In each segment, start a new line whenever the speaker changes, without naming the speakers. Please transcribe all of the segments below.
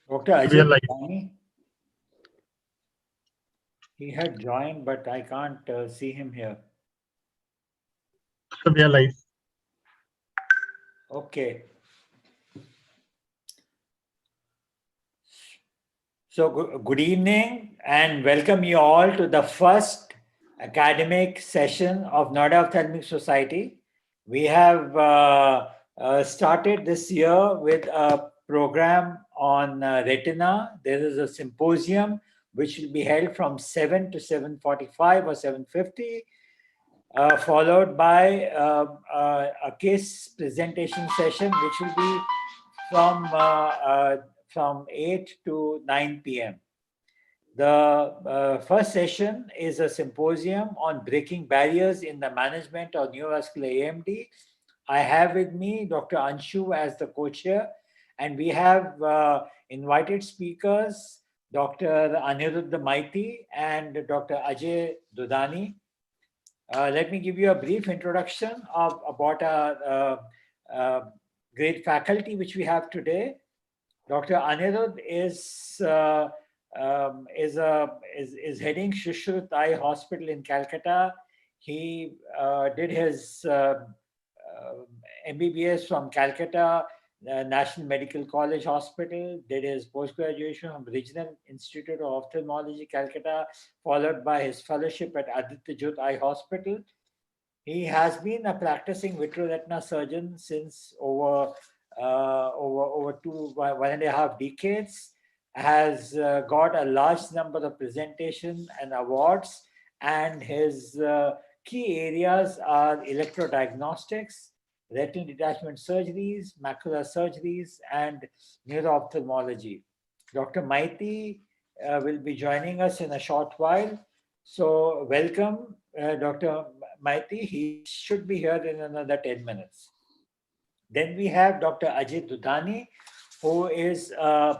Dr.
We are
Ajay
live.
Dudani, he had joined, but I can't see him here.
We are live.
Okay. So, good evening and welcome you all to the first academic session of Noida Ophthalmic Society. We have started this year with a program on retina. There is a symposium which will be held from 7 to 7:45 or 7:50, followed by a case presentation session which will be from uh, from 8 to 9 p.m. The first session is a symposium on breaking barriers in the management of neovascular AMD. I have with me Dr. Anshu as the co-chair, and we have invited speakers, Dr. Aniruddha Maiti and Dr. Ajay Dudani. Let me give you a brief introduction about our great faculty which we have today. Dr. Anirudh is heading Shushruth Eye Hospital in Calcutta. He did his MBBS from Calcutta National Medical College Hospital, did his post-graduation from Regional Institute of Ophthalmology, Calcutta, followed by his fellowship at Aditya Jyot Eye Hospital. He has been a practicing vitreoretina surgeon since over 1.5 decades. Has got a large number of presentations and awards, and his key areas are electrodiagnostics, retinal detachment surgeries, macular surgeries, and neuro-ophthalmology. Dr. Maiti will be joining us in a short while. So, welcome, Dr. Maiti. He should be here in another 10 minutes. Then we have Dr. Ajay Dudani, who is a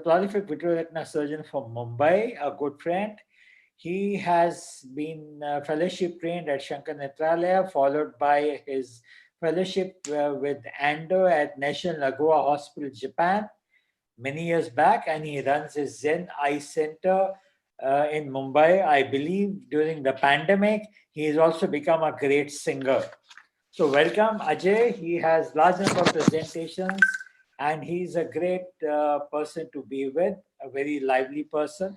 prolific vitreoretina surgeon from Mumbai, a good friend. He has been fellowship trained at Shankar Netralaya, followed by his fellowship with Ando at National Lagoa Hospital, Japan, many years back, and he runs his Zen Eye Center in Mumbai. I believe during the pandemic, he has also become a great singer. So welcome, Ajay. He has large number of presentations, and he's a great person to be with, a very lively person,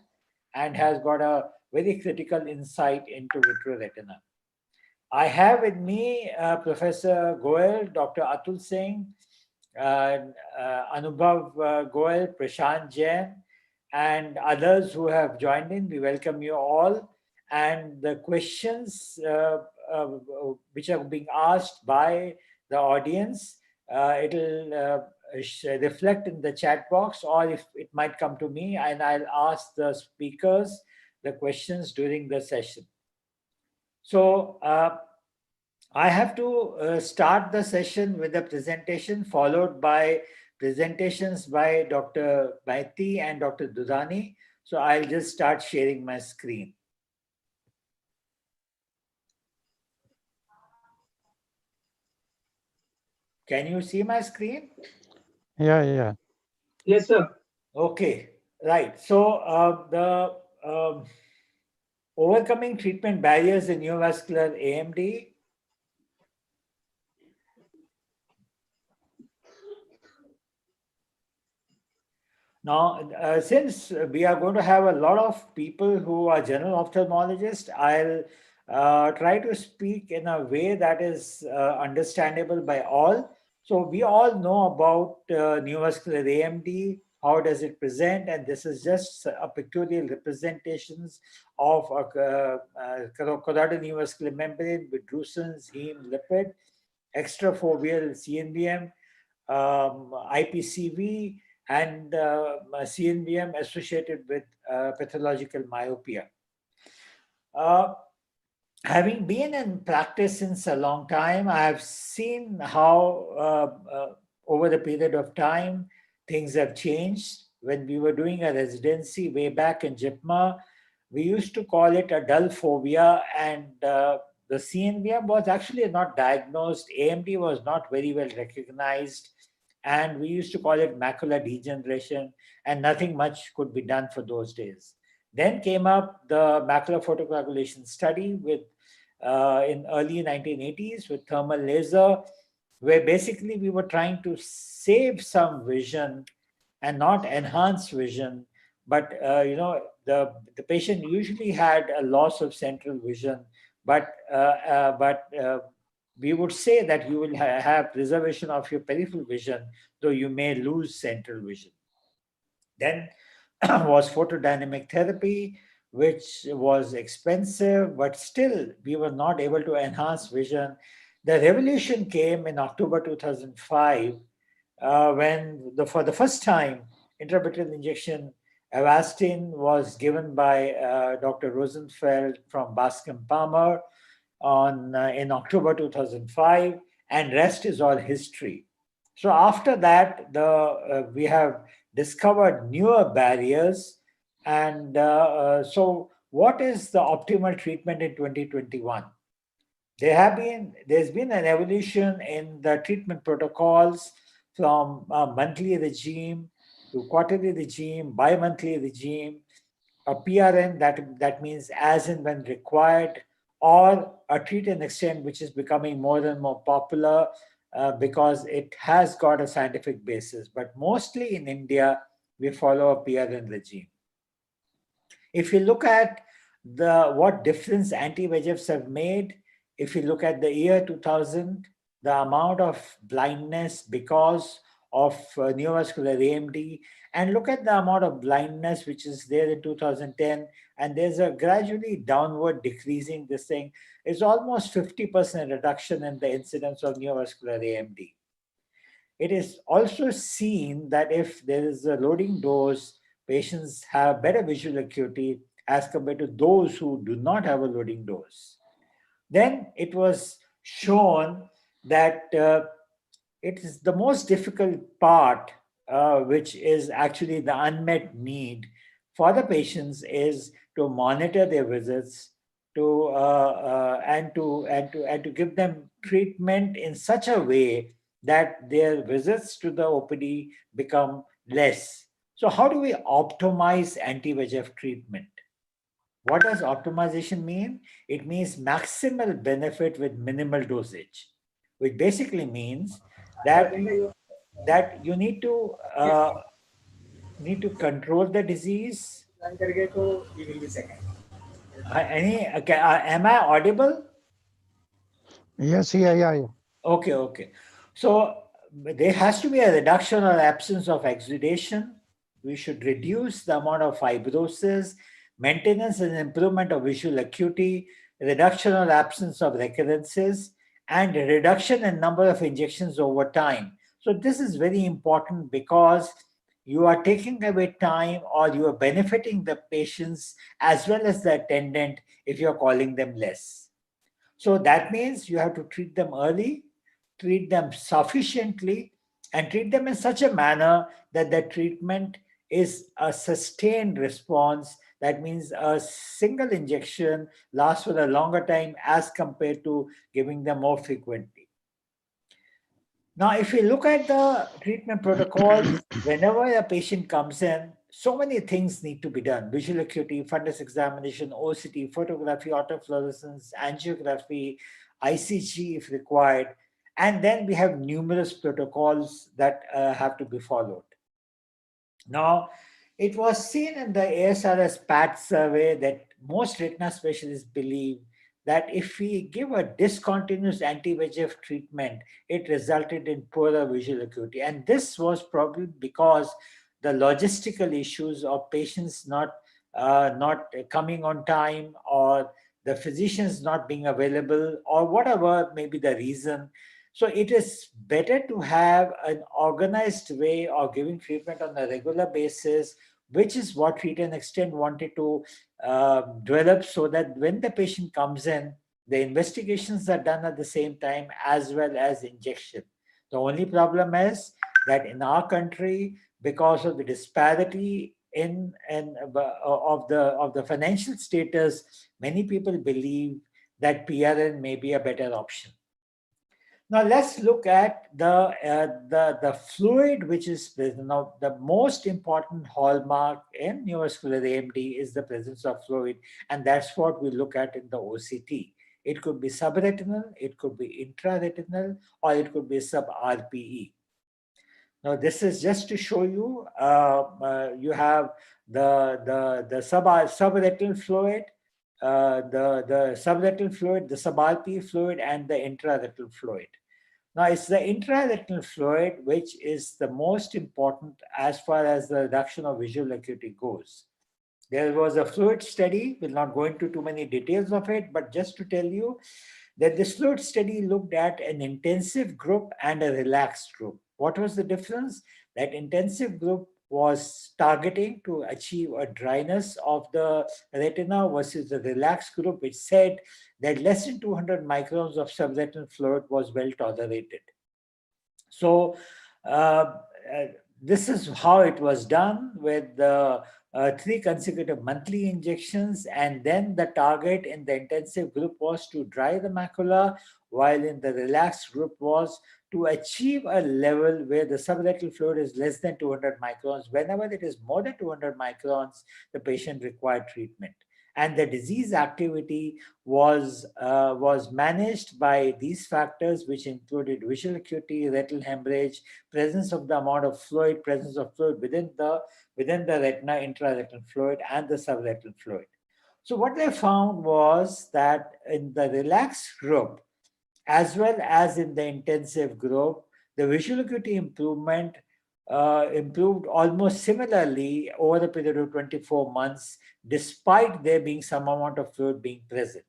and has got a very critical insight into vitreoretina. I have with me Professor Goel, Dr. Atul Singh, Anubhav Goel, Prashant Jain, and others who have joined in. We welcome you all. And the questions uh, which are being asked by the audience, it'll reflect in the chat box, or if it might come to me, and I'll ask the speakers the questions during the session. So, I have to start the session with a presentation followed by presentations by Dr. Maiti and Dr. Dudani. So I'll just start sharing my screen. Can you see my screen?
Yeah.
Yes, sir.
Okay, right. So the overcoming treatment barriers in neovascular AMD. Now, since we are going to have a lot of people who are general ophthalmologists, I'll try to speak in a way that is understandable by all. So, we all know about neovascular AMD, how does it present, and this is just a pictorial representations of a choroidal neovascular membrane with drusen, heme, lipid, extrafoveal CNVM, IPCV, and CNVM associated with pathological myopia. Uh, Having been in practice since a long time, I have seen how over the period of time things have changed. When we were doing a residency way back in JIPMA, we used to call it a dull phobia, and the CNVM was actually not diagnosed. AMD was not very well recognized. and we used to call it macular degeneration, and nothing much could be done for those days. Then came up the macular photocoagulation study with in early 1980s with thermal laser, where basically we were trying to save some vision and not enhance vision. But the patient usually had a loss of central vision, but we would say that you will have preservation of your peripheral vision, though you may lose central vision. Then was photodynamic therapy, which was expensive, but still we were not able to enhance vision. The revolution came in October 2005 when for the first time intravitreal injection Avastin was given by Dr. Rosenfeld from Bascom Palmer on in October 2005, and rest is all history. So after that, we have discovered newer barriers, and so what is the optimal treatment in 2021? There's been an evolution in the treatment protocols from a monthly regime to quarterly regime, bi-monthly regime, a PRN, that means as and when required, or a treat and extend, which is becoming more and more popular because it has got a scientific basis. But mostly in India, we follow a PRN regime. If you look at the what difference anti-VEGFs have made, if you look at the year 2000, the amount of blindness because of neovascular AMD, and look at the amount of blindness which is there in 2010, and there's a gradually downward decreasing this thing. It's almost 50% reduction in the incidence of neovascular AMD. It is also seen that if there is a loading dose, patients have better visual acuity as compared to those who do not have a loading dose. Then it was shown that it is the most difficult part, which is actually the unmet need for the patients, is to monitor their visits, and to give them treatment in such a way that their visits to the OPD become less. So, how do we optimize anti-VEGF treatment? What does optimization mean? It means maximal benefit with minimal dosage, which basically means that you need to control the disease. Am I audible?
Yes, yeah, yeah, yeah.
Okay, okay. So there has to be a reduction or absence of exudation. We should reduce the amount of fibrosis, maintenance and improvement of visual acuity, reduction or absence of recurrences, and a reduction in number of injections over time. So this is very important because you are taking away time or you are benefiting the patients as well as the attendant if you're calling them less. So that means you have to treat them early, treat them sufficiently, and treat them in such a manner that the treatment is a sustained response. That means a single injection lasts for a longer time as compared to giving them more frequently. Now, if you look at the treatment protocols, whenever a patient comes in, so many things need to be done: visual acuity, fundus examination, OCT, photography, autofluorescence, angiography, ICG if required. And then we have numerous protocols that have to be followed. Now, it was seen in the ASRS PAT survey that most retina specialists believe that if we give a discontinuous anti-VEGF treatment, it resulted in poorer visual acuity. And this was probably because the logistical issues of patients not coming on time, or the physicians not being available, or whatever may be the reason. So it is better to have an organized way of giving treatment on a regular basis, which is what Treat and Extend wanted to develop, so that when the patient comes in, the investigations are done at the same time as well as injection. The only problem is that in our country, because of the disparity of the financial status, many people believe that PRN may be a better option. Now let's look at the fluid which is present. Now the most important hallmark in neovascular AMD is the presence of fluid, and that's what we look at in the OCT. It could be subretinal, it could be intraretinal, or it could be sub-RPE. Now, this is just to show you, you have the subretinal fluid, the subretinal fluid, the subarachnoid fluid, and the intraretinal fluid. Now, it's the intraretinal fluid which is the most important as far as the reduction of visual acuity goes. There was a fluid study, we'll not go into too many details of it, but just to tell you that this fluid study looked at an intensive group and a relaxed group. What was the difference? That intensive group was targeting to achieve a dryness of the retina versus the relaxed group, which said that less than 200 microns of subretinal fluid was well tolerated. So uh, uh, this is how it was done with the 3 consecutive monthly injections, and then the target in the intensive group was to dry the macula, while in the relaxed group was to achieve a level where the subretinal fluid is less than 200 microns. Whenever it is more than 200 microns, the patient required treatment. And the disease activity was managed by these factors, which included visual acuity, retinal hemorrhage, presence of the amount of fluid, presence of fluid within the retina, intraretinal fluid, and the subretinal fluid. So what they found was that in the relaxed group, as well as in the intensive group, the visual acuity improvement improved almost similarly over the period of 24 months, despite there being some amount of fluid being present.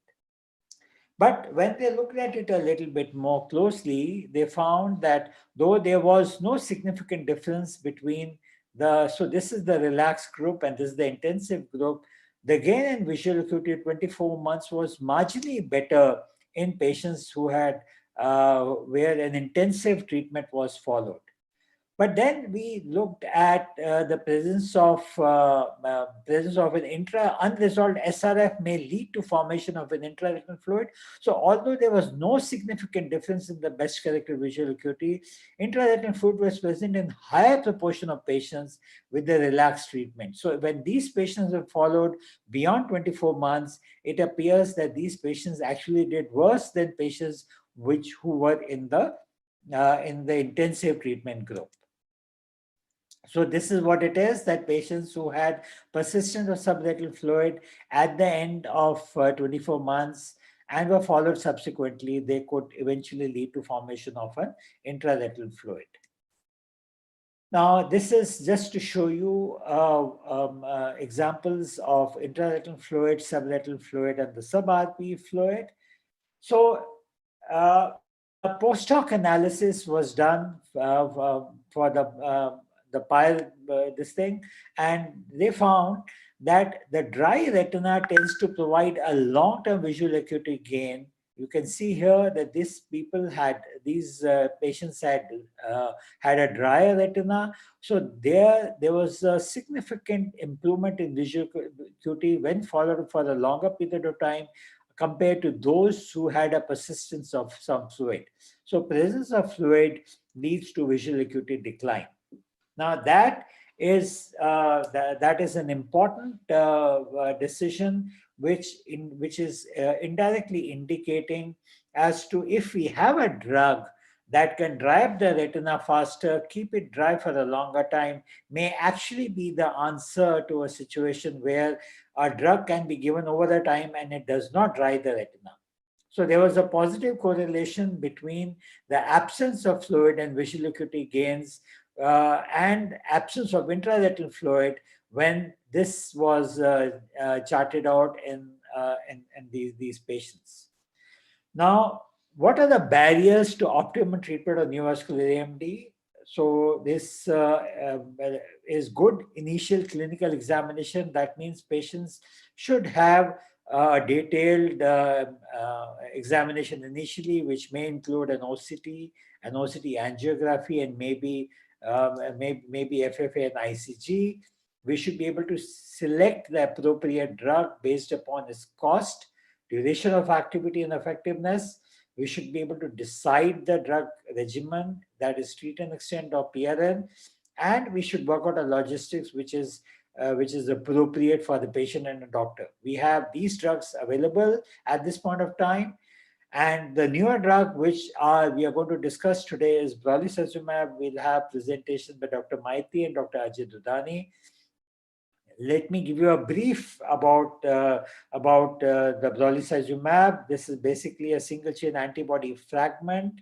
But when they looked at it a little bit more closely, they found that though there was no significant difference between so this is the relaxed group and this is the intensive group, the gain in visual acuity at 24 months was marginally better in patients who had, where an intensive treatment was followed. But then we looked at the presence of an unresolved SRF may lead to formation of an intraretinal fluid. So although there was no significant difference in the best corrected visual acuity, intraretinal fluid was present in higher proportion of patients with the relaxed treatment. So when these patients were followed beyond 24 months, it appears that these patients actually did worse than patients who were in the intensive treatment group. So this is what it is, that patients who had persistent or subretinal fluid at the end of 24 months and were followed subsequently, they could eventually lead to formation of an intraretinal fluid. Now, this is just to show you examples of intraretinal fluid, subretinal fluid, and the sub-RPE fluid. So a post hoc analysis was done for the pile this thing, and they found that the dry retina tends to provide a long-term visual acuity gain. You can see here that these patients had a drier retina, so there was a significant improvement in visual acuity when followed for a longer period of time compared to those who had a persistence of some fluid. So presence of fluid leads to visual acuity decline. Now that is an important decision which is indirectly indicating as to if we have a drug that can dry up the retina faster, keep it dry for a longer time, may actually be the answer to a situation where a drug can be given over the time and it does not dry the retina. So there was a positive correlation between the absence of fluid and visual acuity gains and absence of intraretinal fluid when this was charted out in these patients. Now, what are the barriers to optimum treatment of neovascular AMD? So this is good initial clinical examination. That means patients should have a detailed examination initially, which may include an OCT angiography, and maybe FFA and ICG. We should be able to select the appropriate drug based upon its cost, duration of activity, and effectiveness. We should be able to decide the drug regimen, that is treat and extend or PRN, and we should work out a logistics which is appropriate for the patient and the doctor. We have these drugs available at this point of time, and the newer drug which we are going to discuss today is brolucizumab. We'll have presentations by Dr. Maiti and Dr. Ajay Dudani. Let me give you a brief about the brolucizumab. This is basically a single chain antibody fragment,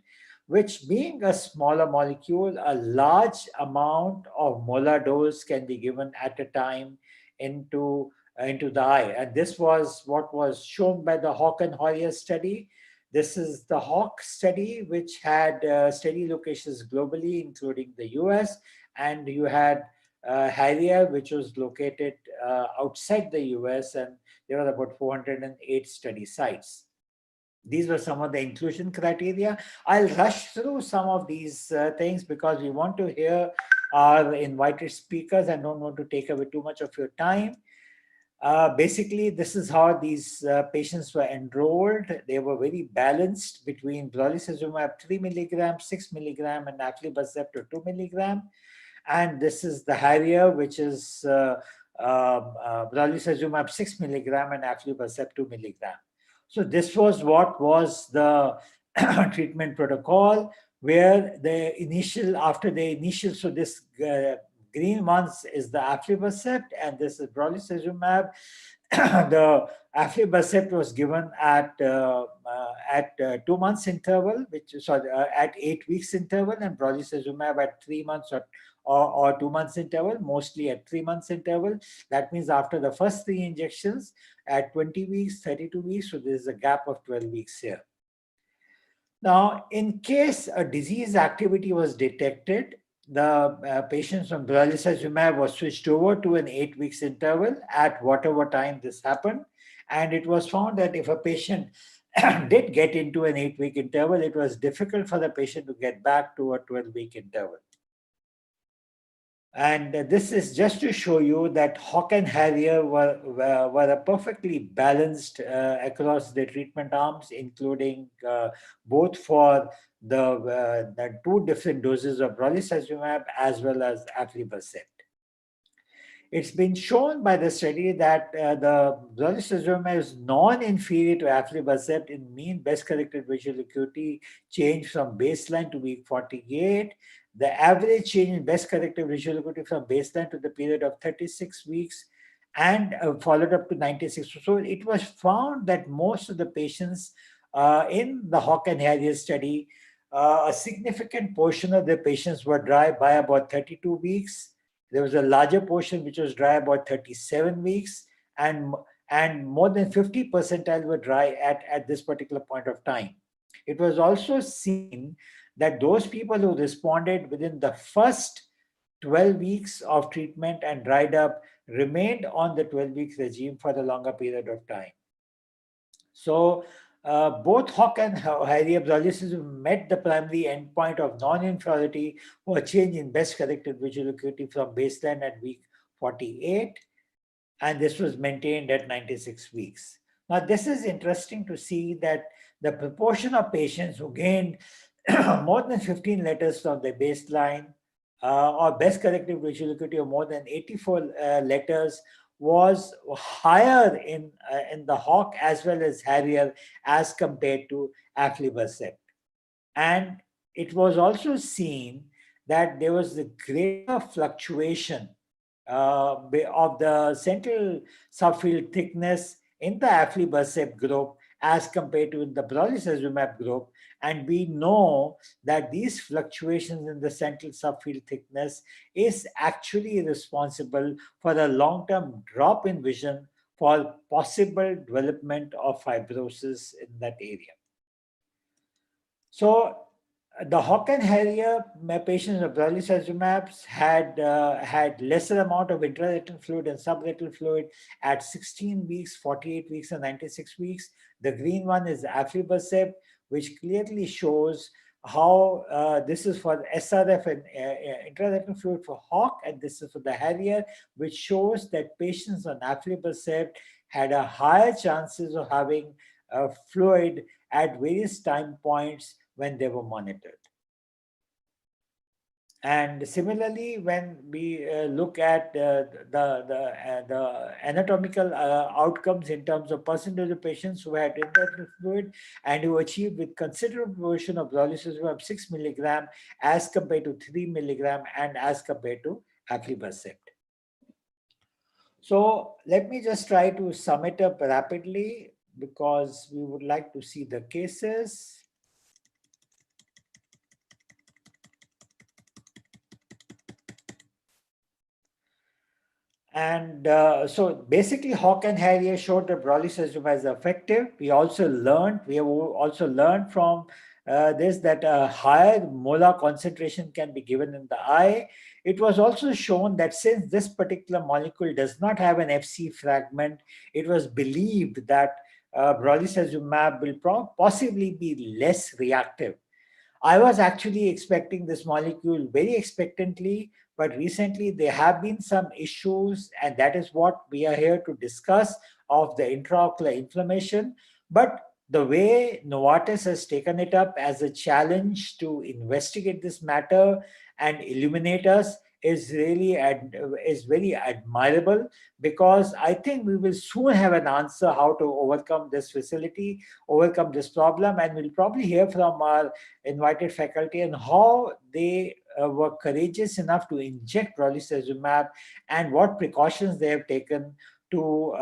which, being a smaller molecule, a large amount of molar dose can be given at a time into the eye. And this was what was shown by the Hawk and Hoyer study. This is the Hawk study, which had study locations globally, including the US, and you had Harrier, which was located outside the US, and there were about 408 study sites. These were some of the inclusion criteria. I'll rush through some of these things because we want to hear our invited speakers and don't want to take away too much of your time. Basically, this is how these patients were enrolled. They were very balanced between brolucizumab 3 milligram, 6 milligram, and aflibercept 2 milligram. And this is the Harrier, which is brolucizumab 6 milligram and aflibercept 2 milligram. So this was what was the treatment protocol, where after the initial, so this green ones is the aflibercept, and this is brolucizumab. The aflibercept was given at 2 months interval, at 8 weeks interval, and brolucizumab at 3 months or 2 months interval, mostly at 3 months interval. That means after the first 3 injections at 20 weeks, 32 weeks, so there's a gap of 12 weeks here. Now, in case a disease activity was detected, the patients on brolucizumab was switched over to an 8 weeks interval at whatever time this happened. And it was found that if a patient did get into an 8-week interval, it was difficult for the patient to get back to a 12-week interval. And this is just to show you that Hawk and Harrier were perfectly balanced across the treatment arms, including both for the 2 different doses of brolucizumab as well as aflibercept. It's been shown by the study that the brolucizumab is non-inferior to aflibercept in mean best-corrected visual acuity change from baseline to week 48. The average change in best-corrected visual acuity from baseline to the period of 36 weeks and followed up to 96. So it was found that most of the patients in the Hawk and Harrier study, a significant portion of the patients were dry by about 32 weeks. There was a larger portion which was dry about 37 weeks, and more than 50 percentile were dry at this particular point of time. It was also seen that those people who responded within the first 12 weeks of treatment and dried up remained on the 12-week regime for a longer period of time. So both Hawk and Harrier brolucizumab met the primary endpoint of non-inferiority for a change in best-corrected visual acuity from baseline at week 48, and this was maintained at 96 weeks. Now, this is interesting to see that the proportion of patients who gained more than 15 letters from the baseline or best-corrected visual acuity of more than 84 letters was higher in the Hawk as well as Harrier as compared to aflibercept. And it was also seen that there was a greater fluctuation of the central subfield thickness in the aflibercept group as compared to the brolucizumab group. And we know that these fluctuations in the central subfield thickness is actually responsible for a long-term drop in vision for possible development of fibrosis in that area. So the Hawk and Harrier patients of brolucizumab had lesser amount of intraretinal fluid and subretinal fluid at 16 weeks, 48 weeks, and 96 weeks. The green one is aflibercept, which clearly shows how this is for SRF and intraretinal fluid for Hawk, and this is for the Harrier, which shows that patients on aflibercept had a higher chances of having fluid at various time points when they were monitored. And similarly, when we look at the anatomical outcomes in terms of percentage of patients who had intraocular fluid and who achieved with considerable proportion of brolucizumab 6 milligram as compared to 3 milligram and as compared to aflibercept. So let me just try to sum it up rapidly because we would like to see the cases. And so basically, Hawk and Harrier showed that brolucizumab is effective. We have also learned from this that a higher molar concentration can be given in the eye. It was also shown that since this particular molecule does not have an FC fragment, it was believed that brolucizumab will possibly be less reactive. I was actually expecting this molecule very expectantly, but recently there have been some issues, and that is what we are here to discuss of the intraocular inflammation. But the way Novartis has taken it up as a challenge to investigate this matter and illuminate us is very admirable, because I think we will soon have an answer how to overcome this problem, and we'll probably hear from our invited faculty and how they were courageous enough to inject brolucizumab and what precautions they have taken to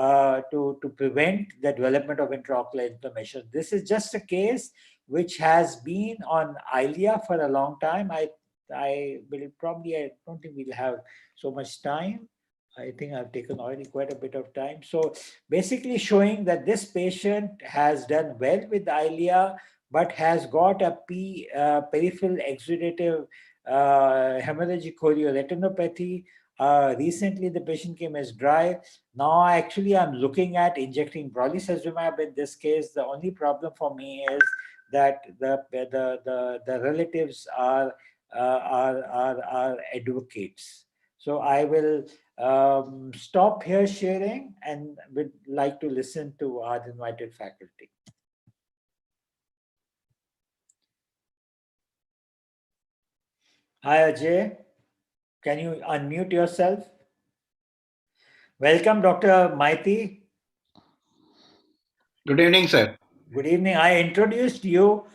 prevent the development of intraocular inflammation. This is just a case which has been on ILIA for a long time. I don't think we'll have so much time. I think I've taken already quite a bit of time. So basically showing that this patient has done well with ILIA, but has got a peripheral exudative hemorrhagic chorioretinopathy. Recently, the patient came as dry. Now, actually, I'm looking at injecting brolucizumab. In this case, the only problem for me is that the relatives are advocates. So I will stop here sharing and would like to listen to our invited faculty. Hi, Ajay. Can you unmute yourself? Welcome, Dr. Maiti.
Good evening, sir.
Good evening. I introduced you.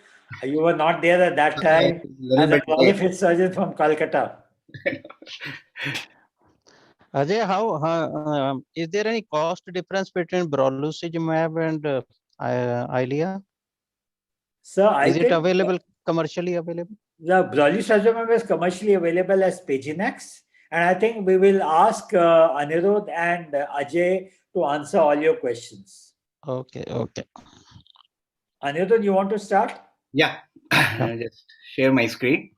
You were not there at that time
A little
as a
bit late.
prolific surgeon from Calcutta.
Ajay, is there any cost difference between brolucizumab and Eylea?
So I
Is it
think
available, commercially available?
the brolucizumab is commercially available as Paginex, and I think we will ask Anirudh and Ajay to answer all your questions.
Okay, okay.
Anirudh, you want to start?
Yeah,
Yeah.
I'll just share my screen.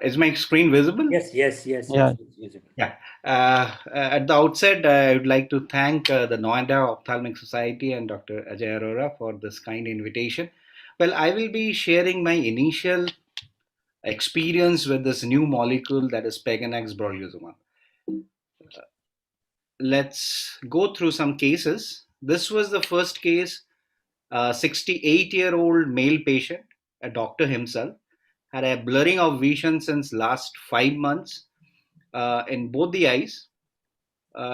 Is my screen visible?
Yes,
Yeah.
it's visible.
Yeah. At the outset, I would like to thank the Noida Ophthalmic Society and Dr. Ajay Arora for this kind invitation. Well, I will be sharing my initial experience with this new molecule that is Peganex brolucizumab. Let's go through some cases. This was the first case. A 68-year-old male patient, a doctor himself, had a blurring of vision since last 5 months in both the eyes.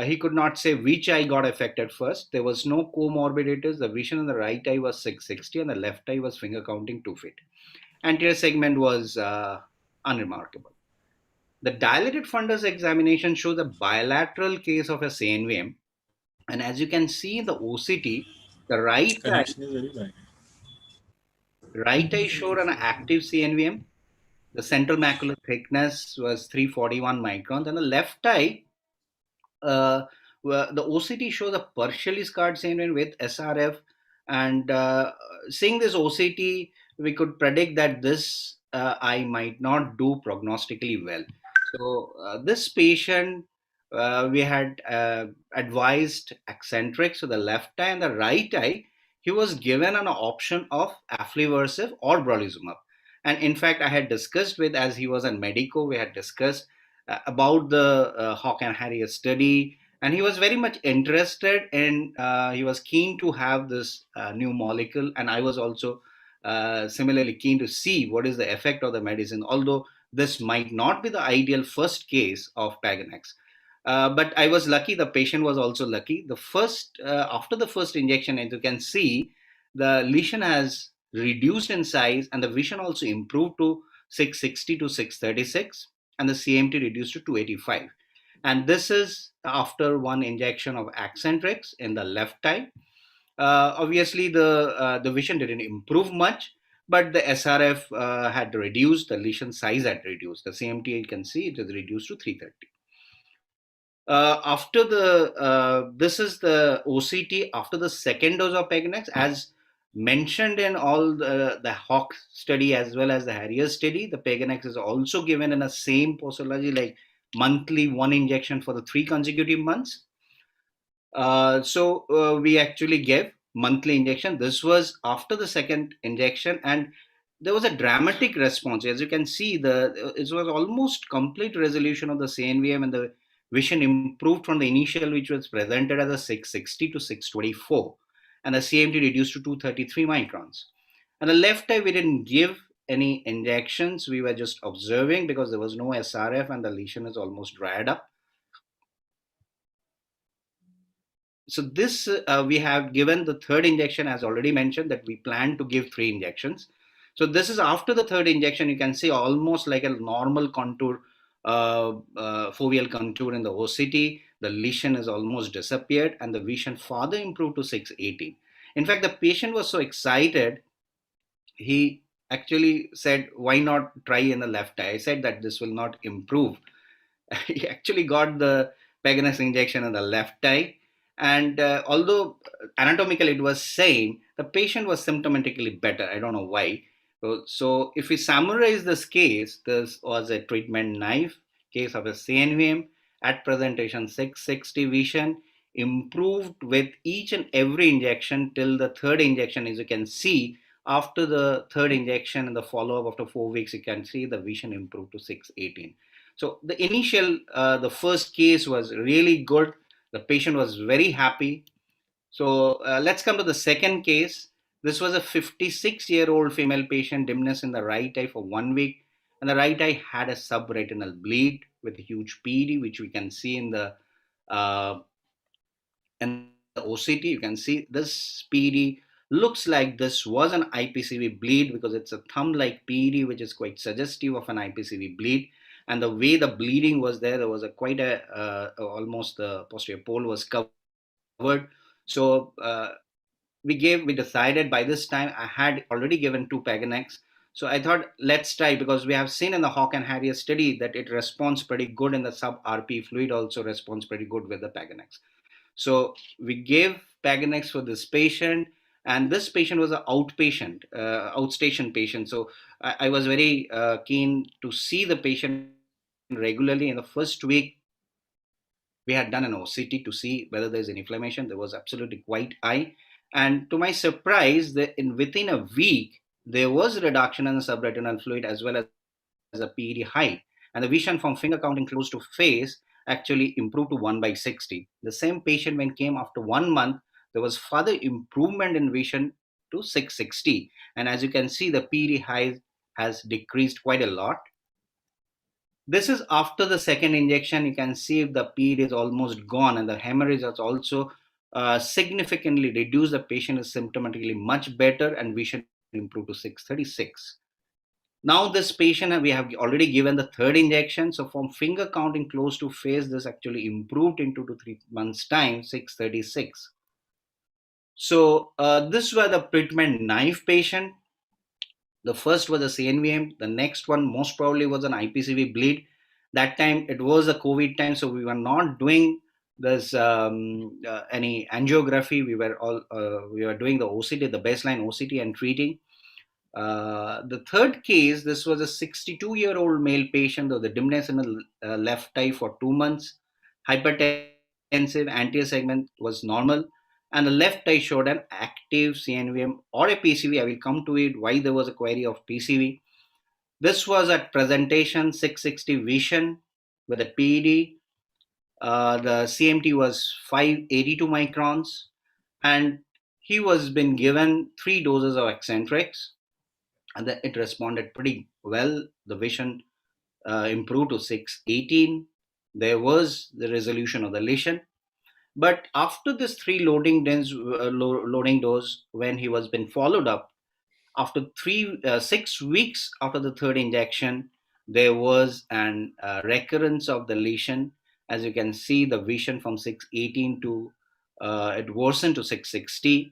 He could not say which eye got affected first. There was no comorbidities. The vision in the right eye was 660 and the left eye was finger counting 2 feet. Anterior segment was unremarkable. The dilated fundus examination shows a bilateral case of a CNVM. And as you can see in the OCT, the right eye showed an active CNVM. The central macular thickness was 341 microns, and the left eye, the OCT shows a partially scarred CNVM with SRF. And seeing this OCT, we could predict that this eye might not do prognostically well. So this patient, we had advised eccentric, so the left eye and the right eye, he was given an option of aflibercept or brolucizumab. And in fact, I had discussed with, as he was a medico, we had discussed about the Hawk and Harrier study, and he was very much interested, and he was keen to have this new molecule, and I was also similarly keen to see what is the effect of the medicine, although this might not be the ideal first case of Paganex. But I was lucky, the patient was also lucky. The first After the first injection, as you can see, the lesion has reduced in size, and the vision also improved to 660 to 636, and the CMT reduced to 285. And this is after one injection of Accentrix in the left eye. Obviously, the vision didn't improve much, but the SRF had reduced, the lesion size had reduced. The CMT, you can see, it is reduced to 330. After the This is the OCT after the second dose of Pegnex, as mentioned in all the Hawk study as well as the Harrier study. The Pegnex is also given in a same posology, like monthly one injection for the 3 consecutive months. We actually gave monthly injection. This was after the second injection, and there was a dramatic response. As you can see, it was almost complete resolution of the CNVM, and the vision improved from the initial, which was presented as a 660 to 624, and the CMT reduced to 233 microns. And the left eye, we didn't give any injections. We were just observing because there was no SRF, and the lesion is almost dried up. So this we have given the third injection, as already mentioned, that we plan to give 3 injections. So this is after the third injection. You can see almost like a normal contour, foveal contour in the OCT. The lesion is almost disappeared, and the vision further improved to 618. In fact, the patient was so excited, he actually said, "Why not try in the left eye?" I said that this will not improve. He actually got the Pegasus injection in the left eye, and although anatomically it was same, the patient was symptomatically better. I don't know why. So if we summarize this case, this was a treatment naive case of a CNVM at presentation 660 vision, improved with each and every injection till the third injection. As you can see, after the third injection and the follow-up after 4 weeks, you can see the vision improved to 618. So the initial, the first case was really good. The patient was very happy. So let's come to the second case. This was a 56-year-old female patient, dimness in the right eye for 1 week, and the right eye had a subretinal bleed with a huge PD, which we can see uh, in the OCT. You can see this PD looks like this was an IPCV bleed because it's a thumb-like PD, which is quite suggestive of an IPCV bleed. And the way the bleeding was there, there was a quite a almost the posterior pole was covered. So we decided by this time. I had already given 2 Paganex. So I thought, let's try, because we have seen in the Hawk and Harrier study that it responds pretty good, in the sub RP fluid also responds pretty good with the Paganex. So we gave Paganex for this patient, and this patient was an outstation patient. So I was very keen to see the patient regularly. In the first week, we had done an OCT to see whether there is any inflammation. There was absolutely white eye, and to my surprise, within a week there was a reduction in the subretinal fluid as well as a PD height, and the vision from finger counting close to face actually improved to 1/60. The same patient, when came after 1 month, there was further improvement in vision to 660, and as you can see, the PD height has decreased quite a lot. This is after the second injection. You can see the ped is almost gone, and the hemorrhage has also significantly reduced. The patient is symptomatically much better, and vision improved to 636. Now this patient, we have already given the third injection. So from finger counting close to face, this actually improved in 2 to 3 months time, 636. So this were the treatment naive patient. The first was a CNVM. The next one most probably was an IPCV bleed. That time it was a COVID time, so we were not doing this any angiography. We were doing the OCT, the baseline OCT, and treating. The third case, this was a 62-year-old male patient with the dimness in the left eye for 2 months, hypertensive, anterior segment was normal, and the left eye showed an active CNVM or a PCV. I will come to it why there was a query of PCV. This was at presentation 660 vision with a PED. The CMT was 582 microns, and he was been given 3 doses of eccentrics, and it responded pretty well. The vision improved to 618. There was the resolution of the lesion. But after this three loading dose, when he was been followed up, after 6 weeks after the third injection, there was an recurrence of the lesion. As you can see, the vision from 618 to it worsened to 660.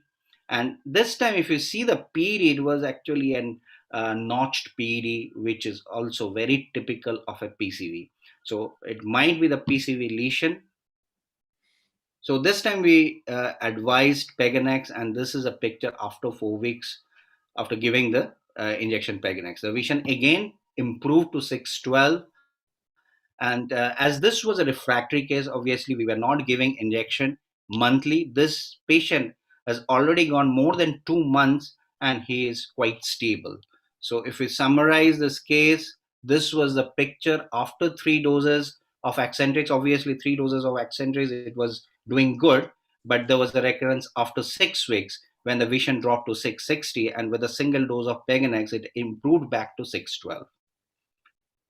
And this time, if you see the PD, it was actually an notched PD, which is also very typical of a PCV. So it might be the PCV lesion. So this time we advised Peganex, and this is a picture after 4 weeks after giving the injection Peganex. The vision again improved to 612. And as this was a refractory case, obviously we were not giving injection monthly. This patient has already gone more than 2 months and he is quite stable. So if we summarize this case, this was the picture after 3 doses of eccentrics. Obviously, 3 doses of eccentrics, it was doing good, but there was a recurrence after 6 weeks when the vision dropped to 660, and with a single dose of Peganex, it improved back to 612.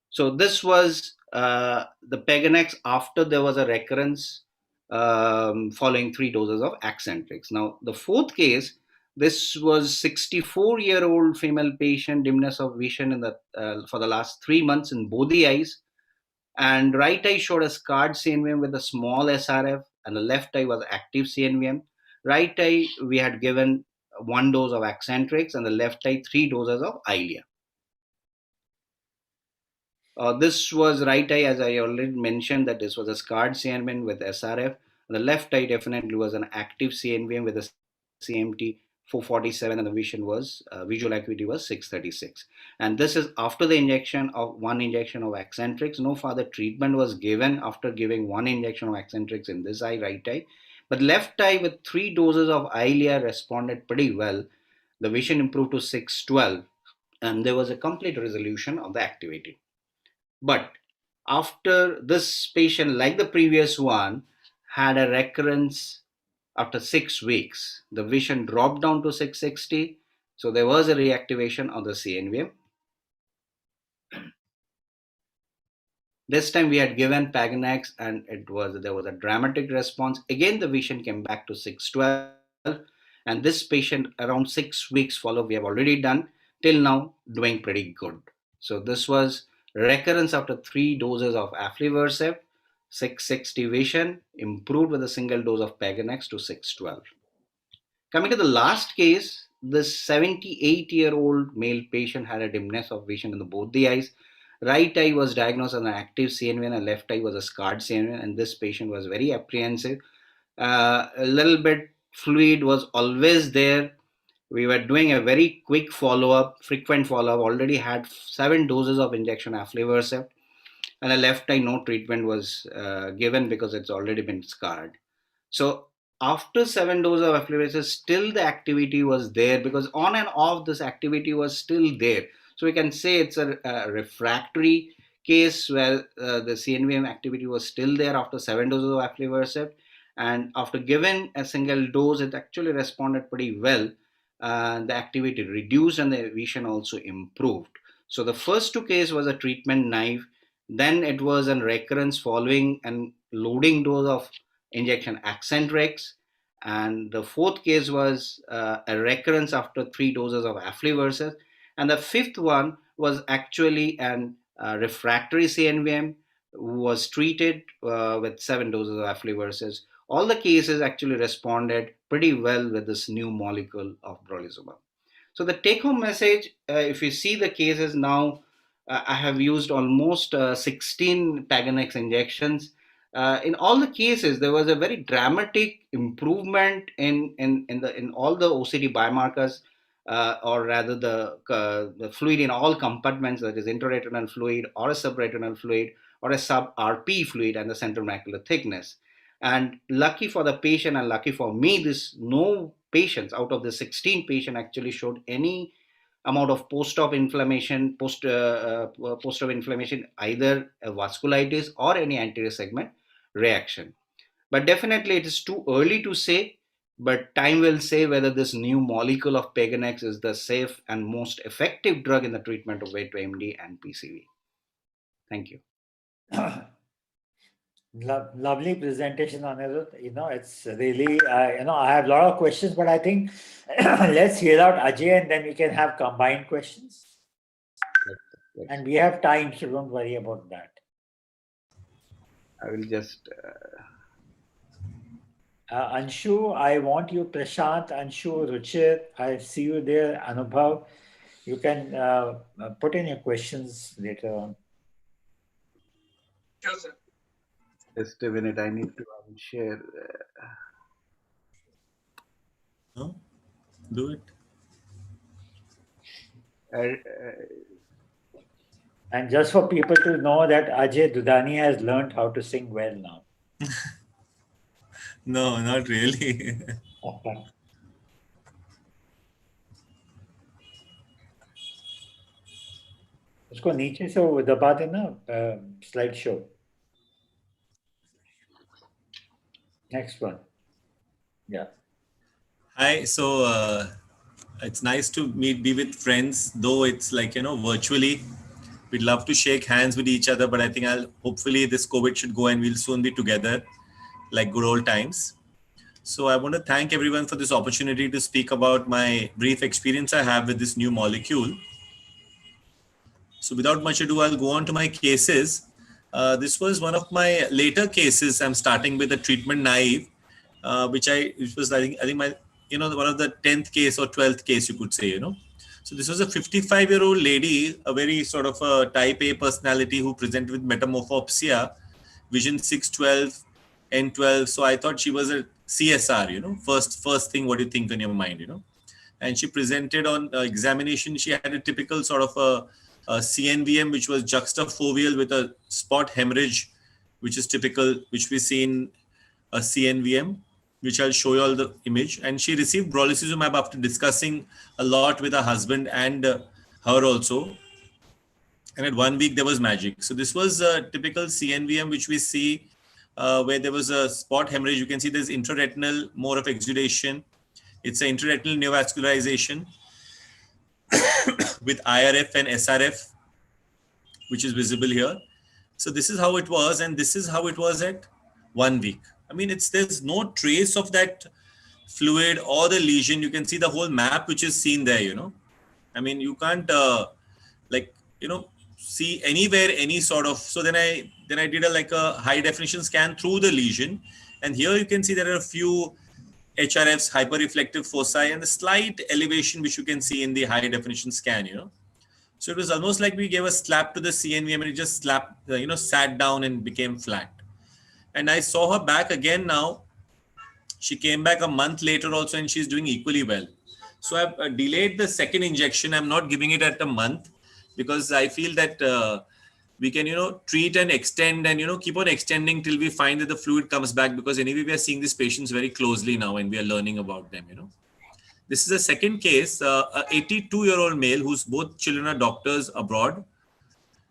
So this was the Peganex after there was a recurrence following 3 doses of Accentrix. Now, the fourth case, this was 64-year-old female patient, dimness of vision in the for the last 3 months in both the eyes. And right eye showed a scarred CNVM with a small SRF, and the left eye was active CNVM. Right eye, we had given 1 dose of Accentrix, and the left eye, 3 doses of Eylea. This was right eye, as I already mentioned, that this was a scarred CNVM with SRF. The left eye definitely was an active CNVM with a CMT 447, and the vision was visual acuity was 636. And this is after the injection of one injection of Accentrix. No further treatment was given after giving one injection of Accentrix in this eye, right eye. But left eye with 3 doses of Eylea responded pretty well. The vision improved to 612, and there was a complete resolution of the activity. But after this patient, like the previous one, had a recurrence after 6 weeks, the vision dropped down to 660. So there was a reactivation of the CNVM. This time we had given Paganax, and there was a dramatic response. Again, the vision came back to 612. And this patient, around 6 weeks follow we have already done till now, doing pretty good. So this was recurrence after 3 doses of aflibercept, 660 vision, improved with a single dose of Paganax to 612. Coming to the last case, this 78-year-old male patient had a dimness of vision in both the eyes. Right eye was diagnosed as an active CNV, and left eye was a scarred CNV, and this patient was very apprehensive. A little bit fluid was always there. We were doing a very quick follow-up, frequent follow-up, already had 7 doses of injection aflibercept, and the left eye no treatment was given because it's already been scarred. So after 7 doses of aflibercept, still the activity was there, because on and off this activity was still there. So we can say it's a refractory case where the CNVM activity was still there after 7 doses of aflibercept, and after giving a single dose, it actually responded pretty well. The activity reduced and the vision also improved. So the first two cases was a treatment naive. Then it was a recurrence following an loading dose of injection Accentrix. And the fourth case was a recurrence after 3 doses of aflibercept. And the fifth one was actually an refractory CNVM who was treated with 7 doses of aflibercept. All the cases actually responded pretty well with this new molecule of brolizumab. So the take-home message, if you see the cases now, I have used almost 16 Paganex injections. In all the cases, there was a very dramatic improvement in all the OCT biomarkers, or rather the fluid in all compartments, that is intraretinal fluid or a subretinal fluid or a sub-RP fluid, and the central macular thickness. And lucky for the patient and lucky for me, this no patients out of the 16 patient actually showed any amount of post-op inflammation, post-op inflammation, either a vasculitis or any anterior segment reaction. But definitely it is too early to say, but time will say whether this new molecule of Paganex is the safe and most effective drug in the treatment of wet AMD and PCV. Thank you.
Lovely presentation, Anirudh. It's really, I have a lot of questions, but I think let's hear out Ajay and then we can have combined questions. And we have time, so don't worry about that.
I will just.
Anshu, I want you, Prashant, Anshu, Ruchir. I see you there, Anubhav. You can put in your questions later on.
Sure, sir.
Just a minute, I need to share.
No? Do it.
And just for people to know that Ajay Dudani has learned how to sing well now.
No, not really.
उसको नीचे से वो दबा देना slide show. Next one. Yeah.
Hi. So it's nice to be with friends, though it's like, virtually. We'd love to shake hands with each other, but I think hopefully this COVID should go and we'll soon be together like good old times. So I want to thank everyone for this opportunity to speak about my brief experience I have with this new molecule. So without much ado, I'll go on to my cases. This was one of my later cases. I'm starting with a treatment naive, which was I think my one of the 10th case or 12th case you could say. So this was a 55-year-old lady, a very sort of a type A personality who presented with metamorphopsia, vision 612, N12. So I thought she was a CSR. First thing, what do you think in your mind? And she presented on examination. She had a typical sort of a CNVM, which was juxtafoveal with a spot hemorrhage, which is typical, which we see in a CNVM, which I'll show you all the image. And she received brolucizumab after discussing a lot with her husband and her also. And at 1 week, there was magic. So this was a typical CNVM, which we see where there was a spot hemorrhage. You can see there's intraretinal more of exudation. It's an intraretinal neovascularization with IRF and SRF, which is visible here. So this is how it was, and this is how it was at 1 week. I mean, there's no trace of that fluid or the lesion. You can see the whole map which is seen there, I mean, you can't see anywhere any sort of. So then I did a high definition scan through the lesion, and here you can see there are a few HRFs, hyperreflective foci, and the slight elevation which you can see in the high definition scan, So it was almost like we gave a slap to the CNVM and it just sat down and became flat. And I saw her back again now. She came back a month later also, and she's doing equally well. So I've delayed the second injection. I'm not giving it at a month because I feel that we can, treat and extend and, keep on extending till we find that the fluid comes back, because anyway, we are seeing these patients very closely now and we are learning about them, This is a second case, a 82-year-old male whose both children are doctors abroad,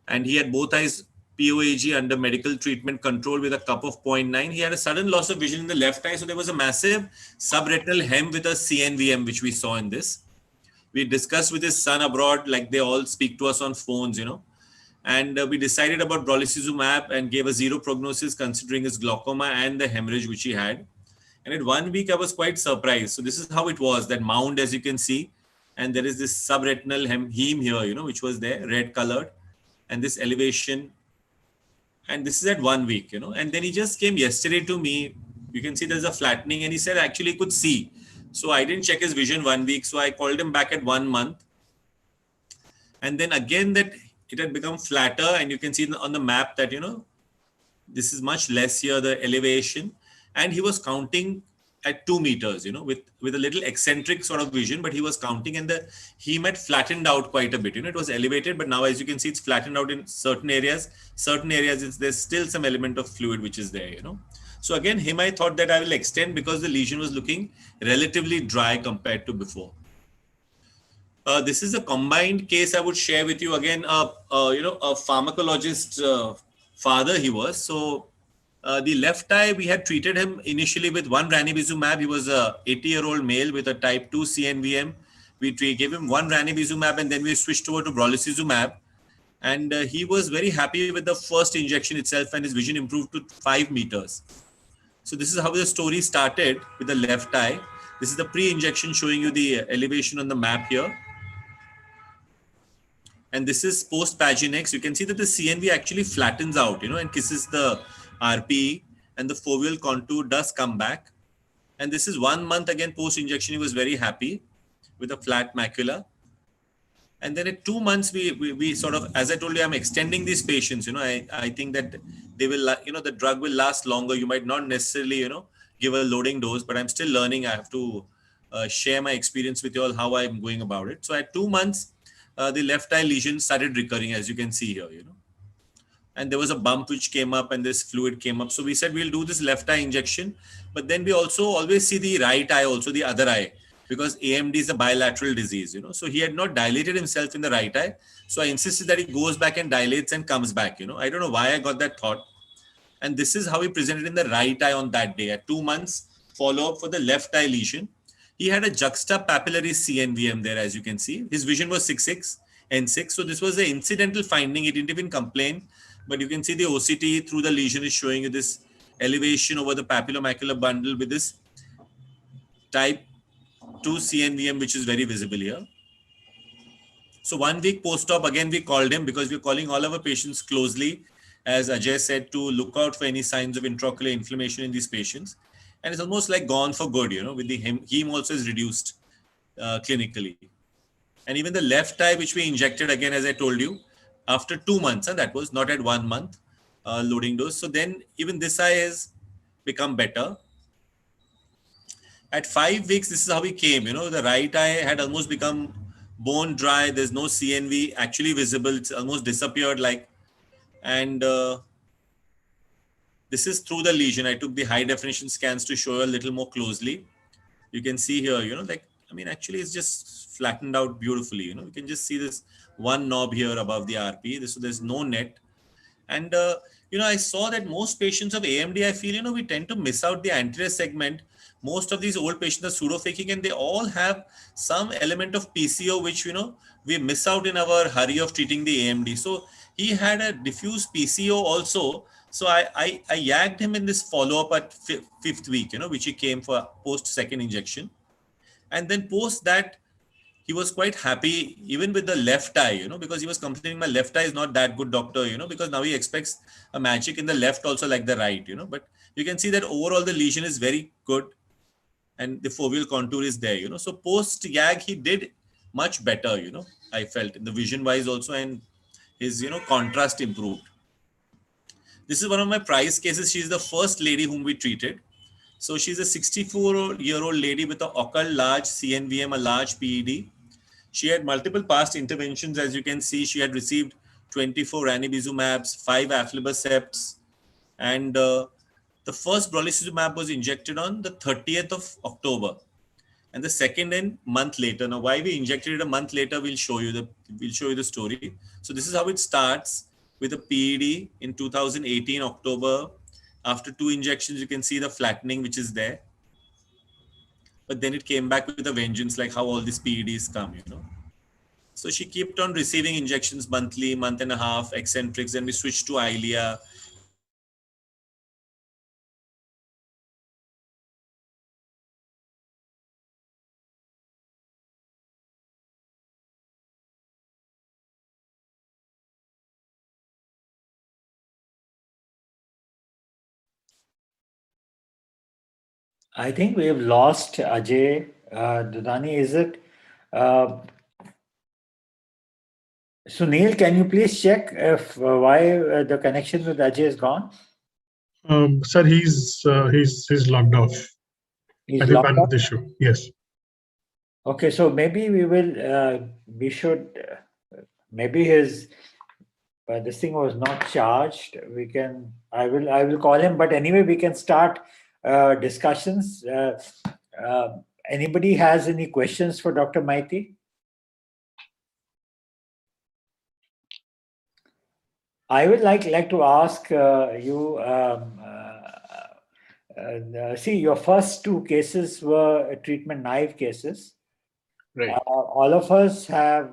and he had both eyes POAG under medical treatment control with a cup of 0.9. He had a sudden loss of vision in the left eye, so there was a massive subretinal hem with a CNVM, which we saw in this. We discussed with his son abroad, like they all speak to us on phones, and we decided about brolucizumab and gave a 0 prognosis considering his glaucoma and the hemorrhage which he had. And at 1 week, I was quite surprised. So this is how it was, that mound, as you can see. And there is this subretinal heme here, which was there, red colored. And this elevation. And this is at 1 week, And then he just came yesterday to me. You can see there's a flattening. And he said, actually, he could see. So I didn't check his vision 1 week. So I called him back at 1 month. And then again, that it had become flatter. And you can see on the map that, this is much less here, the elevation. And he was counting at 2 meters, with a little eccentric sort of vision, but he was counting, and the heme had flattened out quite a bit. It was elevated, but now, as you can see, it's flattened out in certain areas. Certain areas, there's still some element of fluid which is there, So again, him, I thought that I will extend because the lesion was looking relatively dry compared to before. This is a combined case I would share with you again. A pharmacologist father he was. So the left eye, we had treated him initially with one ranibizumab. He was a 80-year-old male with a type 2 CNVM. We gave him one ranibizumab and then we switched over to brolucizumab. And he was very happy with the first injection itself, and his vision improved to 5 meters. So this is how the story started with the left eye. This is the pre-injection showing you the elevation on the map here. And this is post-Pagenex. You can see that the CNV actually flattens out, and kisses the RPE, and the foveal contour does come back. And this is 1 month again post-injection. He was very happy with a flat macula. And then at 2 months, we sort of, as I told you, I'm extending these patients. I think that they will, the drug will last longer. You might not necessarily, give a loading dose, but I'm still learning. I have to share my experience with you all, how I'm going about it. So at 2 months, the left eye lesion started recurring, as you can see here, and there was a bump which came up and this fluid came up. So we said, we'll do this left eye injection, but then we also always see the right eye, also the other eye, because AMD is a bilateral disease, So he had not dilated himself in the right eye. So I insisted that he goes back and dilates and comes back, I don't know why I got that thought. And this is how he presented in the right eye on that day. At 2 months, follow-up for the left eye lesion. He had a juxtapapillary CNVM there, as you can see. His vision was 6.6 and 6. So this was an incidental finding. He didn't even complain. But you can see the OCT through the lesion is showing you this elevation over the papillomacular bundle with this type 2 CNVM, which is very visible here. So 1 week post-op, again, we called him because we're calling all our patients closely, as Ajay said, to look out for any signs of intraocular inflammation in these patients. And it's almost like gone for good, with the heme also is reduced clinically. And even the left eye, which we injected again, as I told you, after 2 months, and that was not at 1 month loading dose. So then even this eye has become better. At 5 weeks, this is how he came, the right eye had almost become bone dry. There's no CNV actually visible. It's almost disappeared and this is through the lesion. I took the high definition scans to show you a little more closely. You can see here, actually it's just flattened out beautifully. You can just see this one knob here above the RP. So there's no net. And, I saw that most patients of AMD, I feel, we tend to miss out the anterior segment. Most of these old patients are pseudo-phakic and they all have some element of PCO, which, we miss out in our hurry of treating the AMD. So he had a diffuse PCO also. So I yagged him in this follow-up at 5th week, which he came for post-second injection. And then post that, he was quite happy even with the left eye, because he was complaining my left eye is not that good, doctor, because now he expects a magic in the left also like the right, but you can see that overall the lesion is very good and the foveal contour is there, so post YAG, he did much better, I felt in the vision wise also, and his, contrast improved. This is one of my prize cases. She's the first lady whom we treated. So she's a 64-year-old lady with an occult large CNVM, a large PED. She had multiple past interventions. As you can see, she had received 24 ranibizumabs, 5 aflibercepts, and the first brolucizumab was injected on the 30th of October, and the second a month later. Now, why we injected it a month later, we'll show you the story. So this is how it starts with a PED in 2018 October. After 2 injections, you can see the flattening which is there. But then it came back with a vengeance, like how all these PEDs come, So she kept on receiving injections monthly, month and a half, eccentrics. Then we switched to Eylea.
I think we have lost Ajay. Dudani, is it? Sunil, can you please check if why the connection with Ajay is gone?
Sir, he's logged off.
He's
I think
locked up?
bandwidth issue. Yes.
Okay, so maybe maybe his this thing was not charged. I will call him, but anyway, we can start discussions. Anybody has any questions for Dr. Maiti? I would like to ask you. See, your first two cases were treatment naive cases.
Right.
All of us have,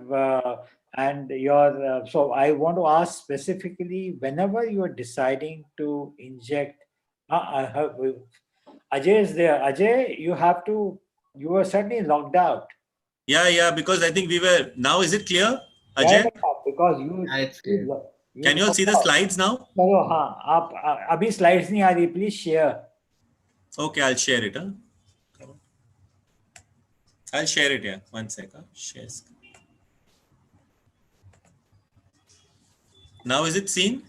and your. So I want to ask specifically, whenever you are deciding to inject. Ajay is there. Ajay, you have to. You were certainly locked out.
Yeah, because I think we were, now is it clear,
Yeah,
Ajay?
because
It's clear.
you
Can you all see
locked
the
out.
slides now?
चलो हाँ आप अभी slides नहीं आ रही please share
Okay, I'll share it. Huh? I'll share it, yeah. One second. Share. Now is it seen?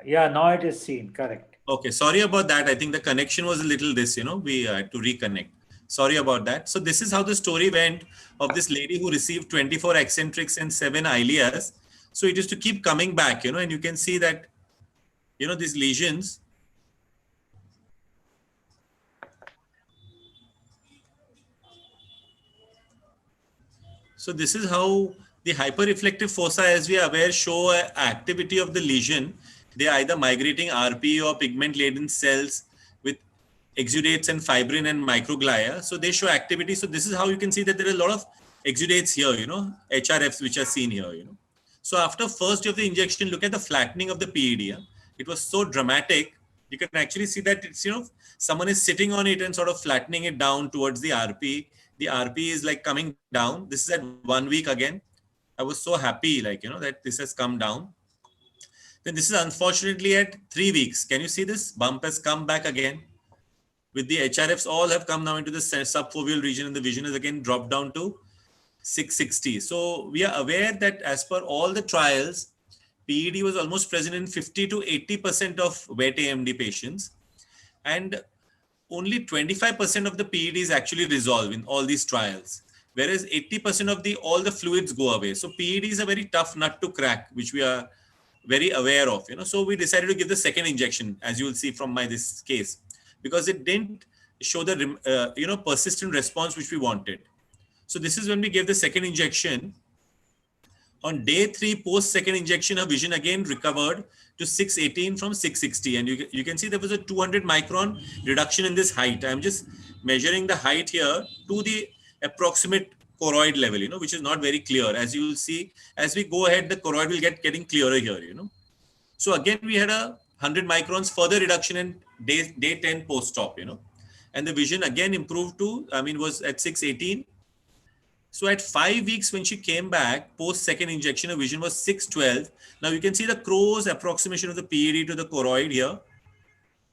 yeah now it is seen correct
Okay, sorry about that. I think the connection was a little this, we had to reconnect. Sorry about that. So this is how the story went of this lady who received 24 eccentrics and 7 ileas. So it is to keep coming back, and you can see that, these lesions. So this is how the hyperreflective foci, as we are aware, show activity of the lesion. They are either migrating RPE or pigment-laden cells with exudates and fibrin and microglia. So they show activity. So this is how you can see that there are a lot of exudates here, HRFs which are seen here, So after first of the injection, look at the flattening of the PED. Yeah? It was so dramatic. You can actually see that it's, someone is sitting on it and sort of flattening it down towards the RP. The RP is like coming down. This is at 1 week again. I was so happy, that this has come down. Then this is unfortunately at 3 weeks. Can you see this? Bump has come back again. With the HRFs, all have come now into the subfoveal region and the vision has again dropped down to 660. So we are aware that as per all the trials, PED was almost present in 50 to 80% of wet AMD patients. And only 25% of the PED is actually resolved in all these trials, whereas 80% of all the fluids go away. So PED is a very tough nut to crack, which we are very aware of. So we decided to give the second injection, as you will see from this case, because it didn't show the persistent response which we wanted. So this is when we gave the second injection. On day 3 post second injection, her vision again recovered to 618 from 660, and you can see there was a 200 micron reduction in this height. I'm just measuring the height here to the approximate choroid level, which is not very clear. As you will see, as we go ahead, the choroid will getting clearer here, So again, we had a 100 microns further reduction in day 10 post-op, and the vision again improved to, was at 618. So at 5 weeks, when she came back, post second injection, her vision was 612. Now you can see the close approximation of the PED to the choroid here.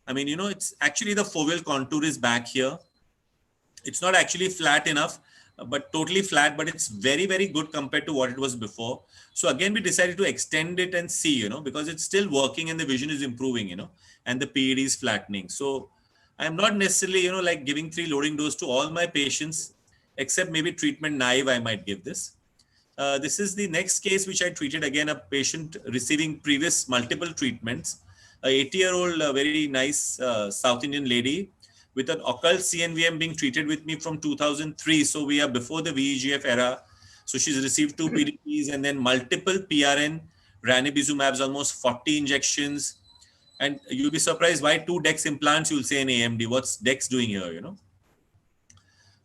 It's actually the foveal contour is back here. It's not actually flat enough, but totally flat, but it's very, very good compared to what it was before. So again, we decided to extend it and see, because it's still working and the vision is improving, and the PED is flattening. So I'm not necessarily, like giving 3 loading dose to all my patients, except maybe treatment naive, I might give this. This is the next case which I treated, again, a patient receiving previous multiple treatments, a 80-year-old, very nice South Indian lady with an occult CNVM being treated with me from 2003. So we are before the VEGF era. So she's received 2 PDPs and then multiple PRN, ranibizumabs, almost 40 injections. And you'll be surprised why 2 DEX implants, you'll say in AMD. What's DEX doing here,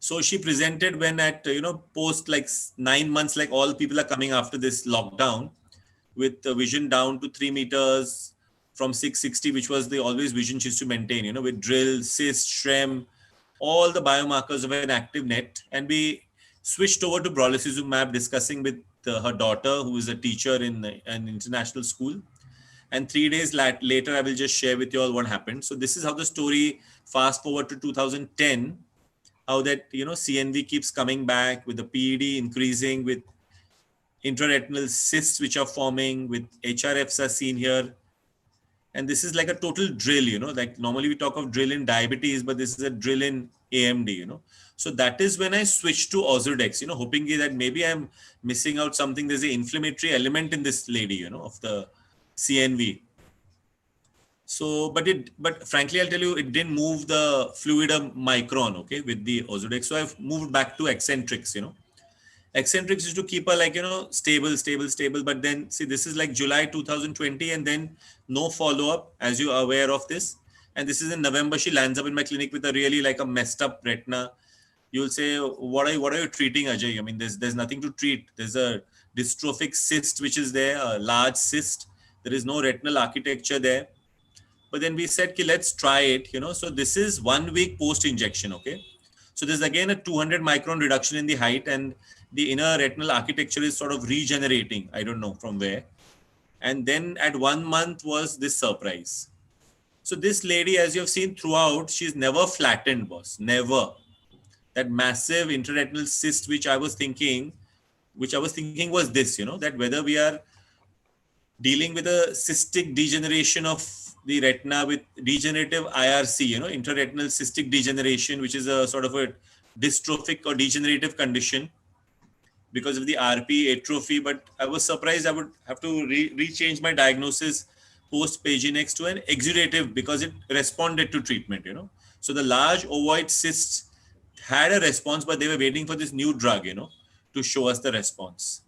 So she presented when at, post like 9 months, like all people are coming after this lockdown with the vision down to 3 meters from 660, which was the always vision she used to maintain, with drill, cyst, SHREM, all the biomarkers of an active net. And we switched over to brolucizumab, discussing with her daughter, who is a teacher in an international school. And 3 days later, I will just share with you all what happened. So this is how the story, fast forward to 2010, how that, CNV keeps coming back with the PED increasing, with intraretinal cysts which are forming, with HRFs are seen here. And this is like a total drill, like normally we talk of drill in diabetes, but this is a drill in AMD, So that is when I switched to Ozurdex, hoping that maybe I'm missing out something. There's an inflammatory element in this lady, of the CNV. So, but frankly, I'll tell you, it didn't move the fluid a micron, okay, with the Ozurdex. So I've moved back to eccentrics, Eccentrics is to keep her like, stable. But then see, this is like July 2020, and then no follow-up, as you are aware of this. And this is in November. She lands up in my clinic with a really like a messed up retina. You'll say, what are you treating, Ajay? I mean, there's nothing to treat. There's a dystrophic cyst which is there, a large cyst. There is no retinal architecture there. But then we said, okay, let's try it. So this is 1 week post injection, okay? So there's again a 200 micron reduction in the height, and the inner retinal architecture is sort of regenerating. I don't know from where. And then at 1 month was this surprise. So this lady, as you have seen throughout, she's never flattened, boss. Never. That massive intraretinal cyst, which I was thinking was this, that whether we are dealing with a cystic degeneration of the retina with degenerative IRC, intraretinal cystic degeneration, which is a sort of a dystrophic or degenerative condition because of the RP atrophy. But I was surprised I would have to rechange my diagnosis post Pagenex to an exudative because it responded to treatment, So the large ovoid cysts had a response, but they were waiting for this new drug, to show us the response.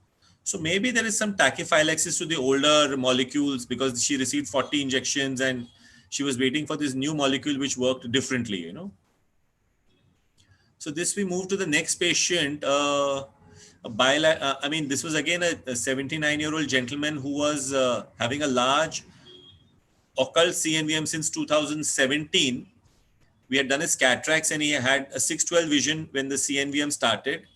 So maybe there is some tachyphylaxis to the older molecules because she received 40 injections and she was waiting for this new molecule which worked differently, So this we move to the next patient. This was again a 79-year-old gentleman who was having a large occult CNVM since 2017. We had done his cataracts and he had a 612 vision when the CNVM started.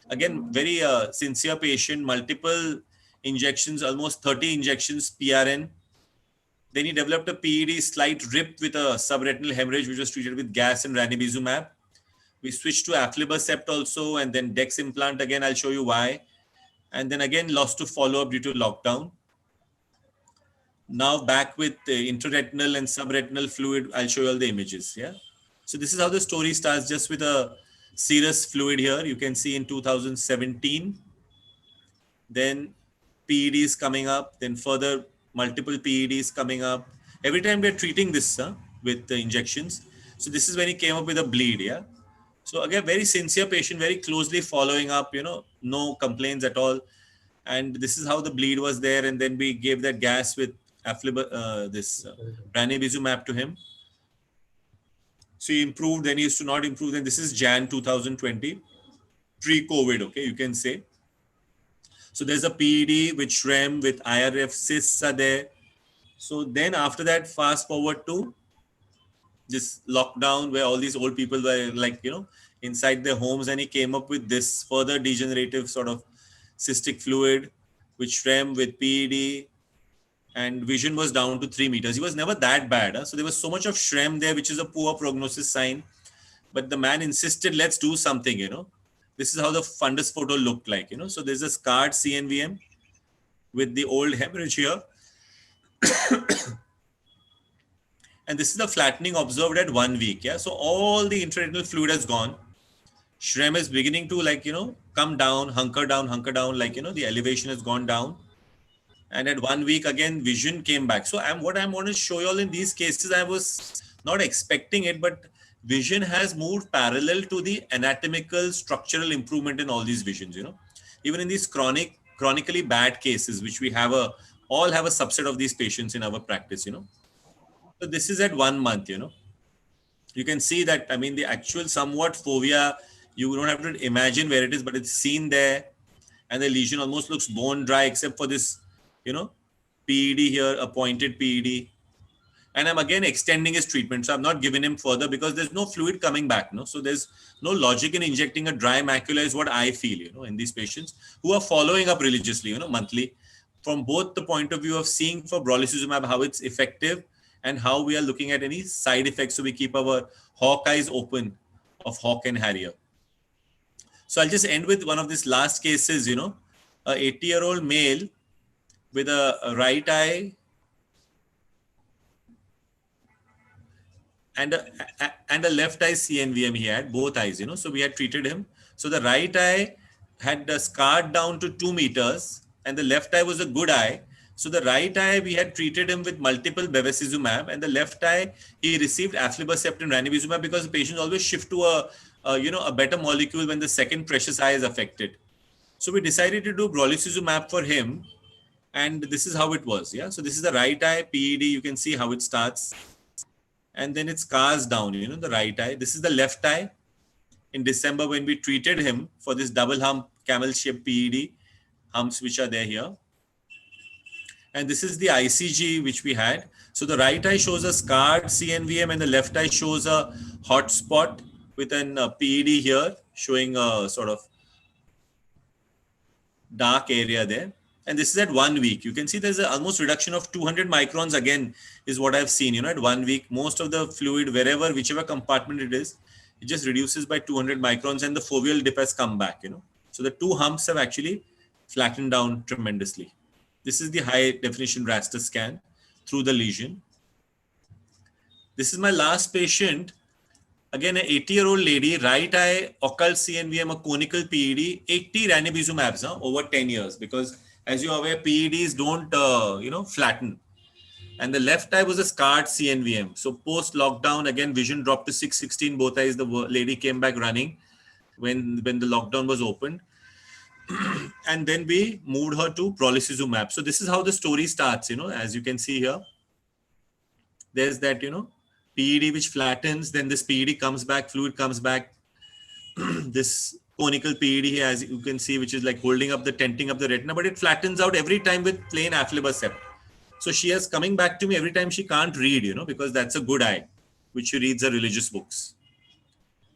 Again, very sincere patient, multiple injections, almost 30 injections PRN. Then he developed a PED slight rip with a subretinal hemorrhage, which was treated with gas and ranibizumab. We switched to aflibercept also, and then Dex implant again. I'll show you why. And then again, lost to follow-up due to lockdown. Now back with the intraretinal and subretinal fluid. I'll show you all the images. Yeah. So this is how the story starts, just with a serous fluid here. You can see in 2017. Then PEDs coming up. Then further multiple PEDs coming up. Every time we're treating this with the injections. So this is when he came up with a bleed. Yeah. So again, very sincere patient, very closely following up, no complaints at all. And this is how the bleed was there. And then we gave that gas with ranibizumab to him. So he improved, then he used to not improve. Then this is Jan 2020, pre-COVID, okay, you can say. So there's a PED with SHREM, with IRF cysts are there. So then after that, fast forward to this lockdown where all these old people were like, inside their homes, and he came up with this further degenerative sort of cystic fluid with SHREM, with PED, and vision was down to 3 meters. He was never that bad. So there was so much of SHREM there, which is a poor prognosis sign. But the man insisted, let's do something, This is how the fundus photo looked like, So there's a scarred CNVM with the old hemorrhage here. And this is the flattening observed at 1 week. Yeah. So all the intraretinal fluid has gone. SHREM is beginning to come down, hunker down, the elevation has gone down. And at 1 week again, vision came back. So what I'm going to show you all in these cases, I was not expecting it, but vision has moved parallel to the anatomical structural improvement in all these visions, Even in these chronically bad cases, which we all have a subset of these patients in our practice, So this is at 1 month, You can see that, the actual somewhat fovea, you don't have to imagine where it is, but it's seen there. And the lesion almost looks bone dry, except for this, PED here, a pointed PED. And I'm again extending his treatment. So I'm not giving him further because there's no fluid coming back. So there's no logic in injecting a dry macula is what I feel, in these patients who are following up religiously, monthly, from both the point of view of seeing for brolucizumab, how it's effective and how we are looking at any side effects. So we keep our hawk eyes open of Hawk and Harrier. So I'll just end with one of these last cases, a 80-year-old male with a right eye and a left eye CNVM. He had both eyes, So we had treated him. So the right eye had scarred down to 2 meters and the left eye was a good eye. So the right eye, we had treated him with multiple bevacizumab, and the left eye, he received aflibercept and ranibizumab because the patients always shift to a better molecule when the second precious eye is affected. So we decided to do brolucizumab for him, and this is how it was. Yeah, so this is the right eye PED. You can see how it starts, and then it scars down. The right eye. This is the left eye. In December, when we treated him for this double hump camel-shaped PED humps, which are there here, and this is the ICG which we had. So the right eye shows a scarred CNVM, and the left eye shows a hot spot with an PED here, showing a sort of dark area there. And this is at 1 week. You can see there's an almost reduction of 200 microns again, is what I've seen. At 1 week, most of the fluid, wherever, whichever compartment it is, it just reduces by 200 microns, and the foveal dip has come back. So the two humps have actually flattened down tremendously. This is the high definition raster scan through the lesion. This is my last patient. Again, an 80-year-old lady, right eye, occult CNVM, a conical PED, 80 ranibizumabs over 10 years, because as you're aware, PEDs don't, flatten. And the left eye was a scarred CNVM. So post-lockdown, again, vision dropped to 616, both eyes. The lady came back running when the lockdown was opened. And then we moved her to brolucizumab. So this is how the story starts, as you can see here. There's that, PED which flattens, then this PED comes back, fluid comes back. This conical PED here, as you can see, which is like tenting up the retina, but it flattens out every time with plain aflibercept. So she is coming back to me every time she can't read, because that's a good eye, which she reads her religious books.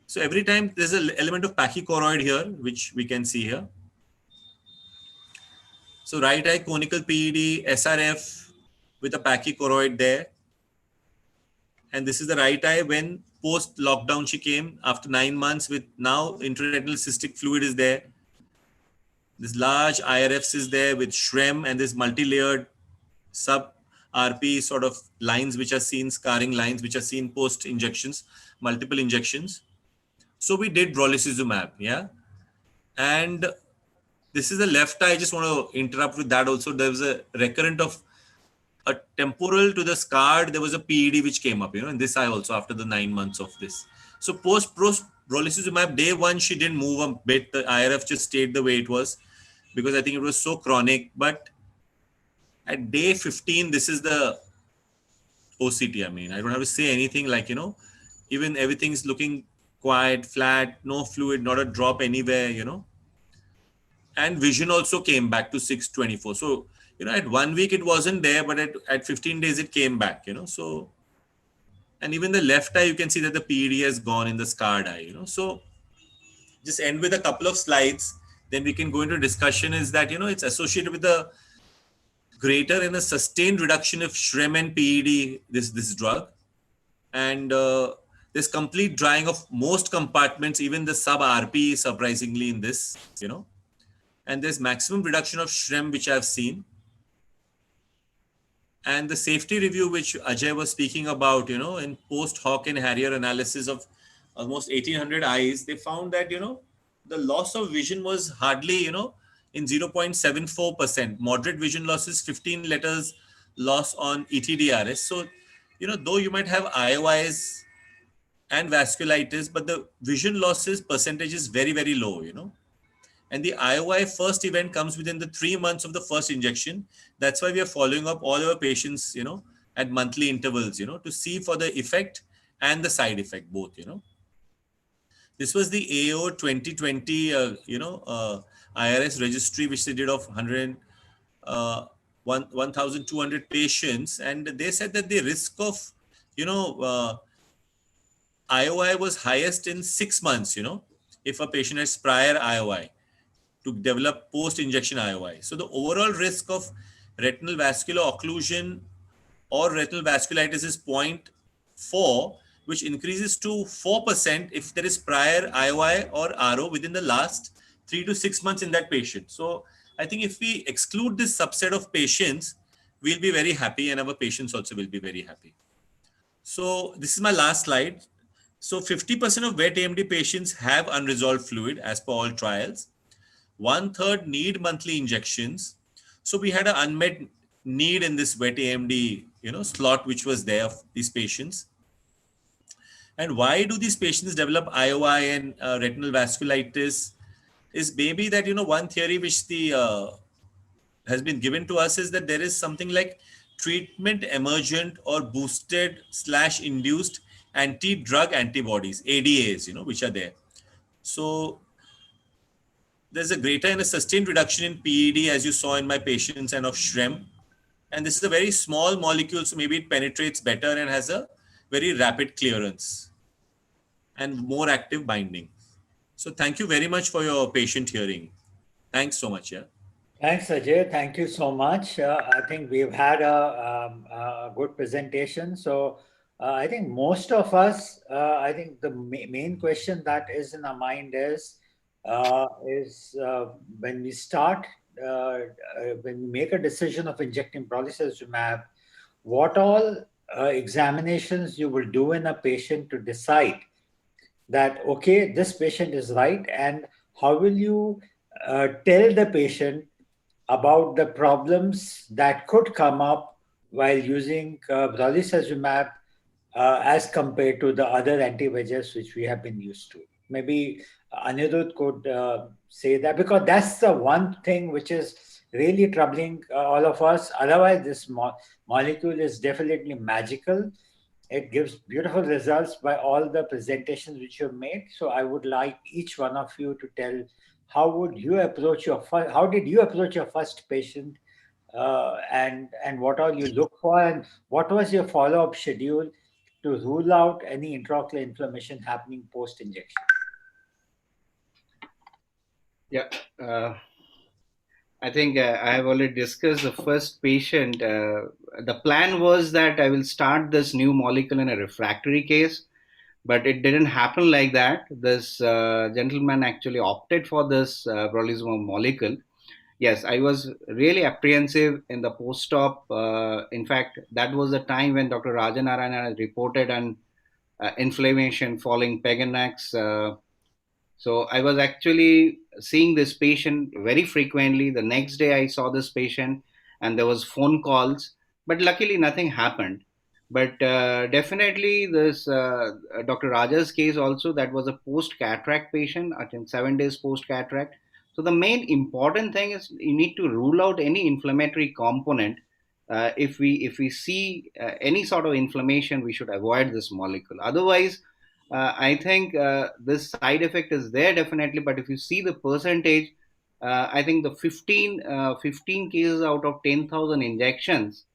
So every time there's an element of pachychoroid here, which we can see here. So right eye conical PED, SRF with a pachychoroid there. And this is the right eye when post-lockdown she came after 9 months with now intraretinal cystic fluid is there. This large IRFs is there with SHREM and this multi-layered sub-RP sort of lines which are seen, scarring lines which are seen post-injections, multiple injections. So we did brolucizumab, yeah. And this is the left eye. I just want to interrupt with that also. There was a recurrent of a temporal to the scarred. There was a PED which came up, in this eye also after the 9 months of this. So post brolucizumab, day 1, she didn't move a bit. The IRF just stayed the way it was because I think it was so chronic. But at day 15, this is the OCT. I don't have to say anything like, even everything's looking quiet, flat, no fluid, not a drop anywhere, And vision also came back to 624. So, at 1 week it wasn't there, but at 15 days it came back, So, and even the left eye, you can see that the PED has gone in the scarred eye, So, just end with a couple of slides. Then we can go into discussion is that, it's associated with a greater and a sustained reduction of SHREM and PED, this drug. And there's complete drying of most compartments, even the sub-RP, surprisingly, in this, And there's maximum reduction of SHREM, which I've seen. And the safety review, which Ajay was speaking about, in post-Hock and Harrier analysis of almost 1,800 eyes, they found that, the loss of vision was hardly, in 0.74%. Moderate vision loss is 15 letters loss on ETDRS. So, though you might have IOIs and vasculitis, but the vision losses percentage is very, very low, And the IOI first event comes within the 3 months of the first injection. That's why we are following up all our patients, at monthly intervals, to see for the effect and the side effect both, This was the AO 2020, IRS registry, which they did of 1,200 patients. And they said that the risk of, IOI was highest in 6 months, if a patient has prior IOI to develop post-injection IOI. So the overall risk of retinal vascular occlusion or retinal vasculitis is 0.4, which increases to 4% if there is prior IOI or RO within the last 3 to 6 months in that patient. So I think if we exclude this subset of patients, we'll be very happy and our patients also will be very happy. So this is my last slide. So 50% of wet AMD patients have unresolved fluid as per all trials. 1/3 need monthly injections. So we had an unmet need in this wet AMD, slot which was there of these patients. And why do these patients develop IOI and retinal vasculitis? is maybe that, one theory which the has been given to us is that there is something like treatment emergent or boosted / induced anti-drug antibodies, ADAs, which are there. So there's a greater and a sustained reduction in PED, as you saw in my patients, and of SHREM. And this is a very small molecule, so maybe it penetrates better and has a very rapid clearance and more active binding. So thank you very much for your patient hearing. Thanks so much. Yeah.
Thanks, Ajay. Thank you so much. I think we've had a good presentation. So I think most of us, I think the main question that is in our mind is when we start, when we make a decision of injecting brolucizumab, what all examinations you will do in a patient to decide that, okay, this patient is right, and how will you tell the patient about the problems that could come up while using brolucizumab as compared to the other anti-VEGFs which we have been used to. Maybe Anirudh could say that, because that's the one thing which is really troubling all of us. Otherwise, this molecule is definitely magical. It gives beautiful results by all the presentations which you've made. So I would like each one of you to tell how did you approach your first patient, and what all you look for, and what was your follow-up schedule to rule out any intraocular inflammation happening post-injection?
Yeah, I think I have already discussed the first patient. The plan was that I will start this new molecule in a refractory case, but it didn't happen like that. This gentleman actually opted for this brolucizumab molecule. Yes, I was really apprehensive in the post-op. In fact, that was the time when Dr. Rajanarayan had reported an inflammation following Peganax. So I was actually seeing this patient very frequently. The next day I saw this patient and there was phone calls, but luckily nothing happened. But definitely this Dr. Raja's case also, that was a post-cataract patient, I think 7 days post-cataract. So the main important thing is you need to rule out any inflammatory component. If we see any sort of inflammation, we should avoid this molecule. Otherwise, I think this side effect is there definitely, but if you see the percentage, I think the 15 cases out of 10,000 injections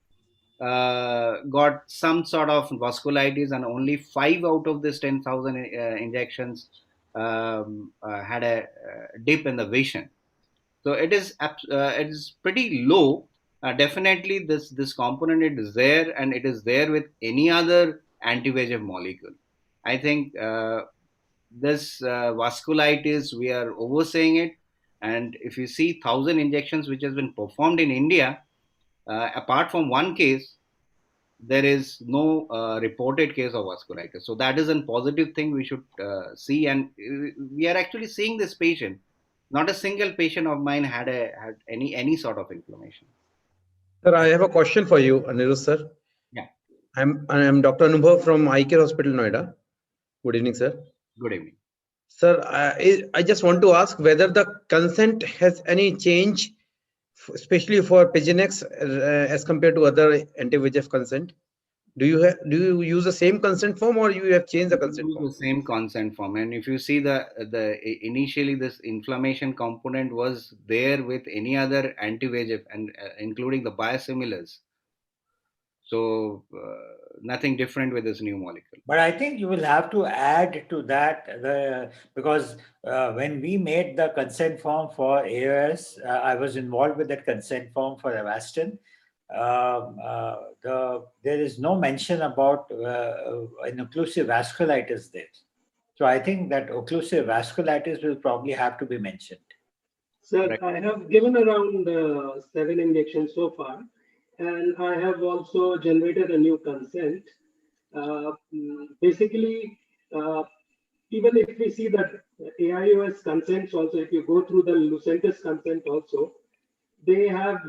got some sort of vasculitis, and only 5 out of this 10,000 injections had a dip in the vision. So it is pretty low. Definitely, this component is there, and it is there with any other anti-VEGF molecule. I think this vasculitis, we are overseeing it. And if you see 1,000 injections which has been performed in India, apart from one case, there is no reported case of vasculitis. So that is a positive thing we should see. And we are actually seeing this patient. Not a single patient of mine had any sort of inflammation.
Sir, I have a question for you, Anirudh sir.
Yeah.
I'm Dr. Anubhav from Eye Care Hospital, Noida. Good evening, sir.
Good evening.
Sir, I just want to ask whether the consent has any change, especially for Pigenex as compared to other anti-VEGF consent. Do you use the same consent form, or you have changed the consent form?
The same consent form. And if you see the initially this inflammation component was there with any other anti-VEGF, and including the biosimilars. So nothing different with this new molecule.
But I think you will have to add to that because when we made the consent form for AOS, I was involved with that consent form for Avastin. There is no mention about an occlusive vasculitis there. So I think that occlusive vasculitis will probably have to be mentioned.
Sir,
Right.
I have given around 7 injections so far, and I have also generated a new consent. Basically, even if we see that AIOS consents also, if you go through the Lucentis consent also, they have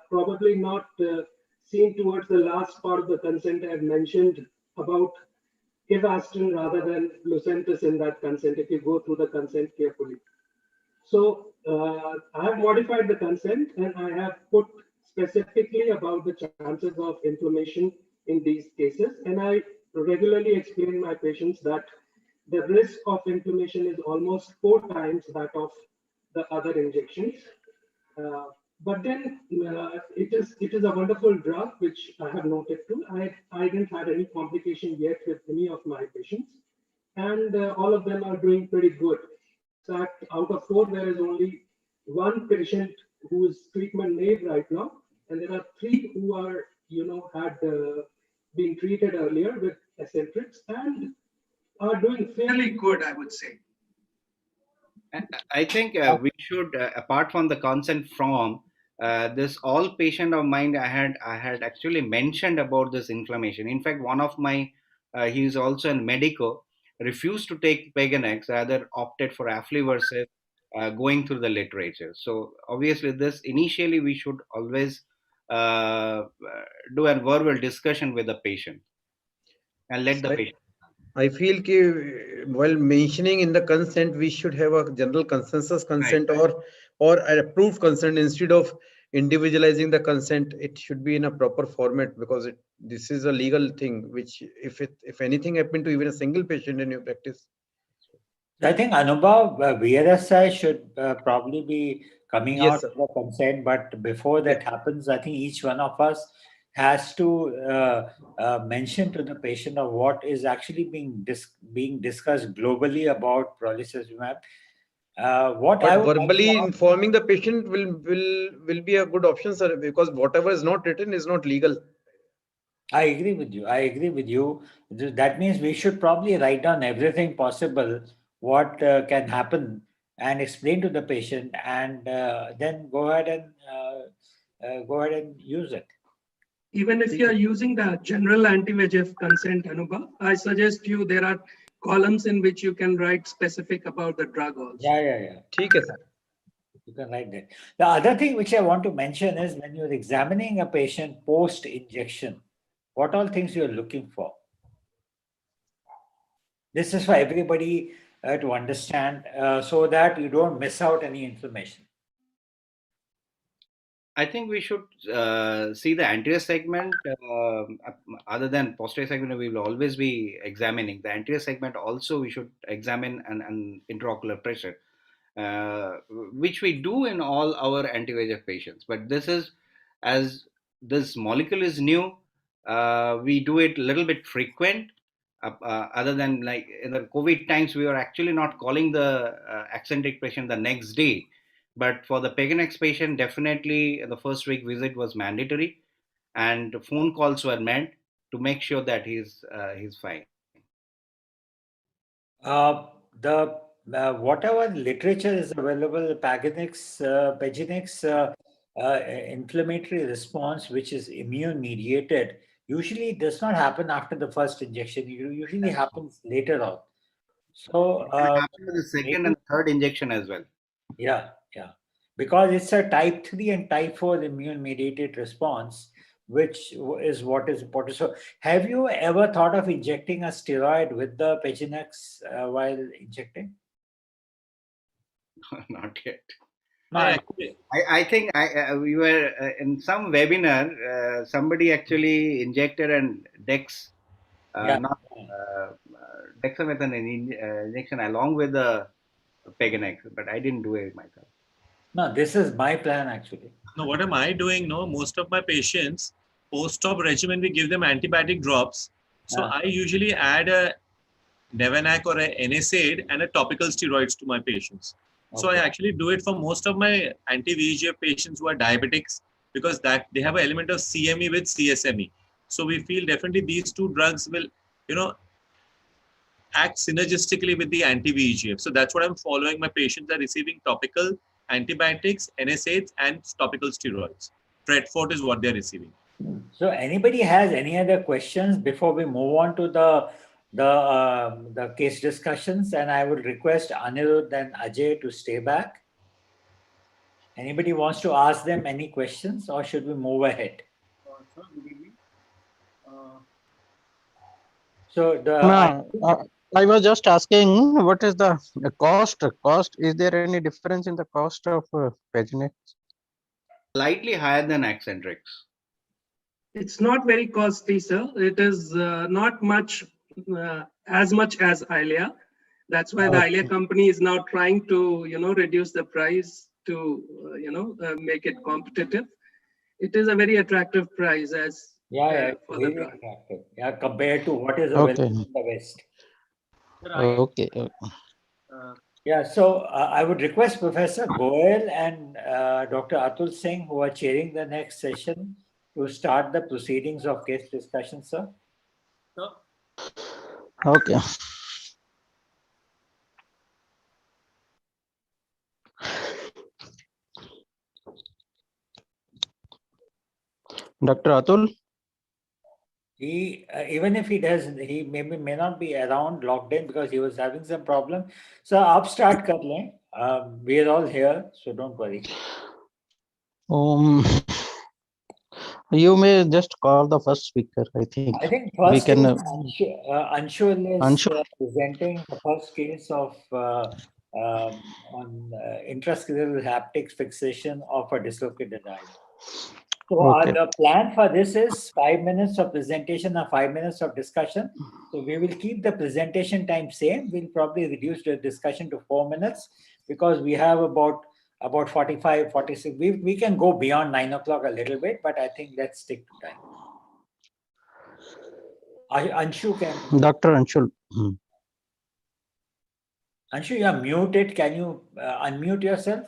probably not seen towards the last part of the consent I have mentioned about Avastin rather than Lucentis in that consent, if you go through the consent carefully. So I have modified the consent and I have put specifically about the chances of inflammation in these cases. And I regularly explain my patients that the risk of inflammation is almost 4 times that of the other injections. But then it is a wonderful drug which I have noted too. I didn't have any complication yet with any of my patients, and all of them are doing pretty good. In fact, out of 4, there is only one patient who is treatment naive right now, and there are 3 who are had been treated earlier with eccentrics and are doing fairly good, I would say.
I think we should, apart from the consent form, this all patient of mine I had actually mentioned about this inflammation. In fact, one of my he is also in medico, refused to take Peganex, rather opted for aflibercept, going through the literature. So obviously, this initially we should always do a verbal discussion with the patient and let the patient.
I feel while mentioning in the consent, we should have a general consensus consent,
Right.
or an approved consent instead of individualizing the consent. It should be in a proper format, because this is a legal thing. Which, if anything happened to even a single patient in your practice.
I think Anubhav, VLSI should probably be coming
Yes,
out
sir.
with a consent, but before that happens, I think each one of us has to mention to the patient of what is actually being discussed globally about pralicizumab. What I
But
would like
verbally
to ask,
informing the patient will be a good option, sir, because whatever is not written is not legal.
I agree with you. I agree with you. That means we should probably write down everything possible, what can happen, and explain to the patient, and then go ahead and use it.
Even if you are using the general anti-VEGF consent, Anubhav, I suggest you there are columns in which you can write specific about the drug also.
Yeah.
ठीक है, sir.
You can write that. The other thing which I want to mention is when you're examining a patient post injection, what all things you're looking for. This is for everybody to understand so that you don't miss out any information.
I think we should see the anterior segment. Other than posterior segment, we will always be examining the anterior segment. Also, we should examine an intraocular pressure, which we do in all our anti-VEGF patients. But this is, as this molecule is new, we do it a little bit frequent. Other than like in the COVID times, we were actually not calling the eccentric patient the next day. But for the Peganex patient, definitely the first week visit was mandatory, and phone calls were made to make sure that he's fine.
The whatever literature is available, Pagenex inflammatory response, which is immune mediated, usually does not happen after the first injection. It usually happens later on. So
It can happen with the second and third injection as well.
yeah, because it's a type 3 and type 4 immune mediated response, which is what is important. So, have you ever thought of injecting a steroid with the Pagenex while injecting?
Not yet.
No,
I think we were in some webinar. Somebody actually injected an Dex, not dexamethasone injection along with the Peganex, but I didn't do it myself.
No, this is my plan actually.
No, what am I doing? No, most of my patients post-op regimen, we give them antibiotic drops. So I usually add a Nevanac or a NSAID and a topical steroids to my patients. So I actually do it for most of my anti-VEGF patients who are diabetics, because that they have an element of CME with CSME. So we feel definitely these two drugs will, act synergistically with the anti-VEGF. So that's what I'm following. My patients are receiving topical antibiotics, NSAIDs, and topical steroids. Tretfort is what they're receiving.
So, anybody has any other questions before we move on to the case discussions? And I would request Anirudh and Ajay to stay back. Anybody wants to ask them any questions, or should we move ahead?
No, I was just asking, what is the cost? Cost, is there any difference in the cost of Pagenet?
Slightly higher than eccentrics.
It's not very costly, sir. It is not much as much as Eylea. That's why the Eylea company is now trying to, reduce the price to, make it competitive. It is a very attractive price as
Yeah,
for the
really
drug.
attractive. Yeah, compared to what is
Okay.
available in the West.
Okay.
Yeah, so I would request Professor Goel and Dr. Atul Singh, who are chairing the next session, to start the proceedings of case discussion, sir.
Okay. Dr. Atul?
He even if he does, he may not be around, logged in, because he was having some problem. So आप start कर लें. We are all here, so don't worry.
You may just call the first speaker. I think
I think
we
first
can.
is Anshul is
Anshul?
presenting the first case of on intrascleral haptic fixation of a dislocated eye. So
Okay.
the plan for this is 5 minutes of presentation and 5 minutes of discussion. So we will keep the presentation time same. We'll probably reduce the discussion to 4 minutes because we have about 45, 46. We can go beyond 9 o'clock a little bit, but I think let's stick to time. Anshu can.
Dr. Anshul.
Anshu, you are muted. Can you unmute yourself?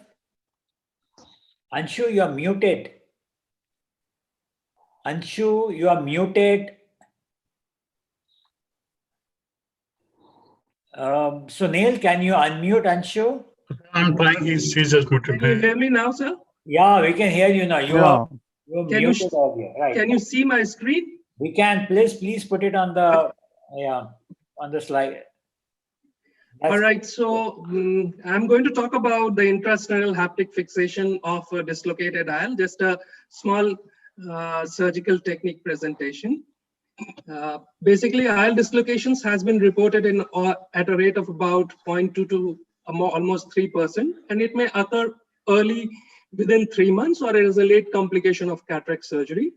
Anshu, you are muted. Anshu, you are muted. Sunil, can you unmute Anshu?
I'm trying. He's just muted.
Can you hear me now, sir?
Yeah, we can hear you now. You are
Can you
muted earlier. Right.
Can you see my screen?
We can. Please put it on the on the slide.
All right, so I'm going to talk about the intrascleral haptic fixation of a dislocated eye, just a small surgical technique presentation. Basically, eye dislocations has been reported at a rate of about 0.2 to almost 3%, and it may occur early within 3 months, or it is a late complication of cataract surgery.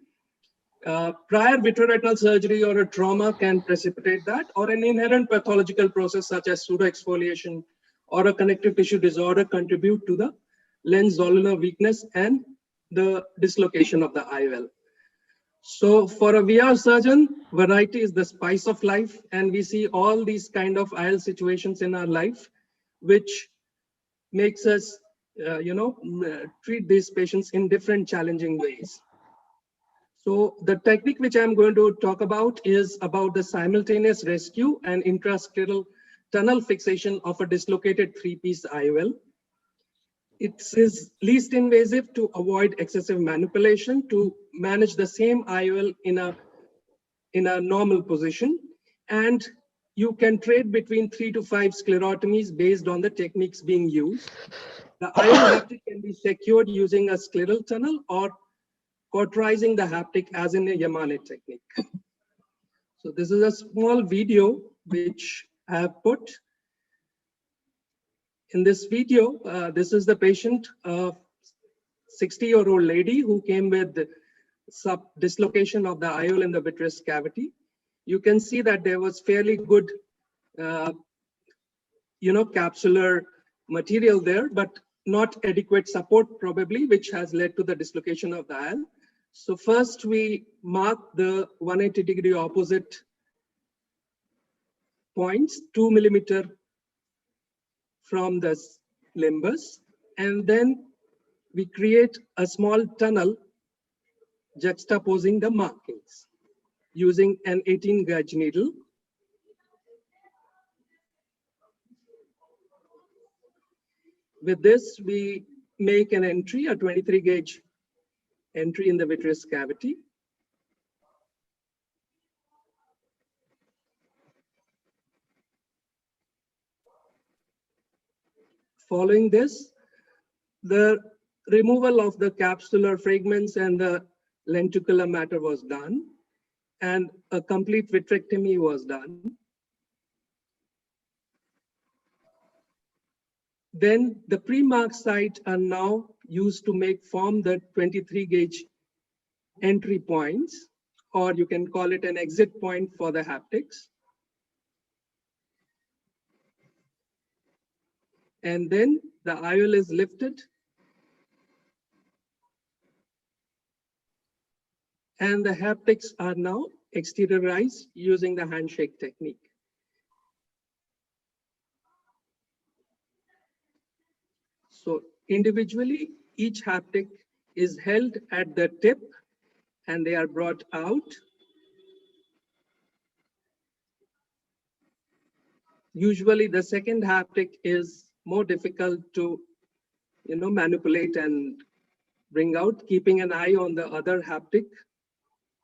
Prior vitreoretinal surgery or a trauma can precipitate that, or an inherent pathological process such as pseudoexfoliation or a connective tissue disorder contribute to the lens zonular weakness and the dislocation of the IOL. So for a VR surgeon, variety is the spice of life, and we see all these kind of IOL situations in our life, which makes us, treat these patients in different challenging ways. So the technique which I'm going to talk about is about the simultaneous rescue and intrascleral tunnel fixation of a dislocated three-piece IOL. It is least invasive to avoid excessive manipulation, to manage the same IOL in a normal position, and you can trade between 3 to 5 sclerotomies based on the techniques being used. The IOL haptic can be secured using a scleral tunnel or cauterizing the haptic as in a Yamane technique. So this is a small video which I have put. In this video, this is the patient, a 60-year-old lady who came with dislocation of the IOL in the vitreous cavity. You can see that there was fairly good, capsular material there, but not adequate support probably, which has led to the dislocation of the IOL. So first we mark the 180-degree opposite points, 2 millimeter from the limbus, and then we create a small tunnel juxtaposing the markings using an 18-gauge needle. With this, we make an entry, a 23-gauge entry in the vitreous cavity. Following this, the removal of the capsular fragments and the lenticular matter was done, and a complete vitrectomy was done. Then the pre-marked sites are now used to form the 23 gauge entry points, or you can call it an exit point for the haptics. And then the IOL is lifted and the haptics are now exteriorized using the handshake technique. So individually, each haptic is held at the tip and they are brought out. Usually the second haptic is more difficult to manipulate and bring out, keeping an eye on the other haptic.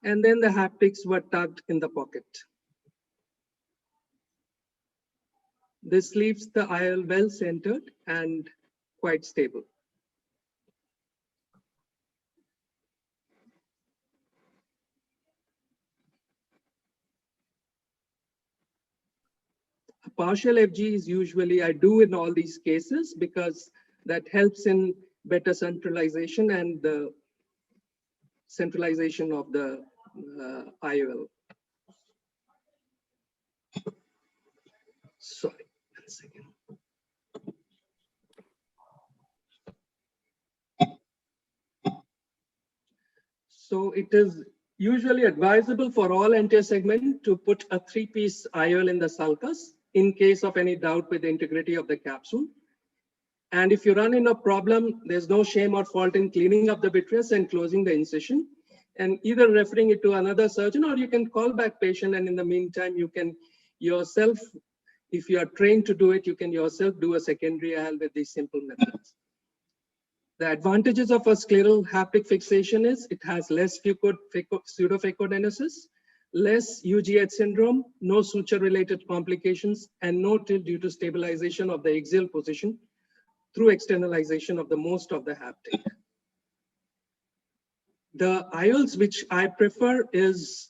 And then the haptics were tucked in the pocket. This leaves the IOL well centered and quite stable. A partial FG is usually I do in all these cases because that helps in better centralization and the centralization of the IOL. Sorry, 1 second. So it is usually advisable for all anterior segment to put a 3-piece IOL in the sulcus in case of any doubt with the integrity of the capsule. And if you run into a problem, there's no shame or fault in cleaning up the vitreous and closing the incision, and either referring it to another surgeon, or you can call back patient, and in the meantime, you can yourself, if you are trained to do it, you can yourself do a secondary IOL with these simple methods. The advantages of a scleral haptic fixation is it has less pseudophacodenesis, less UGH syndrome, no suture-related complications, and no tilt due to stabilization of the axial position through externalization of the most of the haptic. The IOLs which I prefer is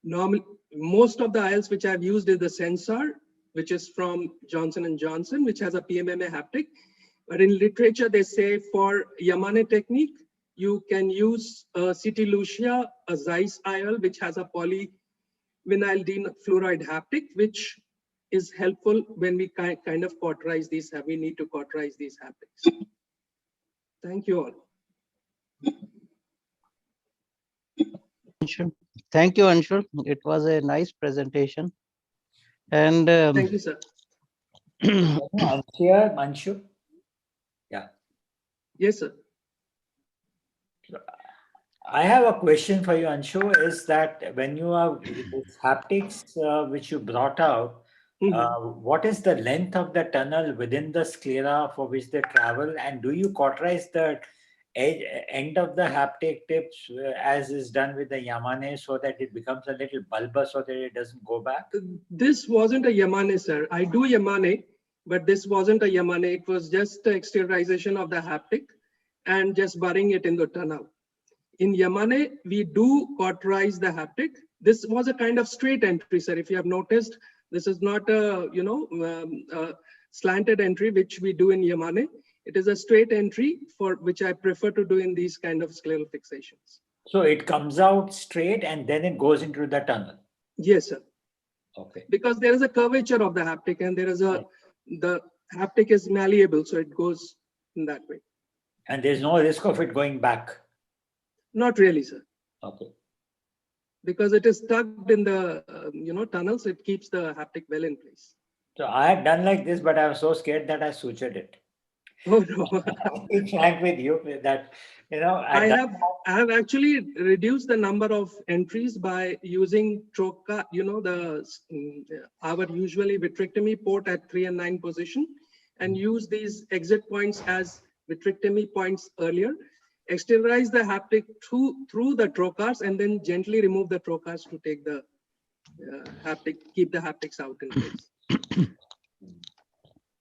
most of the IOLs which I've used is the Sensor, which is from Johnson & Johnson, which has a PMMA haptic. But in literature, they say for Yamane technique, you can use a CT Lucia, a Zeiss IOL, which has a polyvinyl fluoride haptic, which is helpful when we kind of cauterize these, we need to cauterize these haptics. Thank you all.
Thank you, Anshul. It was a nice presentation. And
thank you, sir.
Anshu? Yeah.
Yes, sir.
I have a question for you, Anshu, is that when you have haptics which you brought out, what is the length of the tunnel within the sclera for which they travel, and do you cauterize the end of the haptic tips as is done with the Yamane so that it becomes a little bulbous so that it doesn't go back?
This wasn't a Yamane, sir. I do Yamane, but this wasn't a Yamane. It was just the exteriorization of the haptic and just burying it in the tunnel. In Yamane, we do cauterize the haptic. This was a kind of straight entry, sir. If you have noticed, this is not a slanted entry which we do in Yamane. It is a straight entry for which I prefer to do in these kind of scleral fixations.
So it comes out straight and then it goes into the tunnel.
Yes, sir.
Okay.
Because there is a curvature of the haptic and there is the haptic is malleable, so it goes in that way.
And there's no risk of it going back.
Not really, sir.
Okay.
Because it is tucked in the tunnels, it keeps the haptic well in place.
So I had done like this, but I was so scared that I sutured it.
Oh no!
I'll be frank with you that
I have actually reduced the number of entries by using trocar. Our usually vitrectomy port at 3 and 9 position, and use these exit points as vitrectomy points earlier. Exteriorize the haptic through the trocars and then gently remove the trocars to take the haptic, keep the haptics out in place.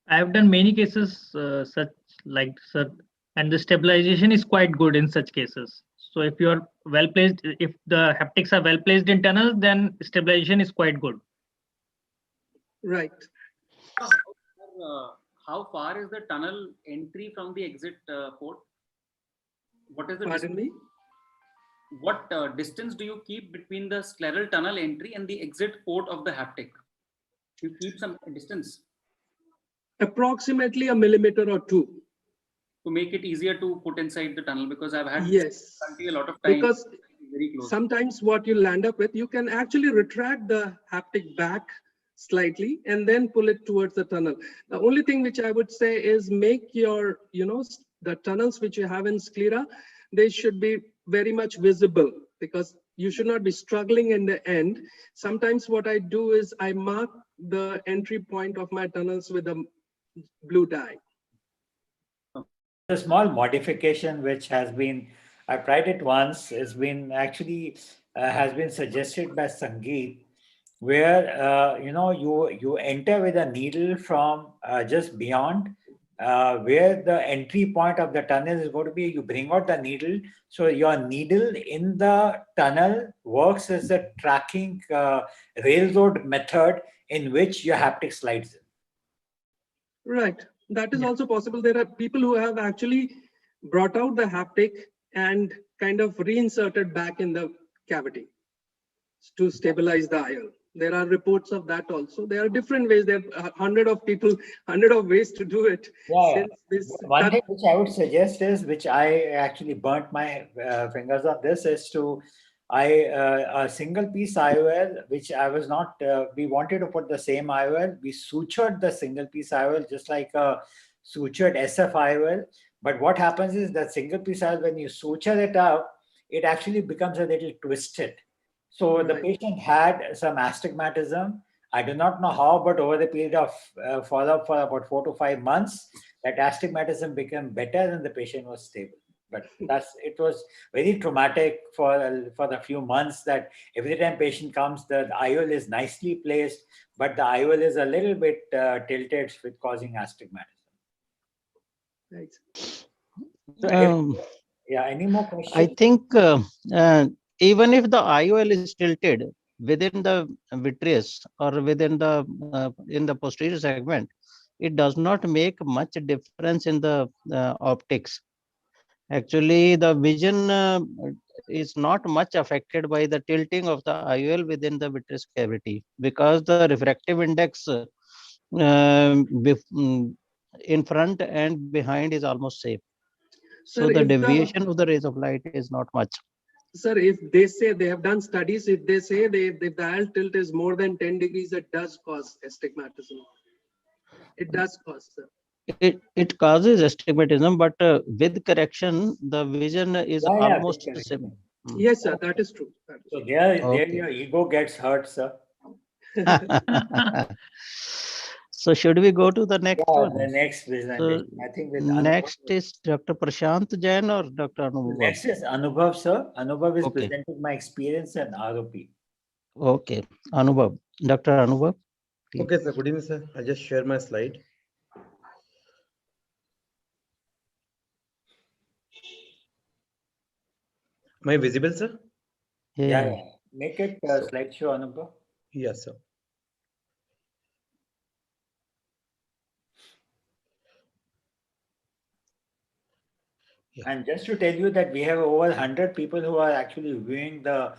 I have done many cases such like sir, and the stabilization is quite good in such cases. So if you are well placed, if the haptics are well placed in tunnel, then stabilization is quite good.
Right.
how far is the tunnel entry from the exit port? What is the
Pardon me?
what distance do you keep between the scleral tunnel entry and the exit port of the haptic? You keep some distance
Approximately a millimeter or two.
to make it easier to put inside the tunnel, because I've had
Yes,
a lot of time
because
very close.
sometimes what you'll end up with, you can actually retract the haptic back slightly and then pull it towards the tunnel. The only thing which I would say is make your, the tunnels which you have in sclera, they should be very much visible, because you should not be struggling in the end. Sometimes what I do is I mark the entry point of my tunnels with a blue dye.
A small modification which has been, I tried it once, has been actually has been suggested by Sangeet, where you enter with a needle from just beyond where the entry point of the tunnel is going to be. You bring out the needle, so your needle in the tunnel works as a tracking railroad method in which your haptic slides in.
Right. That is also possible. There are people who have actually brought out the haptic and kind of reinserted back in the cavity to stabilize the IOL. There are reports of that also. There are different ways. There are hundred of ways to do it.
Yeah. One thing which I would suggest is, which I actually burnt my fingers on this, is to a single piece IOL, which I was not, we wanted to put the same IOL. We sutured the single piece IOL just like a sutured SF IOL. But what happens is that single piece IOL, when you suture it up, it actually becomes a little twisted. So the patient had some astigmatism. I do not know how, but over the period of follow-up for about 4 to 5 months, that astigmatism became better and the patient was stable. But it was very traumatic for the few months that every time patient comes, the IOL is nicely placed, but the IOL is a little bit tilted with causing astigmatism.
Right.
So any more questions?
I think even if the IOL is tilted within the vitreous or within the in the posterior segment, it does not make much difference in the optics. Actually, the vision is not much affected by the tilting of the IOL within the vitreous cavity, because the refractive index in front and behind is almost same. So the deviation of the rays of light is not much.
Sir, if they say, they have done studies, if they say if the IOL tilt is more than 10 degrees, it does cause astigmatism. It does cause, sir.
It causes astigmatism, but with correction, the vision is almost the same.
Yes, sir, that is true.
So there your ego gets hurt, sir.
So should we go to the next one?
The next presentation.
So
I think with
next is Dr. Prashant Jain or Dr. Anubhav?
Next is Anubhav, sir. Anubhav is presenting my experience in ROP.
Okay, Anubhav. Dr. Anubhav.
Okay, sir. Good evening, sir. I'll just share my slide. Am I visible, sir?
Yeah. Make it slideshow, Anubhav.
Yes, sir.
Yeah. And just to tell you that we have over 100 people who are actually viewing the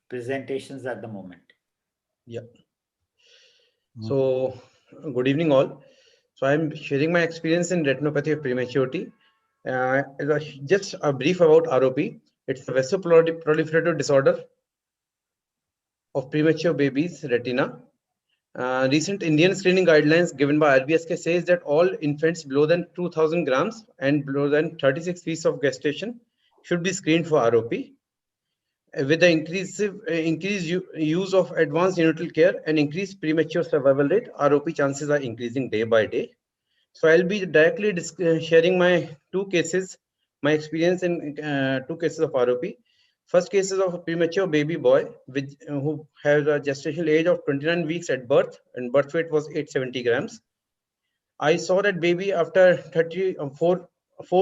presentations at the moment.
Yeah. So, good evening, all. So, I'm sharing my experience in retinopathy of prematurity. Just a brief about ROP. It's a vasoproliferative disorder of premature babies' retina. Recent Indian screening guidelines given by RBSK says that all infants below than 2,000 grams and below than 36 weeks of gestation should be screened for ROP. With the increased use of advanced neonatal care and increased premature survival rate, ROP chances are increasing day by day. So I'll be directly sharing my my experience in 2 cases of ROP. First case is of a premature baby boy who has a gestational age of 29 weeks at birth, and birth weight was 870 grams. I saw that baby after 4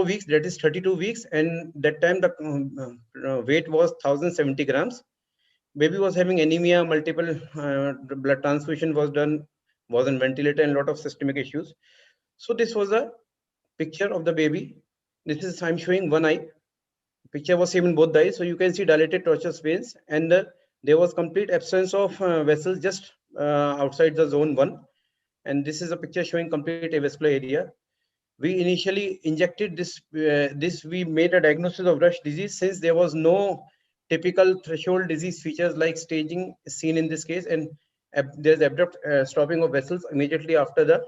weeks, that is 32 weeks, and that time the weight was 1070 grams. Baby was having anemia, multiple blood transfusion was done, was on ventilator, and a lot of systemic issues. So this was a picture of the baby. This is, I'm showing one eye. Picture was same in both the eyes. So you can see dilated tortuous veins, and there was complete absence of vessels just outside the zone 1. And this is a picture showing complete avascular area. We initially injected this, we made a diagnosis of rush disease since there was no typical threshold disease features like staging seen in this case, and there's abrupt stopping of vessels immediately after the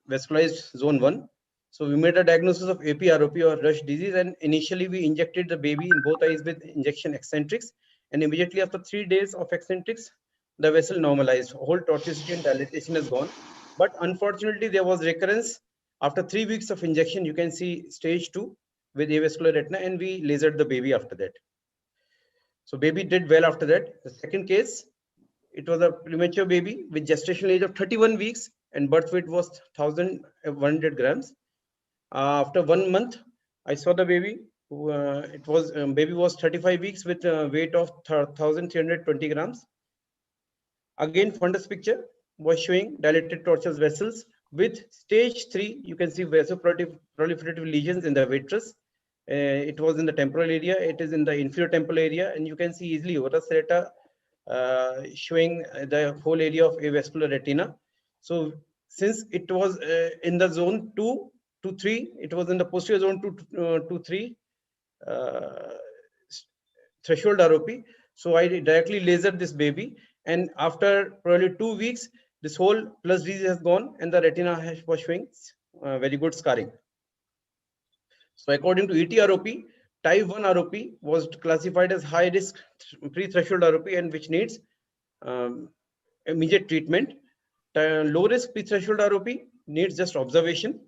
vascularized zone 1. So we made a diagnosis of APROP or rush disease, and initially we injected the baby in both eyes with injection eccentrics, and immediately after 3 days of eccentrics, the vessel normalized. Whole tortuosity and dilatation is gone. But unfortunately, there was recurrence. After 3 weeks of injection, you can see stage 2 with avascular retina, and we lasered the baby after that. So baby did well after that. The second case, it was a premature baby with gestational age of 31 weeks and birth weight was 1,100 grams. After 1 month, I saw the baby. Baby was 35 weeks with a weight of 1,320 grams. Again, fundus picture was showing dilated tortuous vessels with stage 3. You can see vasoproliferative lesions in the vitreous. It was in the temporal area. It is in the inferior temporal area, and you can see easily ora serrata showing the whole area of avascular retina. So since it was in the zone 2 to 3, it was in the posterior zone 2 to 3 threshold ROP. So I directly lasered this baby, and after probably 2 weeks, this whole plus disease has gone, and the retina was showing very good scarring. So according to ETROP, type 1 ROP was classified as high risk pre-threshold ROP, and which needs immediate treatment. Low risk pre-threshold ROP needs just observation.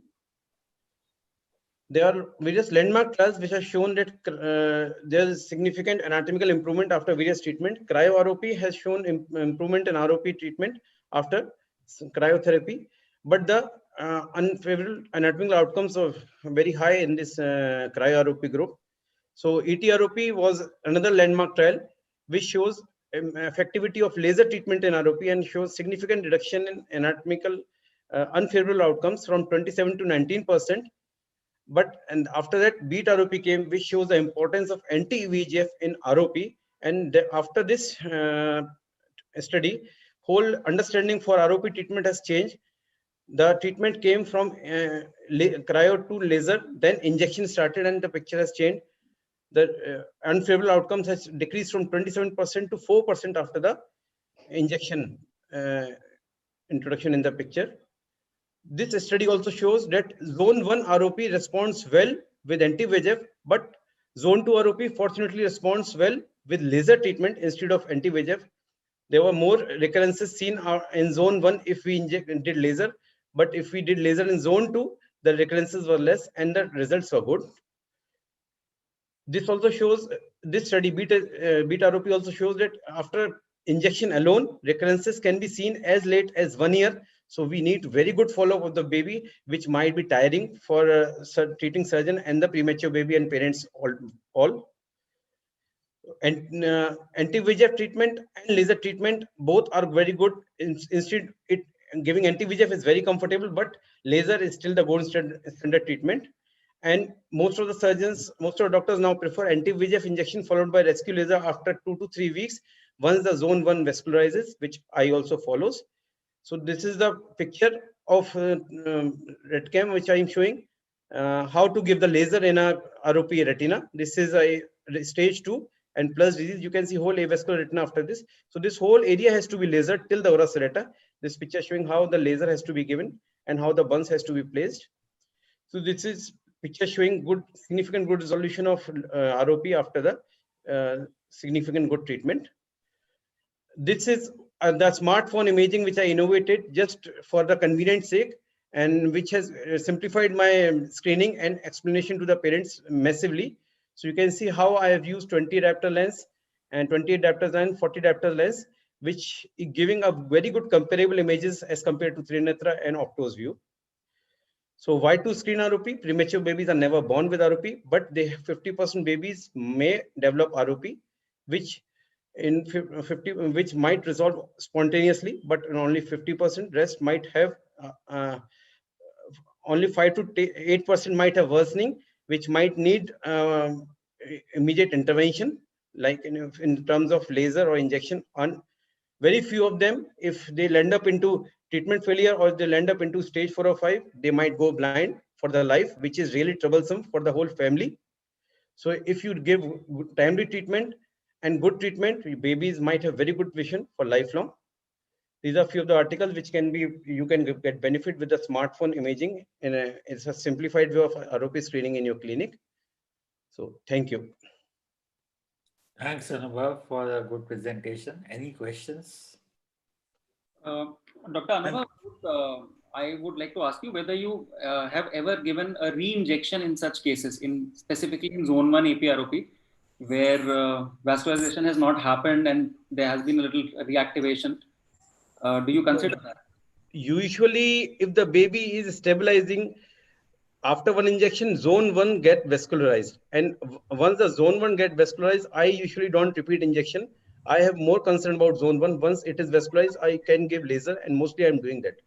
There are various landmark trials which have shown that there is significant anatomical improvement after various treatment. Cryo ROP has shown improvement in ROP treatment after cryotherapy, but the unfavorable anatomical outcomes are very high in this cryo ROP group. So ETROP was another landmark trial which shows effectivity of laser treatment in ROP and shows significant reduction in anatomical unfavorable outcomes from 27 to 19%. But and after that, beat ROP came, which shows the importance of anti-VEGF in ROP. And after this study, whole understanding for ROP treatment has changed. The treatment came from cryo to laser, then injection started, and the picture has changed. The unfavorable outcomes has decreased from 27% to 4% after the injection introduction in the picture. This study also shows that zone 1 ROP responds well with anti-VEGF, but zone 2 ROP fortunately responds well with laser treatment instead of anti-VEGF. There were more recurrences seen in zone 1 if we did laser, but if we did laser in zone 2, the recurrences were less and the results were good. This also shows, this study, beat ROP also shows that after injection alone, recurrences can be seen as late as 1 year. So we need very good follow-up of the baby, which might be tiring for a treating surgeon and the premature baby and parents all. And anti-VEGF treatment and laser treatment both are very good. Instead, giving anti-VEGF is very comfortable, but laser is still the gold standard treatment. And most of the surgeons, most of the doctors now prefer anti-VEGF injection followed by rescue laser after 2 to 3 weeks once the zone 1 vascularizes, which I also follows. So this is the picture of RetCam, which I am showing how to give the laser in a ROP retina. This is a stage 2 and plus disease. You can see whole avascular retina after this. So this whole area has to be lasered till the ora serrata. This picture showing how the laser has to be given and how the buns has to be placed. So this is picture showing significant good resolution of ROP after the significant good treatment. This is the smartphone imaging which I innovated just for the convenience sake, and which has simplified my screening and explanation to the parents massively. So you can see how I have used 20 diopter lens and 28 diopter lens, 40 diopter lens, which is giving a very good comparable images as compared to Trinetra and Opto's view. So why to screen ROP? Premature babies are never born with ROP, but 50% babies may develop ROP, which might resolve spontaneously, but in only 50%. Rest might have only 5 to 8% might have worsening, which might need immediate intervention, like in terms of laser or injection. On very few of them, if they land up into treatment failure or they land up into stage 4 or 5, they might go blind for the life, which is really troublesome for the whole family. So if you give timely treatment and good treatment, babies might have very good vision for lifelong. These are few of the articles which can be, you can get benefit with the smartphone imaging, and it's a simplified way of ROP screening in your clinic. So thank you.
Thanks, Anubhav, for a good presentation. Any questions?
Dr. Anubhav, I would like to ask you whether you have ever given a re-injection in such cases, specifically in zone 1 APROP, where vascularization has not happened and there has been a little reactivation. Do you consider that?
Usually, if the baby is stabilizing, after one injection, zone 1 get vascularized. And once the zone 1 get vascularized, I usually don't repeat injection. I have more concern about zone 1. Once it is vascularized, I can give laser, and mostly I'm doing that.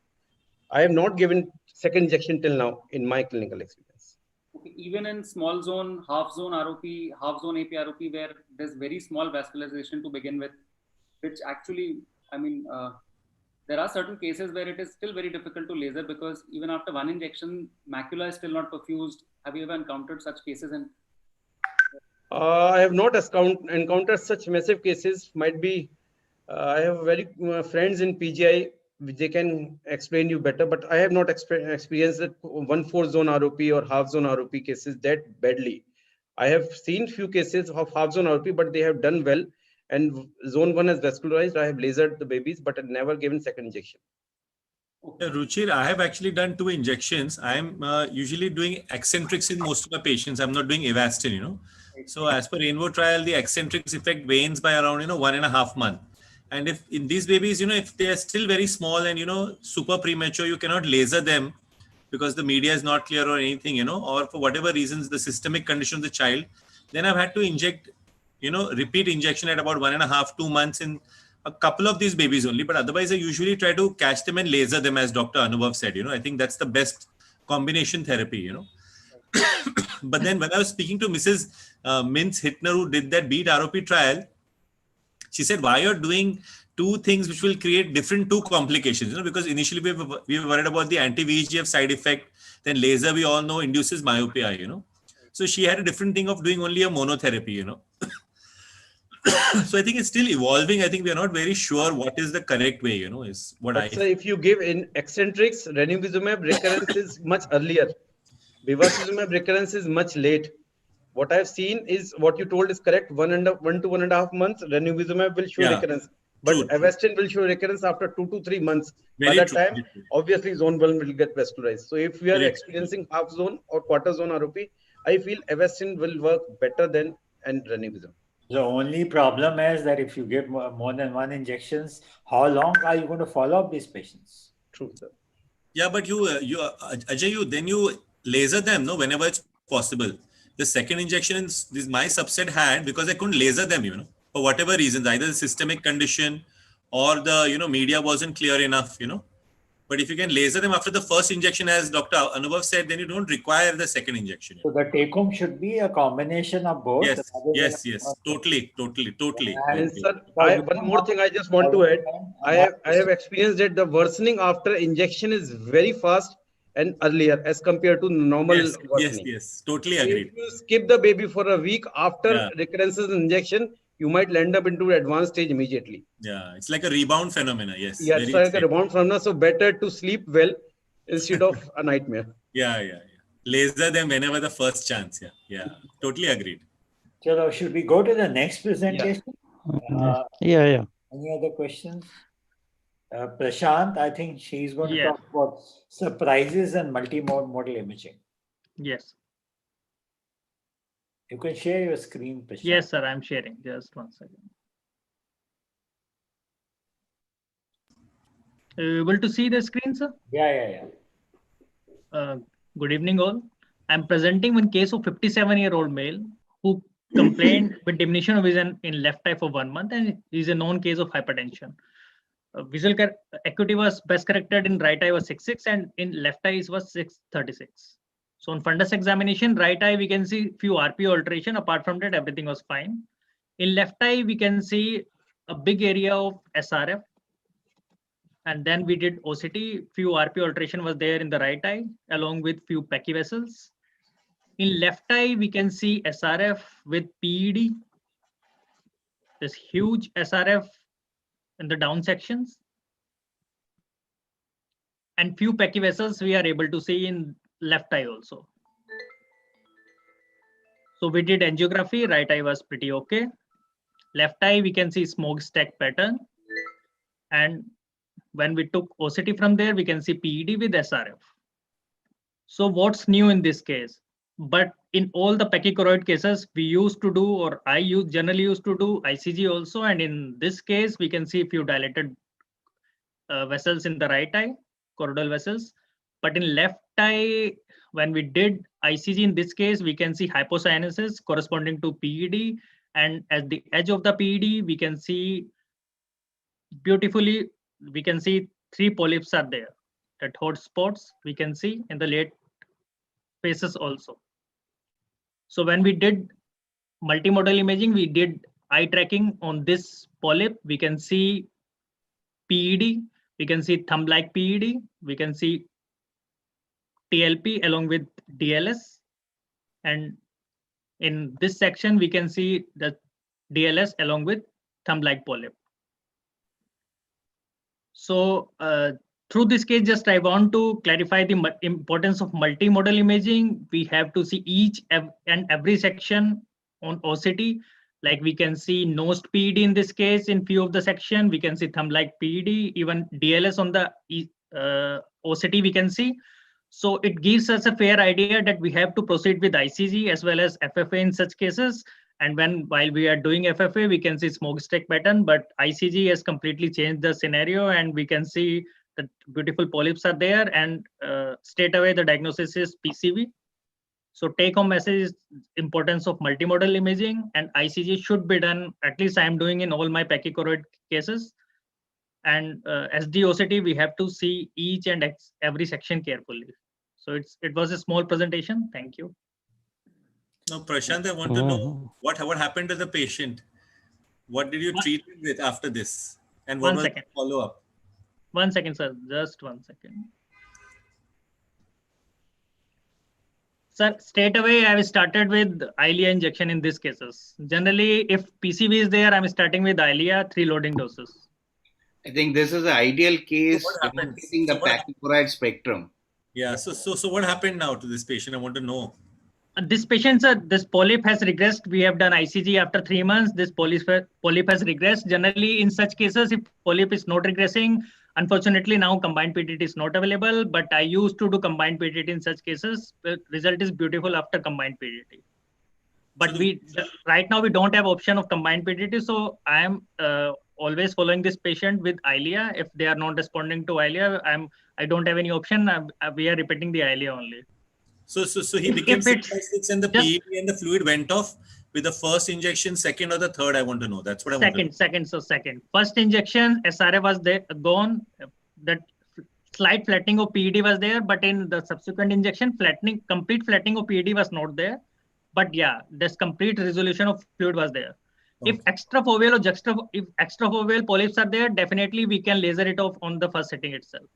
I have not given second injection till now in my clinical experience.
Okay. Even in small zone, half zone ROP, half zone APROP, where there's very small vascularization to begin with, which actually, I mean, there are certain cases where it is still very difficult to laser because even after one injection, macula is still not perfused. Have you ever encountered such cases? And
I have not encountered such massive cases. Might be, I have very friends in PGI, they can explain you better, but I have not experienced that 1/4 zone ROP or half zone ROP cases that badly. I have seen few cases of half zone ROP, but they have done well. And zone 1 has vascularized. I have lasered the babies, but I've never given second injection.
Ruchir, I have actually done 2 injections. I'm usually doing eccentrics in most of the patients. I'm not doing Avastin, So as per Rainbow trial, the eccentrics effect wanes by around, 1.5 months. And if in these babies, if they are still very small and, super premature, you cannot laser them because the media is not clear or anything, or for whatever reasons, the systemic condition of the child, then I've had to inject, repeat injection at about 1.5, 2 months in a couple of these babies only. But otherwise, I usually try to catch them and laser them, as Dr. Anubhav said. I think that's the best combination therapy, But then when I was speaking to Mrs. Mintz Hittner, who did that BEAT ROP trial, she said, why you're doing 2 things which will create different 2 complications, because initially we were worried about the anti-VEGF side effect. Then laser, we all know, induces myopia, So she had a different thing of doing only a monotherapy, So I think it's still evolving. I think we are not very sure what is the correct way, is what
So if you give in eccentrics, ranibizumab recurrence is much earlier. Bevacizumab recurrence is much late. What I've seen is what you told is correct. 1 to 1.5 months, ranibizumab will show recurrence. But Avastin will show recurrence after 2 to 3 months. By that time, obviously zone 1 will get vascularized. So if we are experiencing half zone or quarter zone ROP, I feel Avastin will work better than ranibizumab.
The only problem is that if you give more than 1 injections, how long are you going to follow up these patients?
True, sir.
Yeah, but Ajay, then you laser them, whenever it's possible. The second injection my subset had, because I couldn't laser them, for whatever reasons, either the systemic condition or the, media wasn't clear enough, But if you can laser them after the first injection, as Dr. Anubhav said, then you don't require the second injection.
So the take home should be a combination of both.
Yes. Totally.
And sir, one more thing I just want to add. I have experienced that the worsening after injection is very fast and earlier as compared to normal worsening.
Yes. Totally agreed.
If you skip the baby for a week after recurrences injection, you might land up into advanced stage immediately.
Yeah, it's like a rebound phenomena. Yes.
Yeah, it's like a rebound phenomena. So better to sleep well instead of a nightmare.
Yeah. Laser them whenever the first chance. Yeah. Totally agreed.
So should we go to the next presentation?
Yeah.
Any other questions? Prashant, I think she's going to talk about surprises and multimodal imaging.
Yes.
You can share your screen, Prashant.
Yes, sir. I'm sharing. Just 1 second. Able to see the screen, sir?
Yeah.
Good evening, all. I'm presenting one case of 57-year-old male who complained with diminution of vision in left eye for 1 month, and is a known case of hypertension. visual acuity was best corrected in right eye was 6.6 and in left eye it was 6.36. So on fundus examination, right eye we can see few RPO alteration. Apart from that, everything was fine. In left eye, we can see a big area of SRF. And then we did OCT. Few RPO alteration was there in the right eye, along with few Pecchi vessels. In left eye, we can see SRF with PED. This huge SRF in the down sections. And few Pecchi vessels we are able to see in left eye also. So we did angiography, right eye was pretty okay. Left eye, we can see smokestack pattern. And when we took OCT from there, we can see PED with SRF. So what's new in this case? But in all the pachychoroid cases, we used to do, or generally used to do ICG also. And in this case, we can see a few dilated vessels in the right eye, choroidal vessels. But in left eye, when we did ICG in this case, we can see hypocyanosis corresponding to PED. And at the edge of the PED, we can see beautifully, we can see 3 polyps are there. At hot spots, we can see in the late phases also. So when we did multimodal imaging, we did eye tracking on this polyp. We can see PED, we can see thumb-like PED, we can see TLP along with DLS. And in this section, we can see the DLS along with thumb-like polyp. So through this case, just I want to clarify the importance of multimodal imaging. We have to see each and every section on OCT. Like we can see nosed PED in this case in few of the section. We can see thumb-like PED, even DLS on the OCT we can see. So it gives us a fair idea that we have to proceed with ICG as well as FFA in such cases. And while we are doing FFA, we can see smokestack pattern, but ICG has completely changed the scenario, and we can see that beautiful polyps are there, and straight away the diagnosis is PCV. So take home message is importance of multimodal imaging, and ICG should be done. At least I am doing in all my pachychoroid cases. And SDOCT, we have to see each and every section carefully. So it was a small presentation. Thank you.
Now, Prashant, I want to know what happened to the patient. What did you treat him with after this? And what was the follow-up?
1 second, sir. Just 1 second. Sir, straight away, I started with Eylea injection in these cases. Generally, if PCV is there, I'm starting with Eylea 3 loading doses.
I think this is an ideal case demonstrating the pachychoroid spectrum.
Yeah. So what happened now to this patient? I want to know.
This patient, sir, this polyp has regressed. We have done ICG after 3 months. This polyp has regressed. Generally, in such cases, if polyp is not regressing, unfortunately, now combined PTT is not available. But I used to do combined PTT in such cases. The result is beautiful after combined PTT. But right now we don't have option of combined PTT. So I am always following this patient with Eylea. If they are not responding to Eylea, I don't have any option. We are repeating the Eylea only.
So he became 6/6 and the PED and the fluid went off with the first injection, second or the third. I want to know. That's what I want to know.
Second. First injection, SRA was there, gone. That slight flattening of PED was there, but in the subsequent injection, complete flattening of PED was not there. But yeah, this complete resolution of fluid was there. Okay. If extrafoveal or extrafoveal polyps are there, definitely we can laser it off on the first setting itself.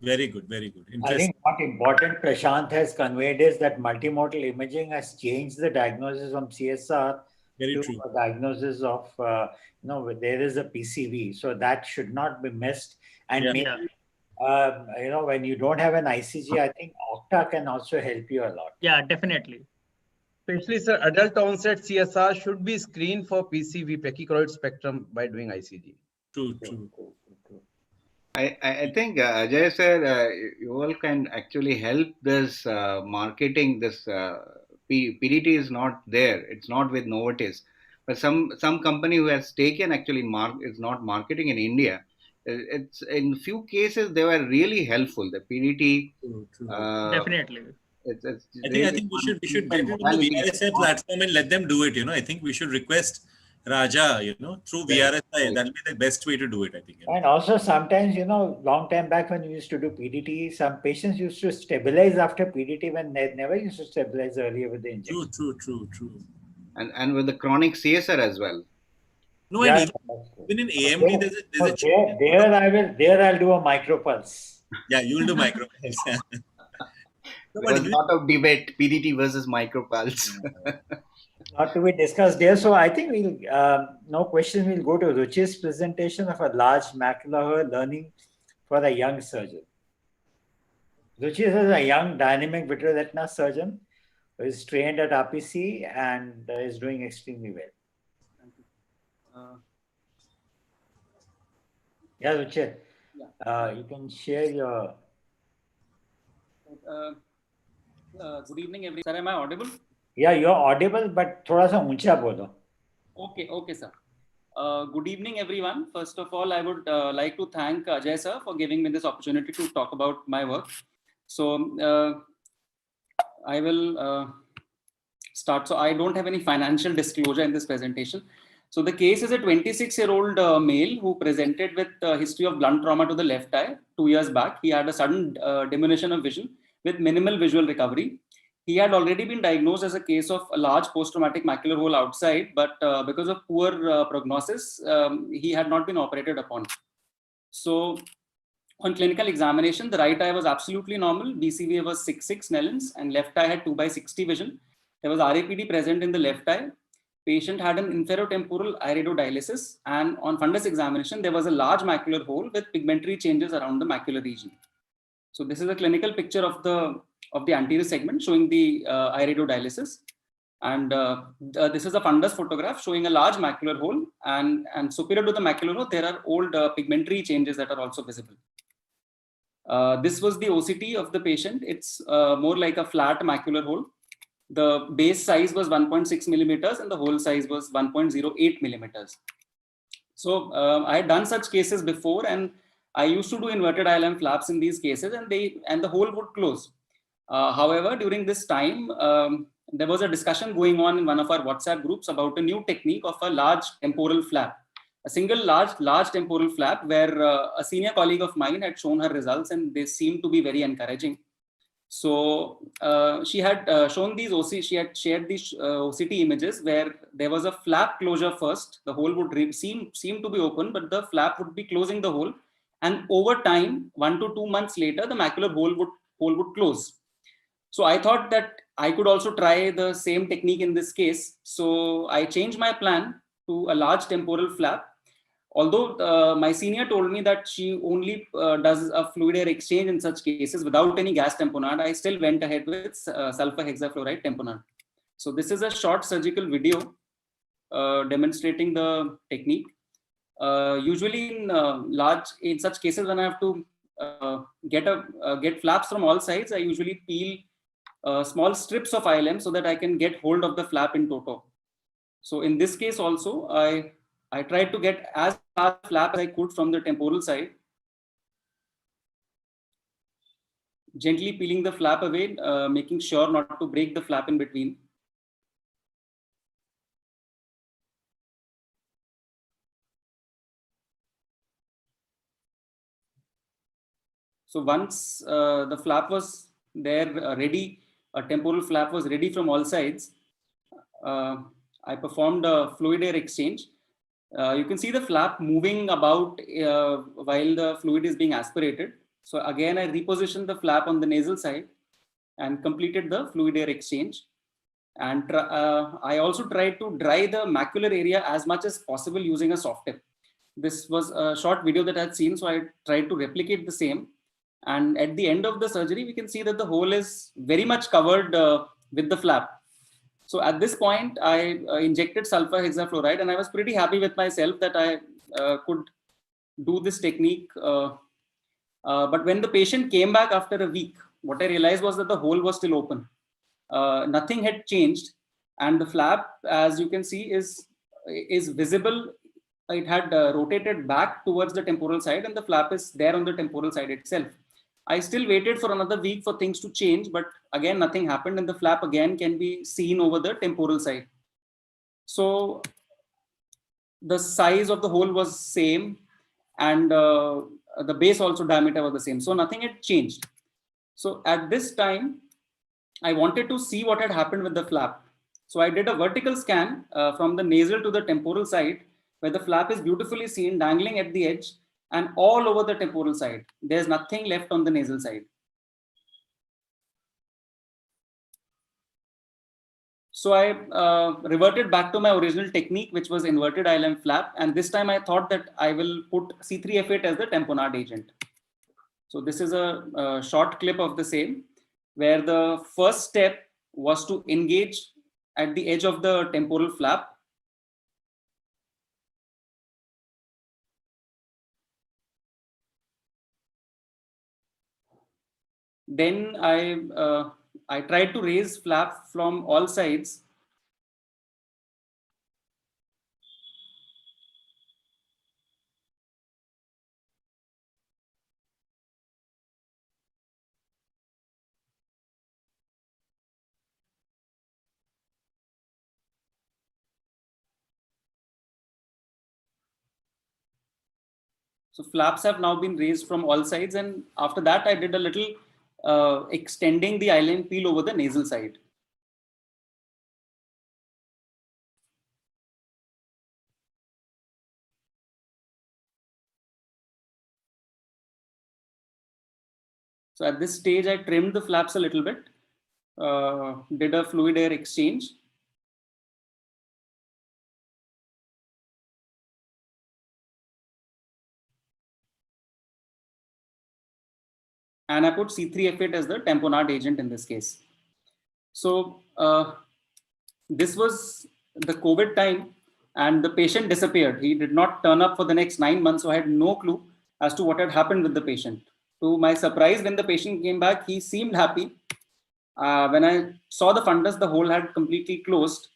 Very good, very good.
I think what important Prashant has conveyed is that multimodal imaging has changed the diagnosis from CSR to a diagnosis of, there is a PCV. So that should not be missed. And maybe, when you don't have an ICG, I think Octa can also help you a lot.
Yeah, definitely.
Especially, sir, adult onset CSR should be screened for PCV, pachychoroid spectrum, by doing ICG.
True.
I think Ajay sir, you all can actually help this marketing. This PDT is not there. It's not with Novartis, but some company who has taken actually is not marketing in India. It's in few cases they were really helpful. The PDT.
Definitely.
I think we should get it on the VRSI platform and let them do it. I think we should request Raja, through VRSI. That'll be the best way to do it, I think.
And also sometimes, long time back when we used to do PDT, some patients used to stabilize after PDT when they never used to stabilize earlier with the injection.
True.
And with the chronic CSR as well.
No,
Yeah,
and even in AMD, there's a change.
There I'll do a micropulse.
Yeah, you'll do micropulse.
There's a lot of debate, PDT versus micropulse.
Not to be discussed there. So I think no question, we'll go to Ruchi's presentation of a large macular learning for a young surgeon. Ruchi is a young dynamic vitreoretina surgeon who is trained at RPC and is doing extremely well.
Thank you.
Yeah, Ruchi,
Yeah.
you can share your...
Good evening, everyone. Sir, am I audible?
Yeah, you're audible, but thoda sa uncha bolo.
Okay, sir. Good evening, everyone. First of all, I would like to thank Ajay sir for giving me this opportunity to talk about my work. So I will start. So I don't have any financial disclosure in this presentation. So the case is a 26-year-old male who presented with a history of blunt trauma to the left eye 2 years back. He had a sudden diminution of vision with minimal visual recovery. He had already been diagnosed as a case of a large post-traumatic macular hole outside, but because of poor prognosis, he had not been operated upon. So on clinical examination, the right eye was absolutely normal. BCVA was 6.6 Nellens and left eye had 2/60 vision. There was RAPD present in the left eye. Patient had an inferotemporal iridodialysis, and on fundus examination, there was a large macular hole with pigmentary changes around the macular region. So this is a clinical picture of the anterior segment showing the iridodialysis. And this is a fundus photograph showing a large macular hole, and superior to the macular hole, there are old pigmentary changes that are also visible. This was the OCT of the patient. It's more like a flat macular hole. The base size was 1.6 millimeters and the hole size was 1.08 millimeters. So I had done such cases before, and I used to do inverted ILM flaps in these cases, and the hole would close. However, during this time, there was a discussion going on in one of our WhatsApp groups about a new technique of a large temporal flap, a single large temporal flap, where a senior colleague of mine had shown her results, and they seemed to be very encouraging. So she had shown these she had shared these OCT images where there was a flap closure first. The hole would seem to be open, but the flap would be closing the hole, and over time, 1 to 2 months later, the macular hole would close. So I thought that I could also try the same technique in this case. So I changed my plan to a large temporal flap. Although my senior told me that she only does a fluid air exchange in such cases without any gas tamponade, I still went ahead with sulfur hexafluoride tamponade. So this is a short surgical video demonstrating the technique. Usually in such cases, when I have to get flaps from all sides, I usually peel small strips of ILM so that I can get hold of the flap in toto. So in this case also, I tried to get as large a flap as I could from the temporal side, gently peeling the flap away, making sure not to break the flap in between. So once the flap was there ready, a temporal flap was ready from all sides, I performed a fluid air exchange. You can see the flap moving about while the fluid is being aspirated. So again, I repositioned the flap on the nasal side and completed the fluid air exchange. And I also tried to dry the macular area as much as possible using a soft tip. This was a short video that I had seen, so I tried to replicate the same. And at the end of the surgery, we can see that the hole is very much covered with the flap. So at this point, I injected sulfur hexafluoride, and I was pretty happy with myself that I could do this technique. But when the patient came back after a week, what I realized was that the hole was still open. Nothing had changed, and the flap, as you can see, is visible. It had rotated back towards the temporal side, and the flap is there on the temporal side itself. I still waited for another week for things to change, but again, nothing happened, and the flap again can be seen over the temporal side. So the size of the hole was same, and the base also diameter was the same. So nothing had changed. So at this time, I wanted to see what had happened with the flap. So I did a vertical scan from the nasal to the temporal side, where the flap is beautifully seen dangling at the edge and all over the temporal side. There's nothing left on the nasal side. So I reverted back to my original technique, which was inverted ILM flap. And this time I thought that I will put C3F8 as the tamponade agent. So this is a short clip of the same, where the first step was to engage at the edge of the temporal flap. Then I tried to raise flap from all sides. So flaps have now been raised from all sides. And after that, I did a little extending the eyelid peel over the nasal side. So at this stage, I trimmed the flaps a little bit, did a fluid air exchange. And I put C3F8 as the tamponade agent in this case. So this was the COVID time, and the patient disappeared. He did not turn up for the next 9 months. So I had no clue as to what had happened with the patient. To my surprise, when the patient came back, he seemed happy. When I saw the fundus, the hole had completely closed.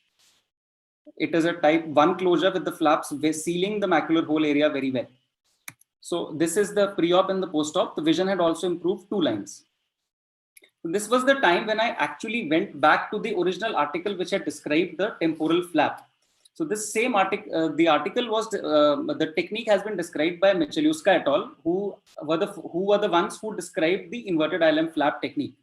It is a type 1 closure with the flaps sealing the macular hole area very well. So this is the pre-op and the post-op. The vision had also improved 2 lines. So this was the time when I actually went back to the original article which had described the temporal flap. So this same article, the article was, the technique has been described by Micheluska et al., who were the ones who described the inverted ILM flap technique.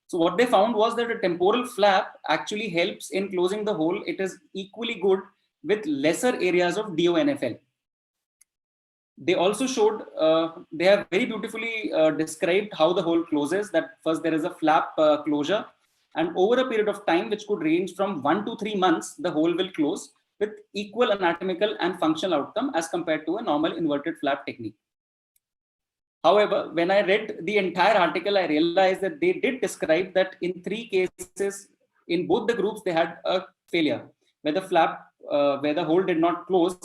So what they found was that a temporal flap actually helps in closing the hole. It is equally good with lesser areas of DONFL. They also showed, they have very beautifully described how the hole closes, that first there is a flap closure, and over a period of time, which could range from 1 to 3 months, the hole will close with equal anatomical and functional outcome as compared to a normal inverted flap technique. However, when I read the entire article, I realized that they did describe that in 3 cases, in both the groups, they had a failure, where the flap, where the hole did not close,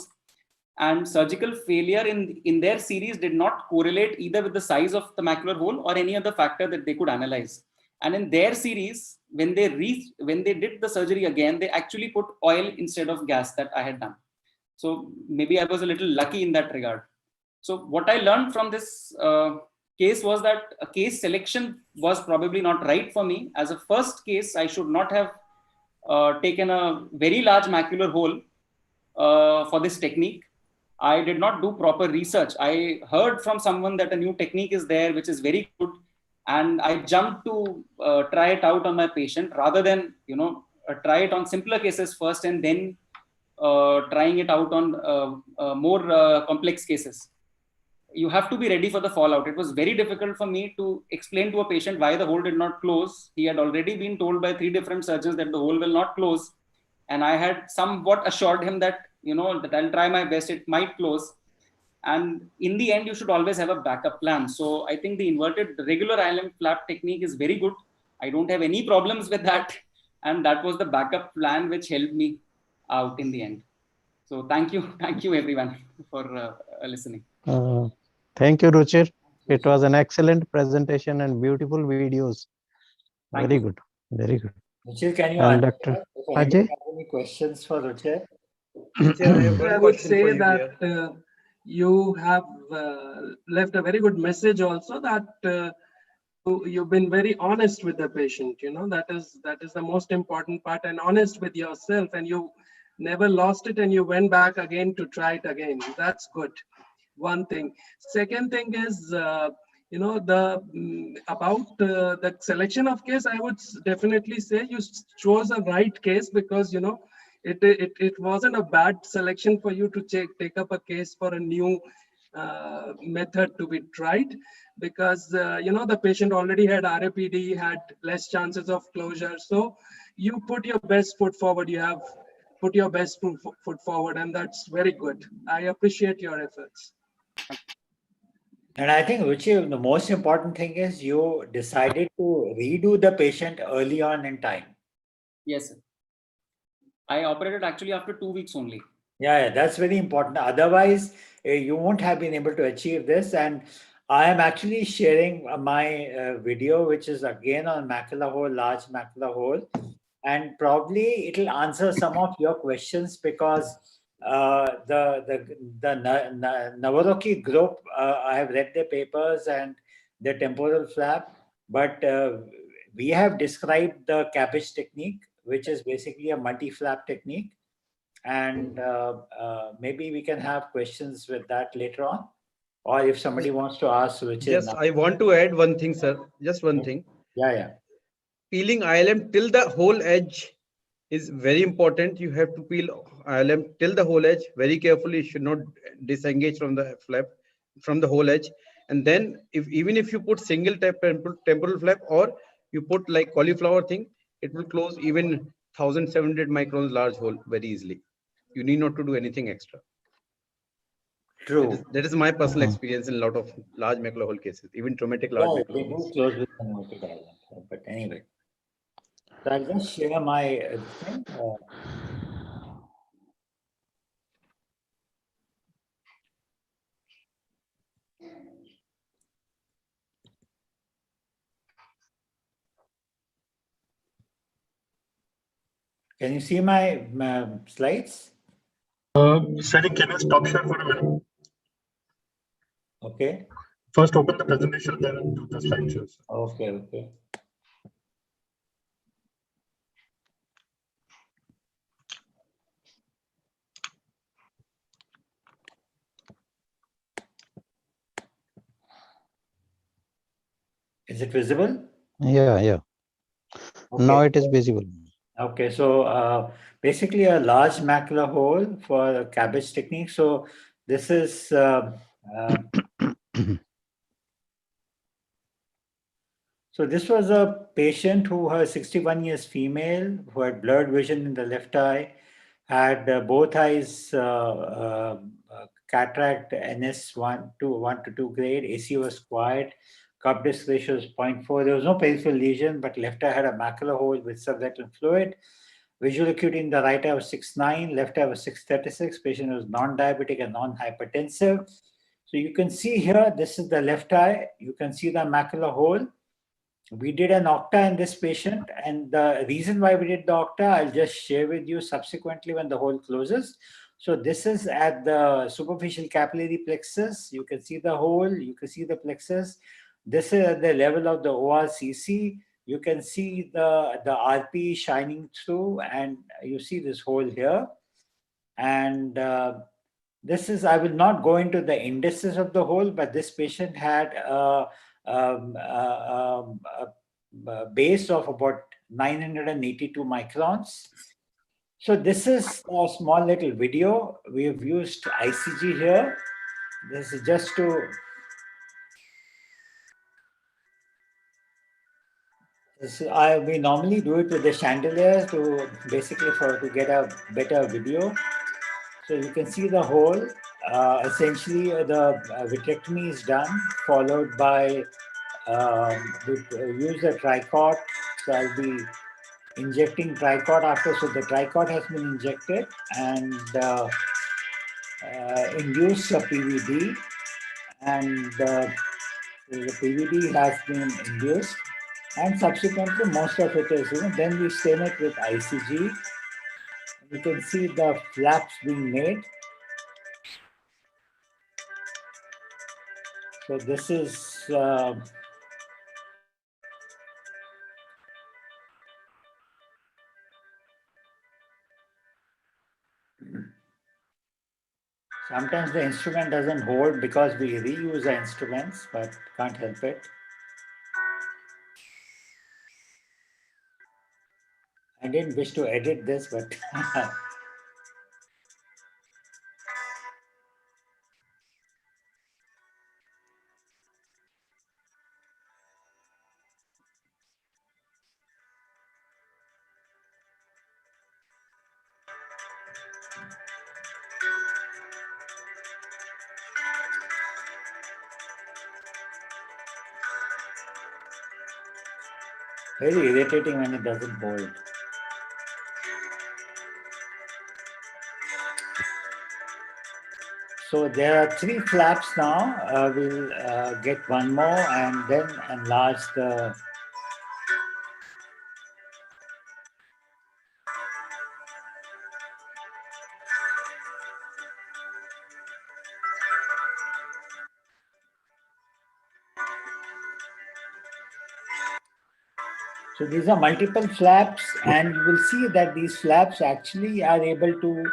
and surgical failure in their series did not correlate either with the size of the macular hole or any other factor that they could analyze. And in their series, when they did the surgery again, they actually put oil instead of gas that I had done. So maybe I was a little lucky in that regard. So what I learned from this case was that a case selection was probably not right for me. As a first case, I should not have taken a very large macular hole for this technique. I did not do proper research. I heard from someone that a new technique is there, which is very good. And I jumped to try it out on my patient rather than, try it on simpler cases first and then trying it out on more complex cases. You have to be ready for the fallout. It was very difficult for me to explain to a patient why the hole did not close. He had already been told by 3 different surgeons that the hole will not close. And I had somewhat assured him that, that I'll try my best, it might close. And in the end, you should always have a backup plan. So I think the inverted regular ILM flap technique is very good. I don't have any problems with that. And that was the backup plan which helped me out in the end. So thank you everyone for listening.
Thank you, Ruchir. It was an excellent presentation and beautiful videos. Very good. Very good.
Ruchir, can you
And
answer?
Dr.
If anyone
Ajay?
has any questions for Ruchir?
I would say that you have left a very good message also, that you've been very honest with the patient. That is the most important part, and honest with yourself. And you never lost it and you went back again to try it again. That's good. One thing. Second thing is, about the selection of case, I would definitely say you chose a right case, because it wasn't a bad selection for you to take up a case for a new method to be tried, because the patient already had RAPD, had less chances of closure. So you put your best foot forward. You have put your best foot forward, and that's very good. I appreciate your efforts.
And I think, Ruchi, the most important thing is you decided to redo the patient early on in time.
Yes, sir. I operated actually after 2 weeks only.
Yeah, that's very important. Otherwise, you won't have been able to achieve this. And I am actually sharing my video, which is again on macula hole, large macula hole. And probably it'll answer some of your questions, because the Navarroki group, I have read their papers and their temporal flap, but we have described the cabbage technique, which is basically a multi-flap technique. And maybe we can have questions with that later on, or if somebody wants to ask, which
Yes, I want to add one thing, sir. Just one thing.
Yeah.
Peeling ILM till the whole edge is very important. You have to peel ILM till the whole edge very carefully. You should not disengage from the flap, from the whole edge. And then even if you put single temporal flap, or you put like cauliflower thing, it will close even 1700 microns large hole very easily. You need not to do anything extra.
True.
That is my personal experience in a lot of large macula hole cases, even traumatic large macula
They
holes.
do close with converted island. But anyway, so I'll just share my thing. Can you see my slides?
Sally, can you stop share for a minute?
Okay.
First open the presentation, then do the slideshows.
Okay. Is it visible?
Yeah.
Okay.
Now it is visible.
Okay, so basically a large macula hole for a cabbage technique. So this is so this was a patient who was 61 years female, who had blurred vision in the left eye, had both eyes cataract NS1 to 2 grade, AC was quiet, cup disc ratio was 0.4. There was no peripheral lesion, but left eye had a macular hole with subretinal fluid. Visual acuity in the right eye was 6.9, left eye was 6.36. Patient was non-diabetic and non-hypertensive. So you can see here, this is the left eye. You can see the macular hole. We did an octa in this patient, and the reason why we did the octa, I'll just share with you subsequently when the hole closes. So this is at the superficial capillary plexus. You can see the hole, you can see the plexus. This is at the level of the ORCC. You can see the RP shining through, and you see this hole here. And this is, I will not go into the indices of the hole, but this patient had a base of about 982 microns. So this is a small little video. We have used ICG here. This is just to we normally do it with the chandelier to basically to get a better video. So you can see the hole. Essentially, the vitrectomy is done, followed by use the tricot. So I'll be injecting tricot after. So the tricot has been injected and induce a PVD, and the PVD has been induced, and subsequently most of it is, then we stain it with ICG. You can see the flaps being made. So this is Sometimes the instrument doesn't hold because we reuse the instruments, but can't help it. I didn't wish to edit this, but very irritating when it doesn't hold. So there are 3 flaps now. We'll get one more and then enlarge the. So these are multiple flaps, and you will see that these flaps actually are able to,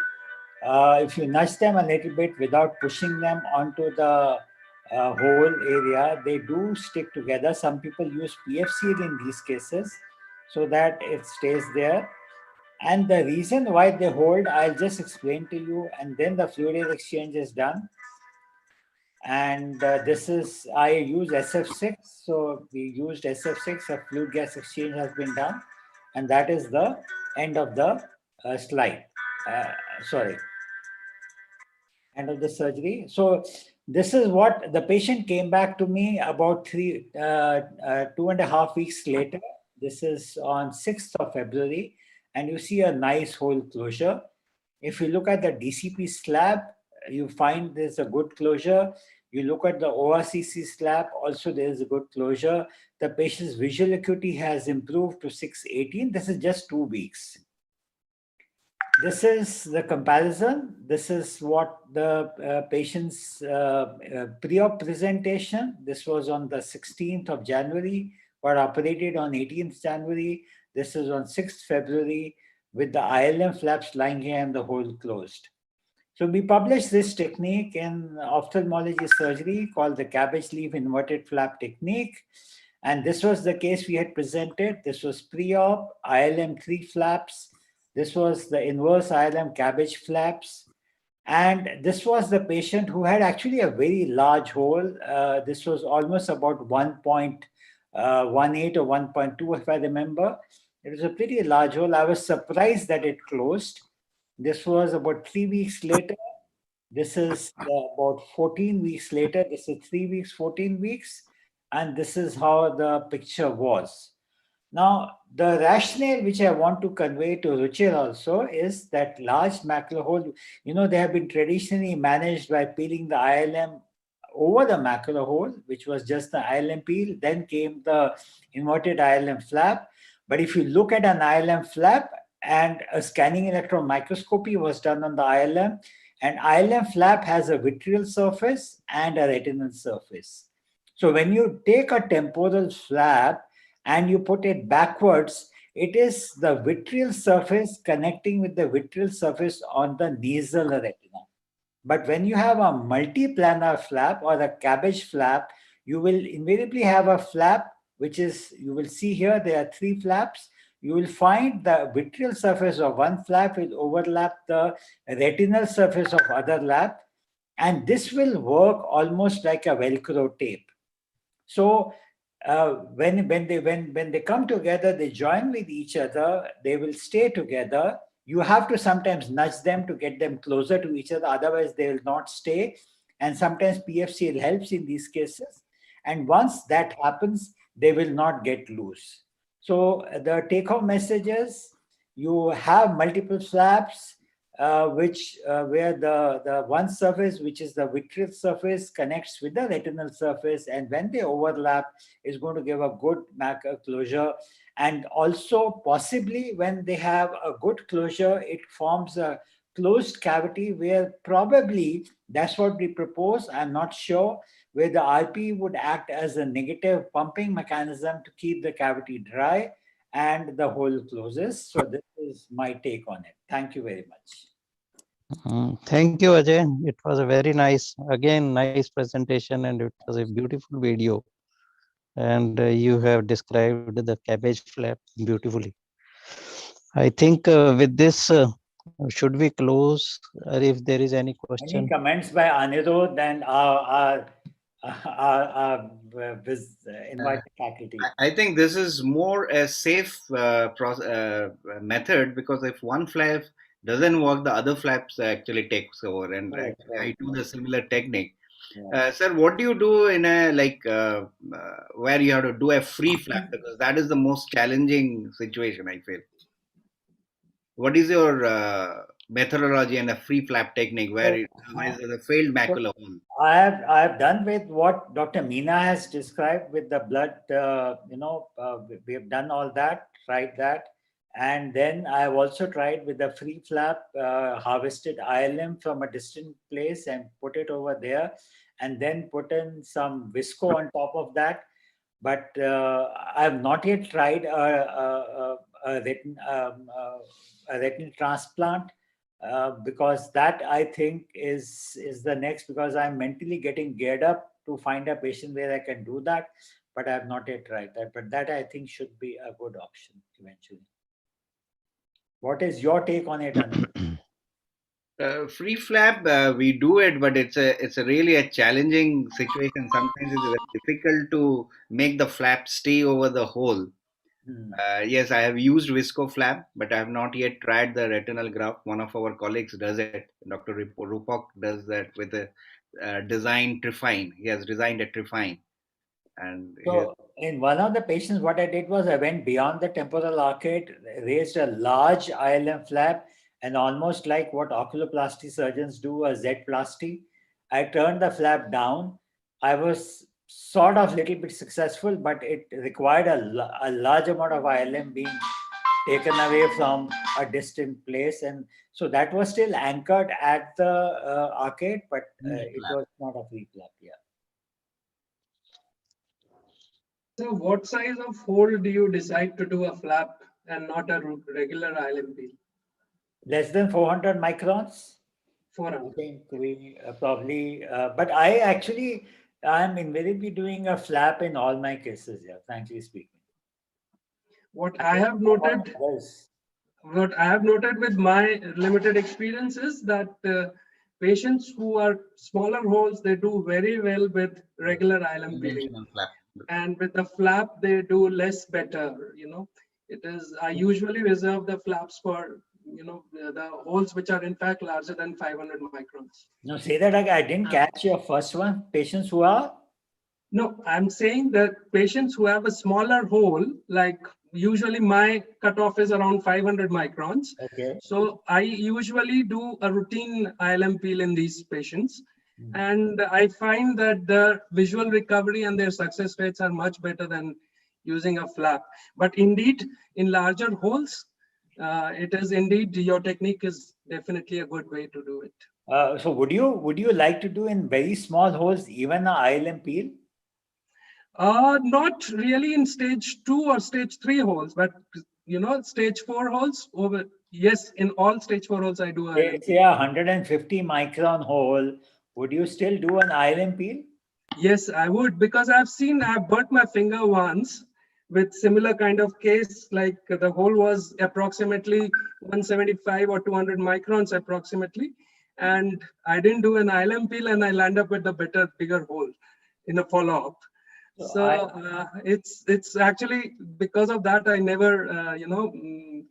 if you nudge them a little bit without pushing them onto the whole area, they do stick together. Some people use PFC in these cases so that it stays there. And the reason why they hold, I'll just explain to you, and then the fluid air exchange is done. And this is, I use SF6. So we used SF6, a fluid gas exchange has been done. And that is the end of the slide. Sorry. End of the surgery. So this is what the patient came back to me about 2.5 weeks later. This is on 6th of February. And you see a nice hole closure. If you look at the DCP slab, you find there's a good closure. You look at the ORCC slab, also there is a good closure. The patient's visual acuity has improved to 618. This is just 2 weeks. This is the comparison. This is what the patient's pre-op presentation. This was on the 16th of January, got operated on 18th January. This is on 6th February with the ILM flaps lying here and the hole closed. So we published this technique in ophthalmology surgery called the cabbage leaf inverted flap technique. And this was the case we had presented. This was pre-op, ILM 3 flaps. This was the inverse ILM cabbage flaps. And this was the patient who had actually a very large hole. This was almost about 1.18 or 1.2, if I remember. It was a pretty large hole. I was surprised that it closed. This was about 3 weeks later. This is about 14 weeks later. This is 3 weeks, 14 weeks. And this is how the picture was. Now, the rationale which I want to convey to Ruchir also is that large macular hole, they have been traditionally managed by peeling the ILM over the macular hole, which was just the ILM peel. Then came the inverted ILM flap. But if you look at an ILM flap, and a scanning electron microscopy was done on the ILM, and ILM flap has a vitreal surface and a retinal surface. So when you take a temporal flap and you put it backwards, it is the vitreal surface connecting with the vitreal surface on the nasal retina. But when you have a multiplanar flap or a cabbage flap, you will invariably have a flap, which is, you will see here, there are 3 flaps. You will find the vitreal surface of one flap will overlap the retinal surface of other flap, and this will work almost like a Velcro tape. So when they come together, they join with each other, they will stay together. You have to sometimes nudge them to get them closer to each other, otherwise they will not stay. And sometimes PFCL helps in these cases. And once that happens, they will not get loose. So the take-home messages, you have multiple flaps, where the one surface, which is the vitreal surface, connects with the retinal surface, and when they overlap, is going to give a good macula closure. And also, possibly, when they have a good closure, it forms a closed cavity where probably that's what we propose. I'm not sure, where the RP would act as a negative pumping mechanism to keep the cavity dry and the hole closes. So this is my take on it. Thank you very much.
Thank you, Ajay. It was a very nice presentation, and it was a beautiful video. And you have described the cabbage flap beautifully. I think with this, should we close, or if there is any
Any
question?
comments by Anirudh and our invited faculty?
I think this is more a safe method, because if one flap doesn't work, the other flaps actually takes over, and
Right,
actually I
right,
do the similar technique.
yeah.
Sir, what do you do in a where you have to do a free flap, because that is the most challenging situation, I feel. What is your methodology and a free flap technique where where is the failed macula hole?
I have done with what Dr. Meena has described with the blood. We have done all that, tried that, and then I have also tried with the free flap, harvested ILM from a distant place and put it over there, and then put in some visco on top of that. But I have not yet tried a retinal transplant, because that I think is the next, because I'm mentally getting geared up to find a patient where I can do that, but I have not yet tried that. But that I think should be a good option eventually. What is your take on it, Anu?
Free flap, we do it, but it's a really a challenging situation. Sometimes it's very difficult to make the flap stay over the hole. Yes, I have used visco flap, but I have not yet tried the retinal graft. One of our colleagues does it. Dr. Rupok does that with a designed Trifine. He has designed a Trifine, and
So in one of the patients, what I did was I went beyond the temporal arcade, raised a large ILM flap, and almost like what oculoplasty surgeons do, a Z-plasty, I turned the flap down. I was sort of little bit successful, but it required a large amount of ILM being taken away from a distant place. And so that was still anchored at the arcade, but it was not a free flap, yeah.
So what size of hole do you decide to do a flap and not a regular ILM peel?
Less than 400 microns.
400.
I think we probably, but I'm invariably doing a flap in all my cases, yeah, frankly speaking.
What I have noted with my limited experience is that patients who are smaller holes, they do very well with regular ILM peeling. And with the flap, they do less better, I usually reserve the flaps for, the holes which are in fact larger than 500 microns.
No, say that again. I didn't catch your first one. Patients who are?
No, I'm saying that patients who have a smaller hole, like usually my cutoff is around 500 microns.
Okay.
So I usually do a routine ILM peel in these patients. And I find that the visual recovery and their success rates are much better than using a flap. But indeed, in larger holes, it is indeed your technique is definitely a good way to do it.
So would you like to do in very small holes even a ILM peel?
Not really in stage 2 or stage 3 holes, but stage 4 holes over. Yes, in all stage 4 holes I do ILM.
Say a 150 micron hole. Would you still do an ILM peel?
Yes, I would, because I've burnt my finger once with similar kind of case. Like the hole was approximately 175 or 200 microns approximately, and I didn't do an ILM peel, and I land up with a bigger hole in a follow-up. So it's actually because of that I never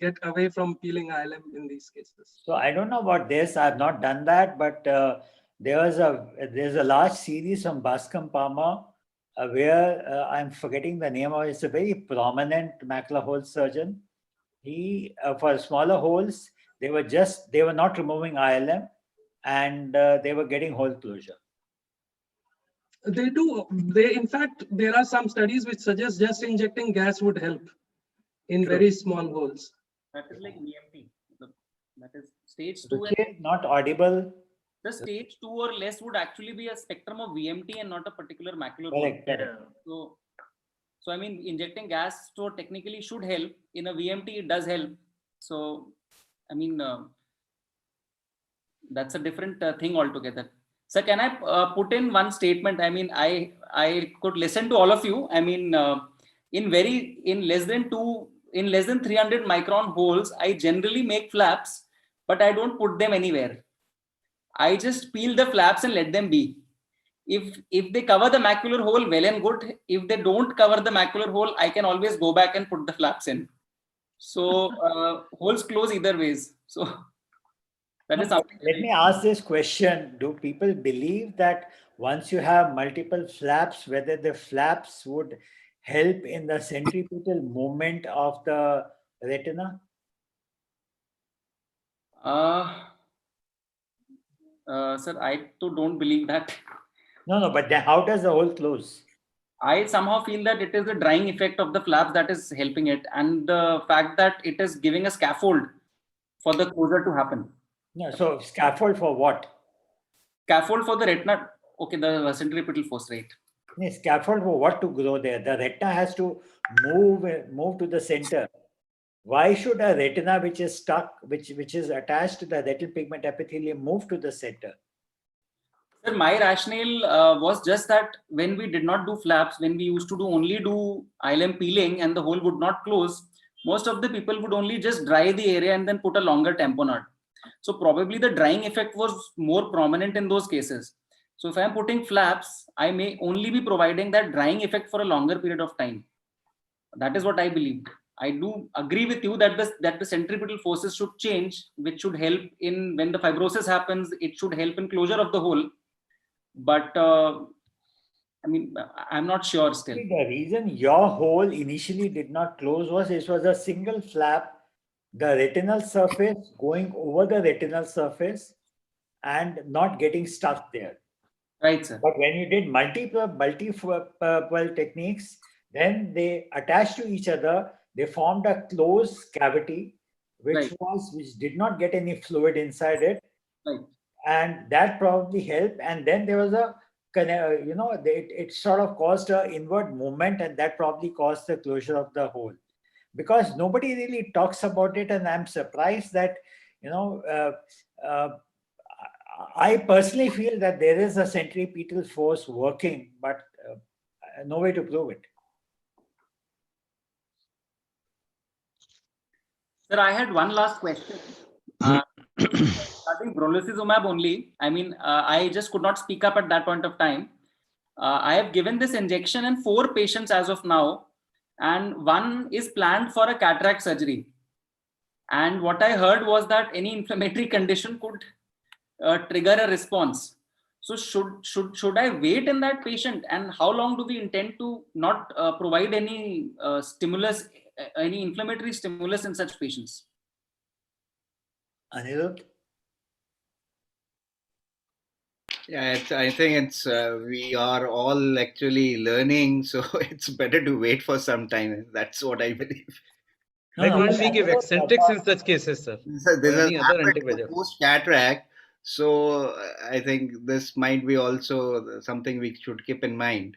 get away from peeling ILM in these cases.
So I don't know about this. I've not done that, but there's a large series from Bascom Palmer where I'm forgetting the name of it. It's a very prominent macula hole surgeon. He for smaller holes they were not removing ILM, and they were getting hole closure.
In fact, there are some studies which suggest just injecting gas would help in very small holes.
That is like VMT. That is stage 2.
Which is not audible.
The stage 2 or less would actually be a spectrum of VMT and not a particular macular hole. So I mean, injecting gas so technically should help. In a VMT, it does help. So I mean, that's a different thing altogether. So can I put in one statement? I mean, I could listen to all of you. I mean, in less than 300 micron holes, I generally make flaps, but I don't put them anywhere. I just peel the flaps and let them be. If they cover the macular hole, well and good. If they don't cover the macular hole, I can always go back and put the flaps in. So holes close either ways. So that is something.
Let me ask this question. Do people believe that once you have multiple flaps, whether the flaps would help in the centripetal movement of the retina?
Sir, I too don't believe that.
No, but then how does the hole close?
I somehow feel that it is the drying effect of the flaps that is helping it, and the fact that it is giving a scaffold for the closure to happen.
No, so scaffold for what?
Scaffold for the retina. Okay, the centripetal force, right?
No, scaffold for what to grow there? The retina has to move to the center. Why should a retina which is stuck, which is attached to the retinal pigment epithelium, move to the center?
Sir, my rationale was just that when we did not do flaps, when we used to only do ILM peeling and the hole would not close, most of the people would only just dry the area and then put a longer tamponade. So probably the drying effect was more prominent in those cases. So if I'm putting flaps, I may only be providing that drying effect for a longer period of time. That is what I believe. I do agree with you that the centripetal forces should change, which should help in when the fibrosis happens, it should help in closure of the hole. But I mean, I'm not sure still.
The reason your hole initially did not close was it was a single flap, the retinal surface going over the retinal surface and not getting stuck there.
Right, sir.
But when you did multiple techniques, then they attached to each other, they formed a closed cavity, which did not get any fluid inside it.
Right.
And that probably helped. And then there was it sort of caused an inward movement, and that probably caused the closure of the hole. Because nobody really talks about it, and I'm surprised that, I personally feel that there is a centripetal force working, but no way to prove it.
Sir, I had one last question. Regarding brolucizumab only, I mean, I just could not speak up at that point of time. I have given this injection in 4 patients as of now, and 1 is planned for a cataract surgery. And what I heard was that any inflammatory condition could trigger a response. So should I wait in that patient, and how long do we intend to not provide any stimulus, any inflammatory stimulus in such patients?
Anirudh?
Yeah, I think it's we are all actually learning, so it's better to wait for some time. That's what I believe.
Like we give eccentrics in such cases, sir.
There's a post-cataract, so I think this might be also something we should keep in mind.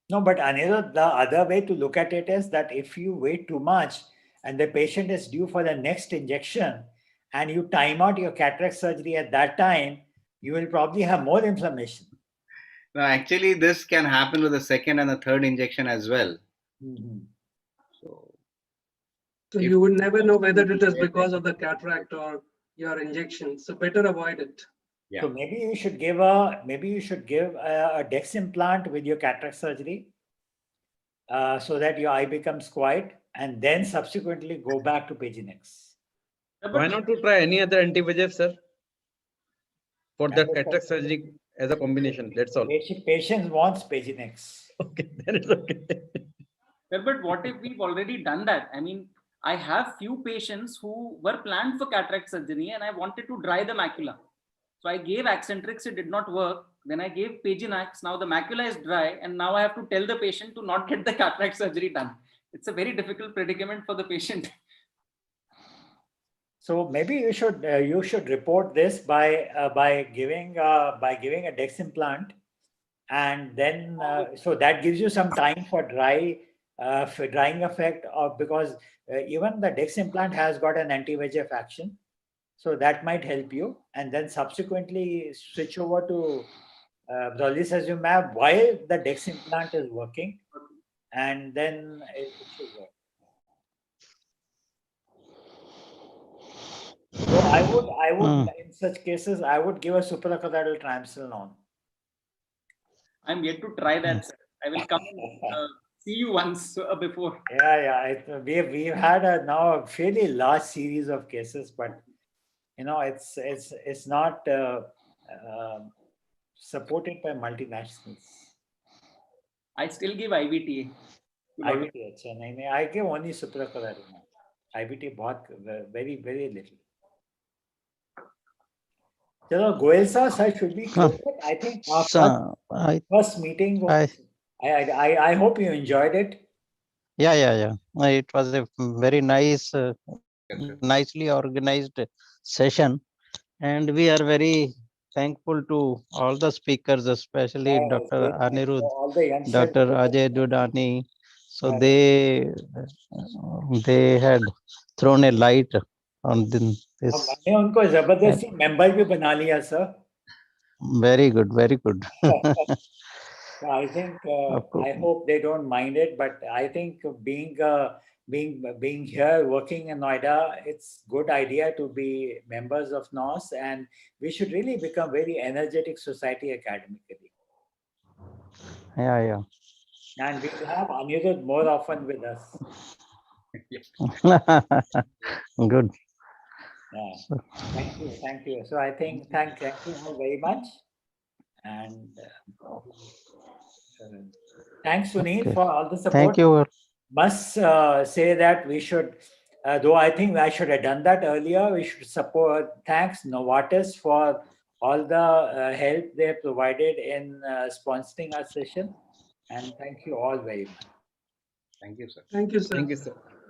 No, but Anirudh, the other way to look at it is that if you wait too much and the patient is due for the next injection and you time out your cataract surgery at that time, you will probably have more inflammation.
No, actually, this can happen with the second and the third injection as well.
Mm-hmm.
So you would never know whether it is because of the cataract or your injection. So better avoid it.
Yeah.
So maybe you should give a Dex implant with your cataract surgery, so that your eye becomes quiet, and then subsequently go back to Pagenex.
Why not to try any other anti-VEGF, sir? For the cataract surgery as a combination, that's all.
Patients wants Pagenex.
Okay, then it's okay.
But what if we've already done that? I mean, I have few patients who were planned for cataract surgery and I wanted to dry the macula. So I gave Accentrix, it did not work. Then I gave Pagenax, now the macula is dry, and now I have to tell the patient to not get the cataract surgery done. It's a very difficult predicament for the patient.
So maybe you should report this by giving a Dex implant, and then so that gives you some time for drying effect, because even the Dex implant has got an anti-VEGF action. So that might help you. And then subsequently switch over to brolucizumab while the DEX implant is working. And then it should work. So I would, in such cases, I would give a suprachoroidal triamcinolone.
I'm yet to try that, sir. I will come and see you once before.
Yeah. We've had now a fairly large series of cases, but it's not supported by multinationals.
I still give IVT.
IVT, अच्छा नहीं I give only suprachoroidal. IVT बहुत very little. Chalo, Goel sir, should we close it? I think our first meeting was, I hope you enjoyed it.
Yeah. It was a very nice, nicely organized session, and we are very thankful to all the speakers, especially Dr. Anirudh, Dr. Ajay Dudani. So they had thrown a light on this.
हमने उनको जबरदस्ती member भी बना लिया, sir.
Very good.
I think I hope they don't mind it, but I think being here working in Noida, it's good idea to be members of NOS, and we should really become very energetic society academically.
Yeah.
And we'll have Anirudh more often with us.
Good.
Yeah. Thank you. So I think thank you all very much, and thanks Sunil for all the support.
Thank you.
Must say that we should, though I think I should have done that earlier, we should thanks Novartis for all the help they provided in sponsoring our session, and thank you all very much.
Thank you, sir.
Thank you, sir.
Thank you, sir.